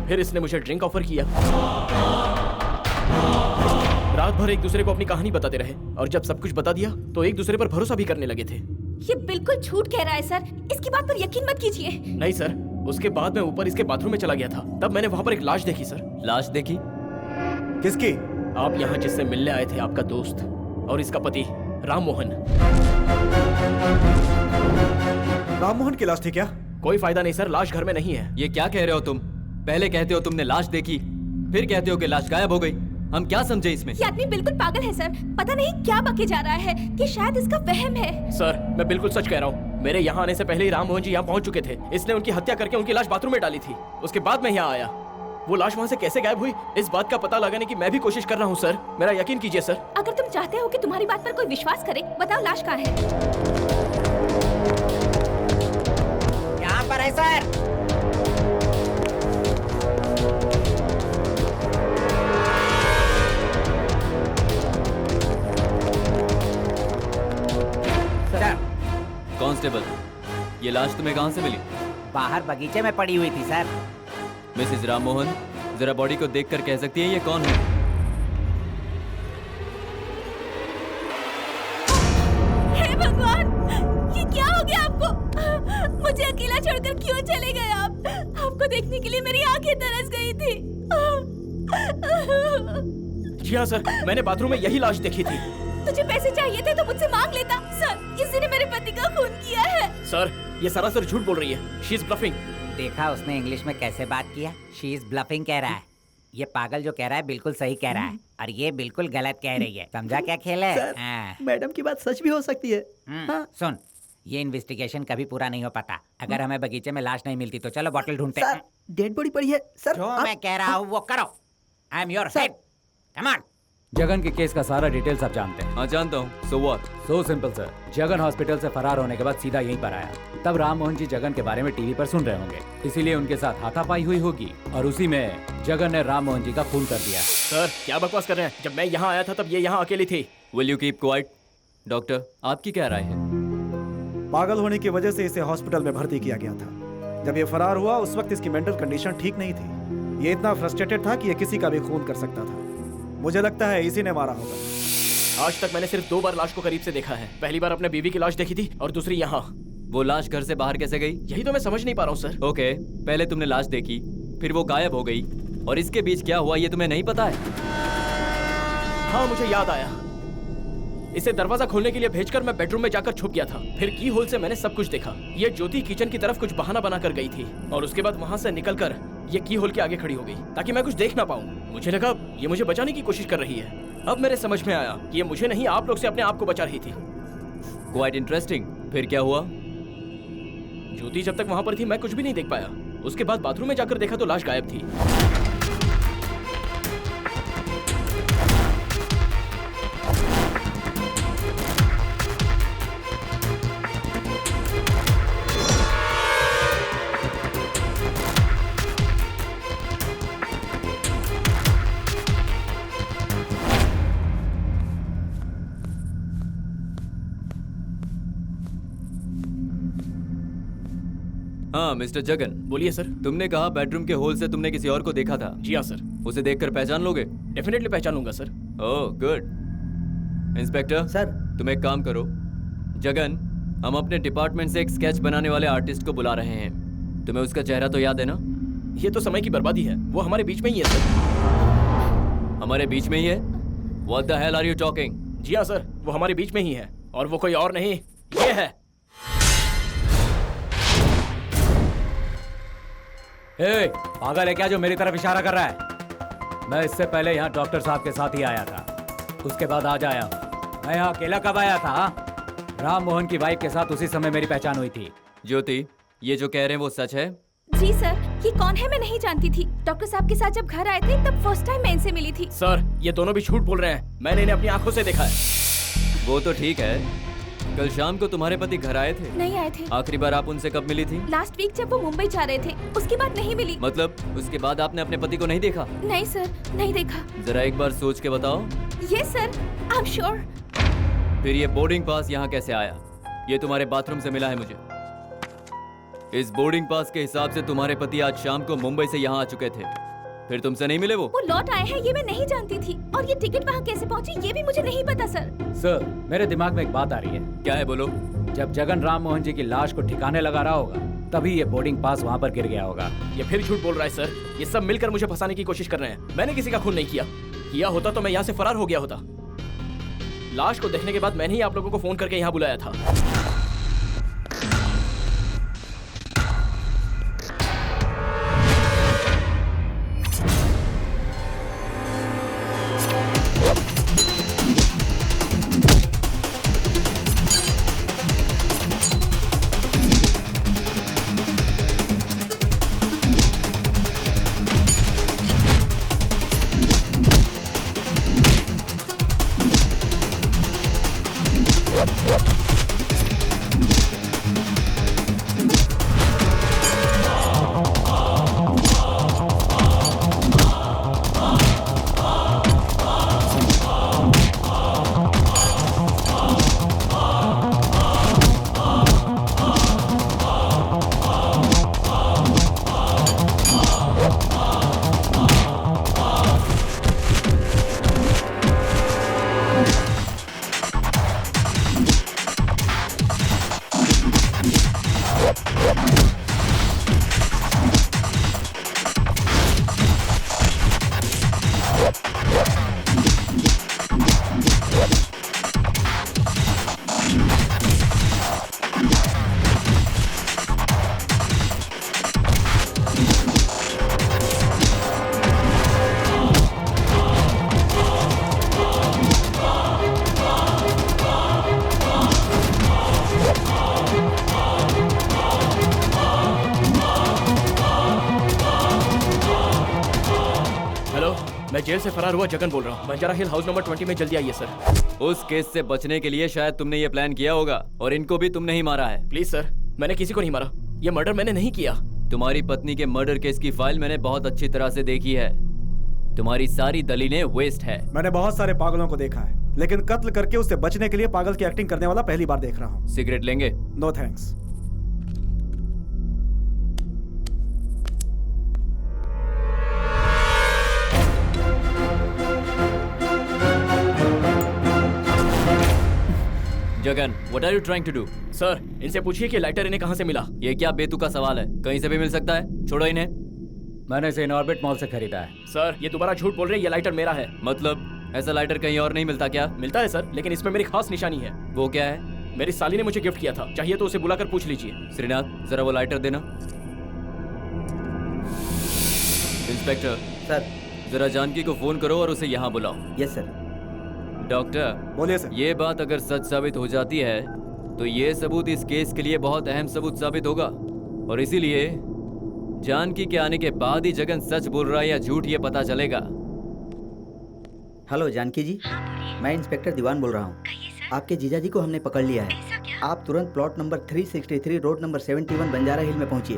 [SPEAKER 3] फिर इसने मुझे ड्रिंक ऑफर किया। रात भर एक दूसरे को अपनी कहानी बताते रहे और जब सब कुछ बता दिया तो एक दूसरे पर भरोसा भी करने लगे थे।
[SPEAKER 7] ये बिल्कुल झूठ कह रहा है सर, इसकी बात पर यकीन मत कीजिए।
[SPEAKER 3] नहीं सर, उसके बाद मैं ऊपर इसके बाथरूम में चला गया था, तब मैंने वहाँ पर एक लाश देखी सर।
[SPEAKER 5] लाश देखी?
[SPEAKER 1] किसकी?
[SPEAKER 3] आप यहाँ जिससे मिलने आए थे, आपका दोस्त और इसका पति राम मोहन।
[SPEAKER 1] राम मोहन की लाश थी क्या?
[SPEAKER 3] कोई फायदा नहीं सर, लाश घर में नहीं है।
[SPEAKER 5] ये क्या कह रहे हो तुम? पहले कहते हो तुमने लाश देखी, फिर कहते हो कि लाश गायब हो गई। हम क्या समझे इसमें?
[SPEAKER 7] ये आदमी बिल्कुल पागल है सर, पता नहीं क्या बके जा रहा है कि शायद इसका वहम है।
[SPEAKER 3] सर, मैं बिल्कुल सच कह रहा हूँ। मेरे यहाँ आने से पहले ही राम मोहन जी यहाँ पहुँच चुके थे। इसने उनकी हत्या करके उनकी लाश बाथरूम में डाली थी, उसके बाद मैं यहाँ आया। वो लाश वहाँ से कैसे गायब हुई, इस बात का पता लगाने की मैं भी कोशिश कर रहा हूँ सर। मेरा यकीन कीजिए सर।
[SPEAKER 7] अगर तुम चाहते हो कि तुम्हारी बात पर कोई विश्वास करे, बताओ लाश कहाँ है?
[SPEAKER 6] यहाँ पर है सर।
[SPEAKER 5] कांस्टेबल, ये लाश तुम्हें कहाँ से मिली?
[SPEAKER 6] बाहर बगीचे में पड़ी हुई थी सर।
[SPEAKER 5] मिसेस राम मोहन, जरा बॉडी को देखकर कह सकती हैं ये कौन है?
[SPEAKER 7] हे भगवान, ये क्या हो गया आपको? मुझे अकेला छोड़कर क्यों चले गए आप? आपको देखने के लिए मेरी आंखें तरस गई थी।
[SPEAKER 3] जी हाँ सर, मैंने बाथरूम में यही लाश देखी थी।
[SPEAKER 7] तुझे पैसे चाहिए थे तो मुझसे मांग लेता। सर, किसी ने मेरे पति का खून किया है।
[SPEAKER 3] सर, ये सरासर झूठ बोल रही है। She is bluffing.
[SPEAKER 6] देखा उसने इंग्लिश में कैसे बात किया? शी इज ब्लफिंग कह रहा है। ये पागल जो कह रहा है बिल्कुल सही कह रहा है और ये बिल्कुल गलत कह रही है। समझा क्या खेल है? हाँ।
[SPEAKER 11] मैडम की बात सच भी हो सकती है। हाँ।
[SPEAKER 6] सुन, ये इन्वेस्टिगेशन कभी पूरा नहीं हो पाता। अगर हमें बगीचे में लाश नहीं मिलती तो चलो बॉटल ढूंढते हैं।
[SPEAKER 11] डेड बॉडी पड़ी है सर।
[SPEAKER 6] जो मैं कह रहा हूँ वो करो। I am your head. Come on.
[SPEAKER 4] Jagan के केस का सारा डिटेल्स आप जानते हैं।
[SPEAKER 5] हाँ जानता हूँ। So what?
[SPEAKER 4] So simple sir, Jagan hospital से फरार होने के बाद सीधा यहीं पर आया। तब राम मोहन जी जगन के बारे में टीवी पर सुन रहे होंगे, इसीलिए उनके साथ हाथापाई हुई होगी और उसी में जगन ने राम मोहन जी का खून कर दिया।
[SPEAKER 3] सर, क्या बकवास कर रहे हैं? जब मैं यहाँ आया था तब ये यहाँ अकेली थी।
[SPEAKER 5] Will you keep quiet? Doctor, आपकी क्या राय है?
[SPEAKER 1] पागल होने की वजह से इसे हॉस्पिटल में भर्ती किया गया था। जब ये फरार हुआ उस वक्त इसकी मेंटल कंडीशन ठीक नहीं थी। ये इतना फ्रस्ट्रेटेड था कि ये किसी का भी खून कर सकता था। मुझे लगता है इसी ने मारा होगा।
[SPEAKER 3] आज तक मैंने सिर्फ 2 बार लाश को करीब से देखा है। पहली बार अपने बीवी की लाश देखी थी और दूसरी यहाँ।
[SPEAKER 5] वो लाश घर से बाहर कैसे गई?
[SPEAKER 3] यही तो मैं समझ नहीं पा रहा हूँ सर।
[SPEAKER 5] ओके, पहले तुमने लाश देखी, फिर वो गायब हो गई और इसके बीच क्या हुआ ये तुम्हें नहीं पता है?
[SPEAKER 3] हाँ, मुझे याद आया। इसे दरवाजा खोलने के लिए भेजकर मैं बेडरूम में जाकर छुप गया था। फिर की होल से मैंने सब कुछ देखा। ये ज्योति किचन की तरफ कुछ बहाना बना कर गई थी और उसके बाद वहाँ से निकलकर ये की होल के आगे खड़ी हो गई ताकि मैं कुछ देख ना पाऊँ। मुझे लगा ये मुझे बचाने की कोशिश कर रही है। अब मेरे समझ में आया कि ये मुझे नहीं, आप लोग से अपने आप को बचा रही थी।
[SPEAKER 5] Quite interesting. फिर क्या हुआ?
[SPEAKER 3] ज्योति जब तक वहाँ पर थी मैं कुछ भी नहीं देख पाया। उसके बाद बाथरूम में जाकर देखा तो लाश गायब थी।
[SPEAKER 5] हाँ मिस्टर जगन।
[SPEAKER 3] बोलिए सर।
[SPEAKER 5] तुमने कहा बेडरूम के होल से तुमने किसी और को देखा था।
[SPEAKER 3] जी हाँ सर।
[SPEAKER 5] उसे देखकर पहचान लोगे?
[SPEAKER 3] डेफिनेटली पहचान लूंगा sir.
[SPEAKER 5] Oh good. Inspector
[SPEAKER 2] sir.
[SPEAKER 5] तुम एक काम करो, जगन, हम अपने डिपार्टमेंट से एक स्केच बनाने वाले आर्टिस्ट को बुला रहे हैं। तुम्हें उसका चेहरा तो याद है ना?
[SPEAKER 3] ये तो समय की बर्बादी है, वो हमारे बीच में ही है सर।
[SPEAKER 5] हमारे बीच में ही है? What the hell are you talking?
[SPEAKER 3] जी हाँ सर, वो हमारे बीच में ही है और वो कोई और नहीं, ये है।
[SPEAKER 4] ए, पागल है क्या जो मेरी तरफ इशारा कर रहा है? मैं इससे पहले यहाँ डॉक्टर साहब के साथ ही आया था, उसके बाद आज आया हूँ। मैं यहाँ अकेला कब आया था? राम मोहन की वाइफ के साथ उसी समय मेरी पहचान हुई थी।
[SPEAKER 5] ज्योति, ये जो कह रहे हैं वो सच है?
[SPEAKER 7] जी सर, ये कौन है मैं नहीं जानती थी। डॉक्टर साहब के साथ जब घर आए थे तब फर्स्ट टाइम मैं इनसे मिली थी।
[SPEAKER 3] सर, ये दोनों भी झूठ बोल रहे हैं, मैंने इन्हें अपनी आंखों से देखा है।
[SPEAKER 5] वो तो ठीक है, कल शाम को तुम्हारे पति घर आए थे?
[SPEAKER 7] नहीं आए थे।
[SPEAKER 5] आखिरी बार आप उनसे कब मिली थी?
[SPEAKER 7] लास्ट वीक जब वो मुंबई जा रहे थे, उसके बाद नहीं मिली।
[SPEAKER 5] मतलब उसके बाद आपने अपने पति को नहीं देखा?
[SPEAKER 7] नहीं सर, नहीं देखा।
[SPEAKER 5] जरा एक बार सोच के बताओ।
[SPEAKER 7] Yes sir, I am sure.
[SPEAKER 5] फिर ये बोर्डिंग पास यहाँ कैसे आया? ये तुम्हारे बाथरूम से मिला है मुझे। इस बोर्डिंग पास के हिसाब से तुम्हारे पति आज शाम को मुंबई से यहाँ आ चुके थे, फिर तुमसे नहीं मिले? वो
[SPEAKER 7] लौट आए हैं ये मैं नहीं जानती थी, और ये टिकट वहाँ कैसे पहुँची ये भी मुझे नहीं पता सर।
[SPEAKER 4] सर, मेरे दिमाग में एक बात आ रही है।
[SPEAKER 5] क्या है? बोलो।
[SPEAKER 4] जब जगन राम मोहन जी की लाश को ठिकाने लगा रहा होगा, तभी ये बोर्डिंग पास वहाँ पर गिर गया होगा।
[SPEAKER 3] ये फिर झूठ बोल रहा है सर, ये सब मिलकर मुझे फंसाने की कोशिश कर रहे हैं। मैंने किसी का खून नहीं किया होता तो मैं यहाँ से फरार हो गया होता। लाश को देखने के बाद मैंने ही आप लोगों को फोन करके यहाँ बुलाया था। मैं जेल से फरार हुआ जगन बोल रहा हूँ। बंजारा हिल हाउस नंबर 20 में जल्दी आइए सर।
[SPEAKER 5] उस केस से बचने के लिए शायद तुमने ये प्लान किया होगा और इनको भी तुमने ही मारा है।
[SPEAKER 3] प्लीज सर, मैंने किसी को नहीं मारा, ये मर्डर मैंने नहीं किया।
[SPEAKER 5] तुम्हारी पत्नी के मर्डर केस की फाइल मैंने बहुत अच्छी तरह से देखी है, तुम्हारी सारी दलीलें वेस्ट है।
[SPEAKER 1] मैंने बहुत सारे पागलों को देखा है, लेकिन कत्ल करके उससे बचने के लिए पागल की एक्टिंग करने वाला पहली बार देख रहा हूँ।
[SPEAKER 5] सिगरेट लेंगे?
[SPEAKER 1] No thanks.
[SPEAKER 5] Jagan, what are you trying to do?
[SPEAKER 3] Sir, इनसे पूछिए कि लाइटर इन्हें कहाँ से मिला।
[SPEAKER 5] ये क्या बेतुका सवाल है, कहीं से भी मिल सकता है, छोड़ो इन्हें।
[SPEAKER 4] मैंने इसे इनऑर्बिट मॉल से खरीदा है।
[SPEAKER 3] सर, ये दोबारा झूठ बोल रहे हैं, ये लाइटर मेरा है।
[SPEAKER 5] मतलब ऐसा लाइटर कहीं और नहीं मिलता क्या?
[SPEAKER 3] मिलता है सर, लेकिन इसमें मेरी खास निशानी है।
[SPEAKER 5] वो क्या है?
[SPEAKER 3] मेरी साली ने मुझे गिफ्ट किया था, चाहिए तो उसे बुलाकर पूछ लीजिए।
[SPEAKER 5] श्रीनाथ, जरा वो लाइटर देना। Inspector
[SPEAKER 2] sir.
[SPEAKER 5] जरा जानकी को फोन करो और उसे यहाँ बुलाओ।
[SPEAKER 2] Yes sir.
[SPEAKER 5] डॉक्टर,
[SPEAKER 1] बोलिए सर।
[SPEAKER 5] ये बात अगर सच साबित हो जाती है तो ये सबूत इस केस के लिए बहुत अहम सबूत साबित होगा, और इसीलिए जानकी के आने के बाद ही जगन सच बोल रहा है या झूठ ये पता चलेगा।
[SPEAKER 2] हेलो जानकी जी, मैं इंस्पेक्टर दीवान बोल रहा हूँ। आपके जीजा जी को हमने पकड़ लिया है। आप तुरंत plot number 363 road number 71 Banjara hill में पहुंचिए।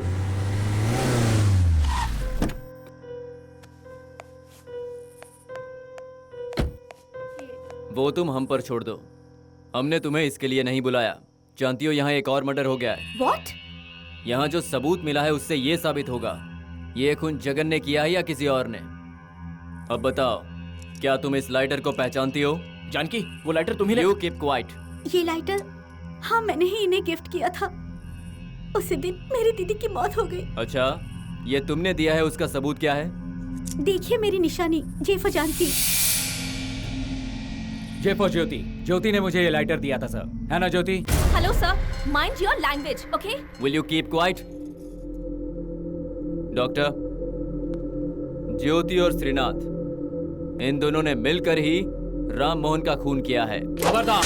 [SPEAKER 5] वो तुम हम पर छोड़ दो, हमने तुम्हें इसके लिए नहीं बुलाया। जानती हो यहाँ एक और मर्डर हो गया है।
[SPEAKER 7] What?
[SPEAKER 5] यहाँ जो सबूत मिला है उससे ये साबित होगा ये खून जगन ने किया है या किसी और ने। अब बताओ, क्या तुम इस लाइटर को पहचानती हो?
[SPEAKER 3] जानकी, वो लाइटर तुम्ही
[SPEAKER 5] यू कीप क्वाइट।
[SPEAKER 9] ये लाइटर, हाँ मैंने ही इन्हें गिफ्ट किया था। उसी दिन मेरी दीदी की मौत हो गई।
[SPEAKER 5] अच्छा, ये तुमने दिया है, उसका सबूत क्या है?
[SPEAKER 9] देखिए मेरी निशानी, जेफो जानकी।
[SPEAKER 4] जेफो ज्योति, ज्योति ने मुझे ये लाइटर दिया था सर, है ना Jyoti?
[SPEAKER 7] Hello sir, mind your language, okay?
[SPEAKER 5] Will you keep quiet? Doctor, Jyoti और श्रीनाथ, इन दोनों ने मिलकर ही राम मोहन का खून किया है।
[SPEAKER 4] खबरदार,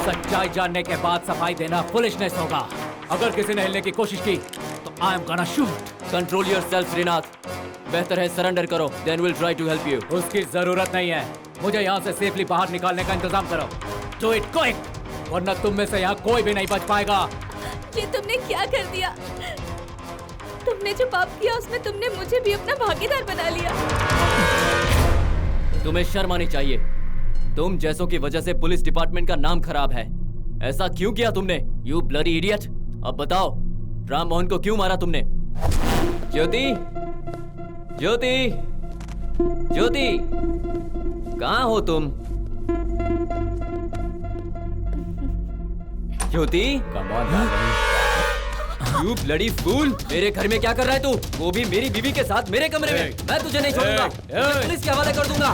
[SPEAKER 4] सच्चाई जानने के बाद सफाई देना फुलिशनेस होगा। अगर किसी ने हिलने की कोशिश की तो I am gonna shoot.
[SPEAKER 5] Control yourself Shrinath, बेहतर है सरेंडर करो, then will try to help you.
[SPEAKER 4] उसकी जरूरत नहीं है, मुझे यहाँ से सेफली बाहर निकालने का इंतजाम करो। डू इट क्विक, वरना तुम में से यहाँ कोई भी नहीं बच पाएगा।
[SPEAKER 7] ये तुमने क्या कर दिया? तुमने जो पाप किया उसमें तुमने मुझे भी अपना भागीदार बना लिया।
[SPEAKER 5] तुम्हें शर्म आनी चाहिए। तुम जैसों की वजह से पुलिस डिपार्टमेंट का नाम खराब है। ऐसा क्यों किया तुमने? You bloody idiot. अब बताओ, राम मोहन को क्यों मारा तुमने? ज्योति, ज्योति, ज्योति, कहाँ हो तुम? Jyoti,
[SPEAKER 4] come on
[SPEAKER 5] you bloody fool, मेरे घर में क्या कर रहा है तू? वो भी मेरी बीवी के साथ मेरे कमरे में। मैं तुझे नहीं छोड़ूंगा, मैं पुलिस के हवाले कर दूंगा।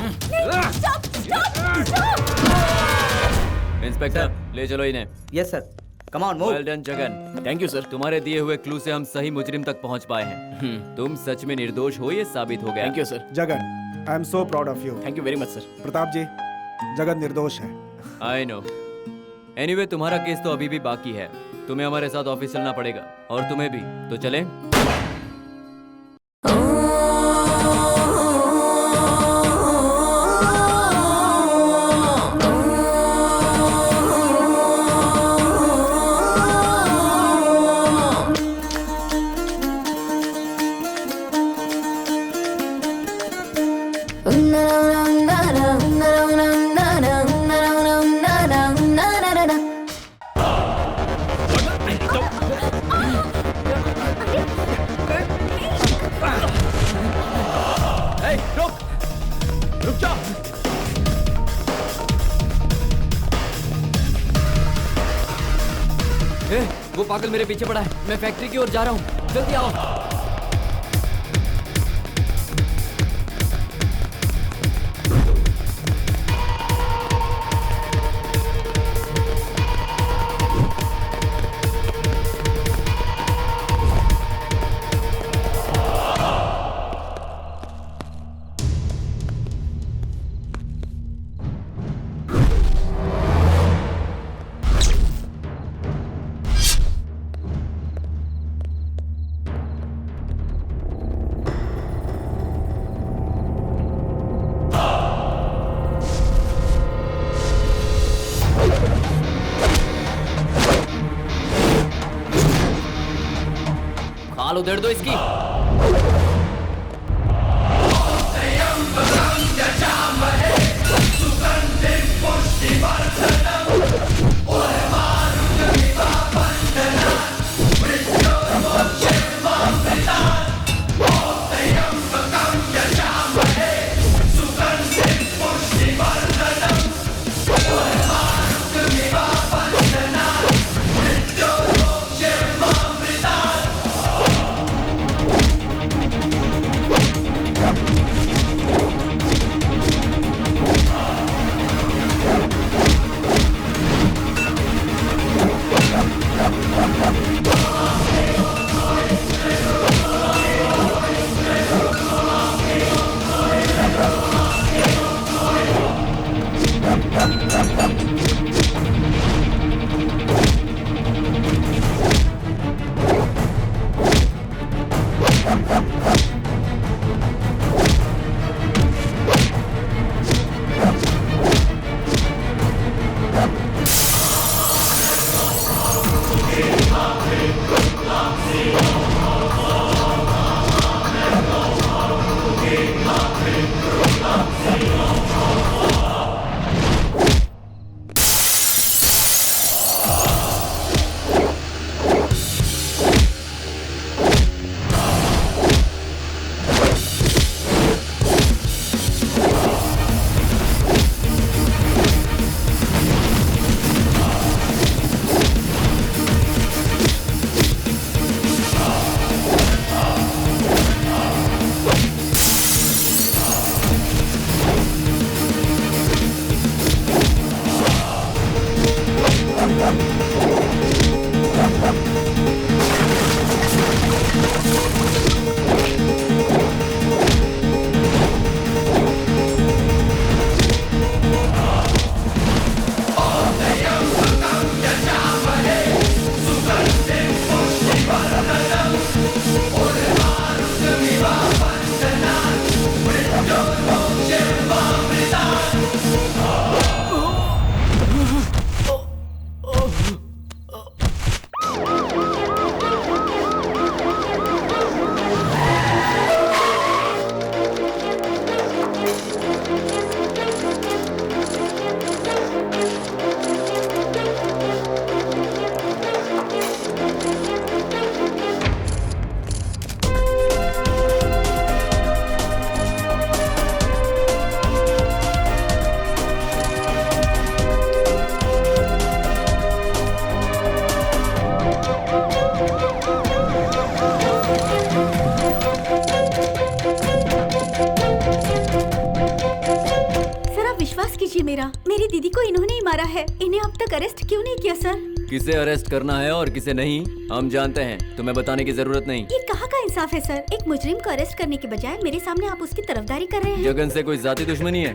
[SPEAKER 5] इंस्पेक्टर, ले चलो इन्हें।
[SPEAKER 2] Yes sir, come on move.
[SPEAKER 5] Well done Jagan.
[SPEAKER 3] Thank you sir.
[SPEAKER 5] तुम्हारे दिए हुए क्लू से हम सही मुजरिम तक पहुंच पाए हैं। तुम सच में निर्दोष हो, ये साबित हो गया।
[SPEAKER 3] Thank you sir.
[SPEAKER 1] Jagan, I am so proud of you.
[SPEAKER 3] Thank you very much sir.
[SPEAKER 1] Pratap ji, Jagan निर्दोष है।
[SPEAKER 5] I know. एनीवे, तुम्हारा केस तो अभी भी बाकी है। तुम्हें हमारे साथ ऑफिस चलना पड़ेगा, और तुम्हें भी। तो चलें? वो पागल मेरे पीछे पड़ा है। मैं फैक्ट्री की ओर जा रहा हूँ, जल्दी आओ। खा लो, दे दो इसकी।
[SPEAKER 9] मेरी दीदी को इन्होंने ही मारा है। इन्हें अब तक अरेस्ट क्यों नहीं किया सर?
[SPEAKER 5] किसे अरेस्ट करना है और किसे नहीं हम जानते हैं, तुम्हें बताने की जरूरत नहीं।
[SPEAKER 9] ये कहाँ का इंसाफ है सर? एक मुजरिम को अरेस्ट करने के बजाय मेरे सामने आप उसकी तरफदारी कर रहे हैं।
[SPEAKER 5] जगन से कोई जाती दुश्मनी है?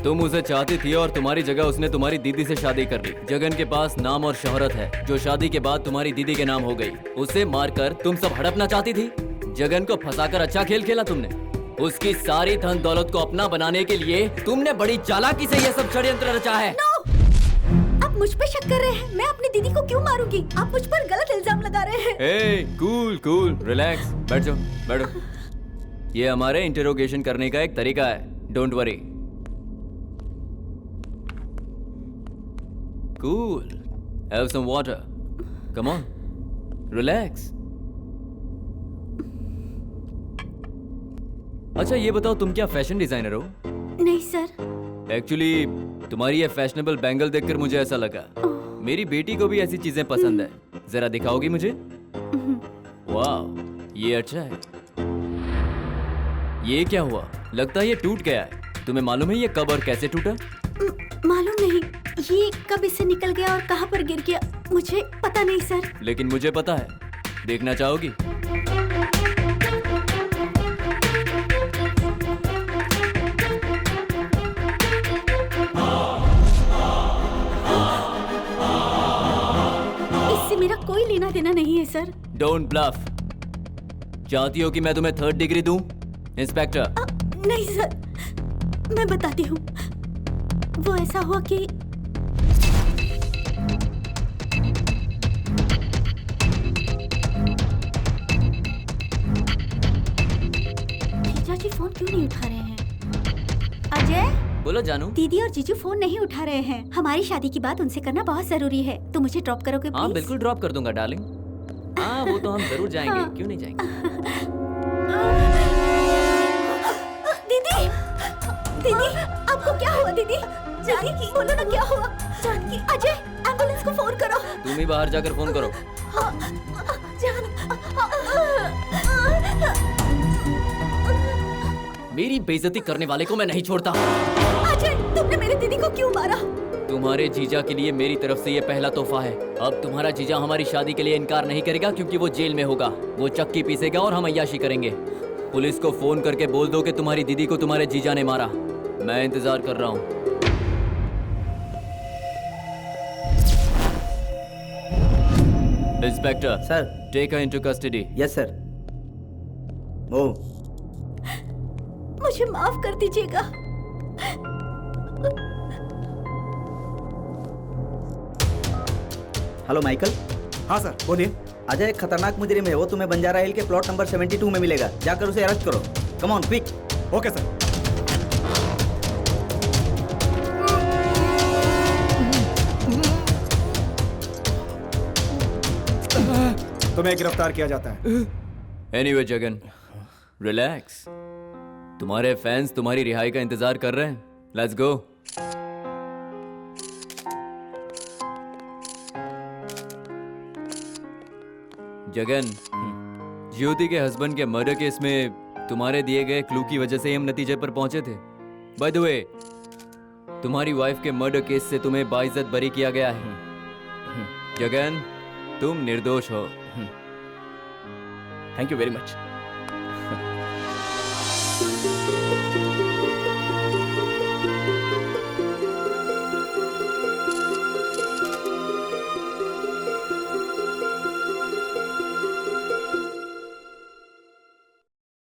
[SPEAKER 5] तुम उसे चाहती थी और तुम्हारी जगह उसने तुम्हारी दीदी से शादी कर ली। जगन के पास नाम और शोहरत है जो शादी के बाद तुम्हारी दीदी के नाम हो गई। उसे मारकर तुम सब हड़पना चाहती थी। जगन को फंसाकर अच्छा खेल खेला तुमने। उसकी सारी धन दौलत को अपना बनाने के लिए तुमने बड़ी चालाकी से यह सब षड्यंत्र रचा है।
[SPEAKER 9] आप मुझ पे शक कर रहे हैं? मैं अपनी दीदी को क्यों मारूंगी? आप मुझ पर गलत इल्जाम लगा रहे हैं।
[SPEAKER 5] ए, कूल कूल रिलैक्स, बैठ जाओ बैठो। ये हमारे इंटरोगेशन करने का एक तरीका है, don't worry. Cool, have some water, come on, relax. अच्छा ये बताओ, तुम क्या फैशन डिजाइनर हो?
[SPEAKER 9] नहीं सर।
[SPEAKER 5] एक्चुअली तुम्हारी ये फैशनेबल बैंगल देखकर मुझे ऐसा लगा। मेरी बेटी को भी ऐसी चीजें पसंद है। जरा दिखाओगी मुझे? वाह, ये अच्छा है। ये क्या हुआ? लगता है ये टूट गया है। तुम्हें मालूम है ये कब और कैसे टूटा?
[SPEAKER 9] मालूम नहीं। ये कब इससे निकल गया और कहां पर गिर गया, मुझे पता नहीं सर।
[SPEAKER 5] लेकिन मुझे पता है। देखना चाहोगी?
[SPEAKER 9] मेरा कोई लेना देना नहीं है सर।
[SPEAKER 5] Don't bulb. चाहती हो कि मैं तुम्हें 3rd डिग्री दूं, इंस्पेक्टर?
[SPEAKER 9] नहीं सर, मैं बताती हूँ। वो ऐसा हुआ कि जीजा जी फोन क्यों नहीं उठा रहे हैं? अजय,
[SPEAKER 5] बोलो जानू।
[SPEAKER 9] दीदी और जीजू फोन नहीं उठा रहे हैं। हमारी शादी की बात उनसे करना बहुत जरूरी है। तुम मुझे ड्रॉप करोगे प्लीज?
[SPEAKER 5] हाँ बिल्कुल ड्रॉप कर दूंगा डार्लिंग। हाँ वो तो हम जरूर जाएंगे।
[SPEAKER 9] हाँ।
[SPEAKER 5] क्यों नहीं जाएंगे?
[SPEAKER 9] दीदी, दीदी, आपको क्या हुआ दीदी? जानकी, बोलो ना क्या हुआ? जानकी, अजय, एम्बुलेंस को फोन करो।
[SPEAKER 5] तुम ही बाहर जाकर फोन करो। मेरी बेइज्जती करने वाले को मैं नहीं छोड़ता।
[SPEAKER 9] अजय, तुमने मेरी दीदी को क्यों मारा?
[SPEAKER 5] तुम्हारे जीजा के लिए मेरी तरफ से ये पहला तोहफा है। अब तुम्हारा जीजा हमारी शादी के लिए इनकार नहीं करेगा क्योंकि वो जेल में होगा। वो चक्की पीसेगा और हम अय्याशी करेंगे। पुलिस को फोन करके बोल दो कि तुम्हारी दीदी को तुम्हारे जीजा ने मारा। मैं इंतजार कर रहा हूँ। Inspector
[SPEAKER 2] sir.
[SPEAKER 5] Take her into custody.
[SPEAKER 2] Yes sir. Oh
[SPEAKER 9] मुझे माफ कर दीजिएगा।
[SPEAKER 2] Hello Michael.
[SPEAKER 1] हाँ सर, बोलिए।
[SPEAKER 2] अजय एक खतरनाक मुजरिम है। वो तुम्हें बंजारा हिल के प्लॉट नंबर 72 में मिलेगा। जाकर उसे अरेस्ट करो। Come on quick.
[SPEAKER 1] Okay sir. तुम्हें गिरफ्तार किया जाता है।
[SPEAKER 5] Anyway Jagan, relax. तुम्हारे फैंस तुम्हारी रिहाई का इंतजार कर रहे हैं। Let's go. जगन, ज्योति के हस्बैंड के मर्डर केस में तुम्हारे दिए गए क्लू की वजह से हम नतीजे पर पहुंचे थे। बाय द वे, तुम्हारी वाइफ के मर्डर केस से तुम्हें बाइज्जत बरी किया गया है। गगन तुम निर्दोष हो।
[SPEAKER 3] Thank you very much.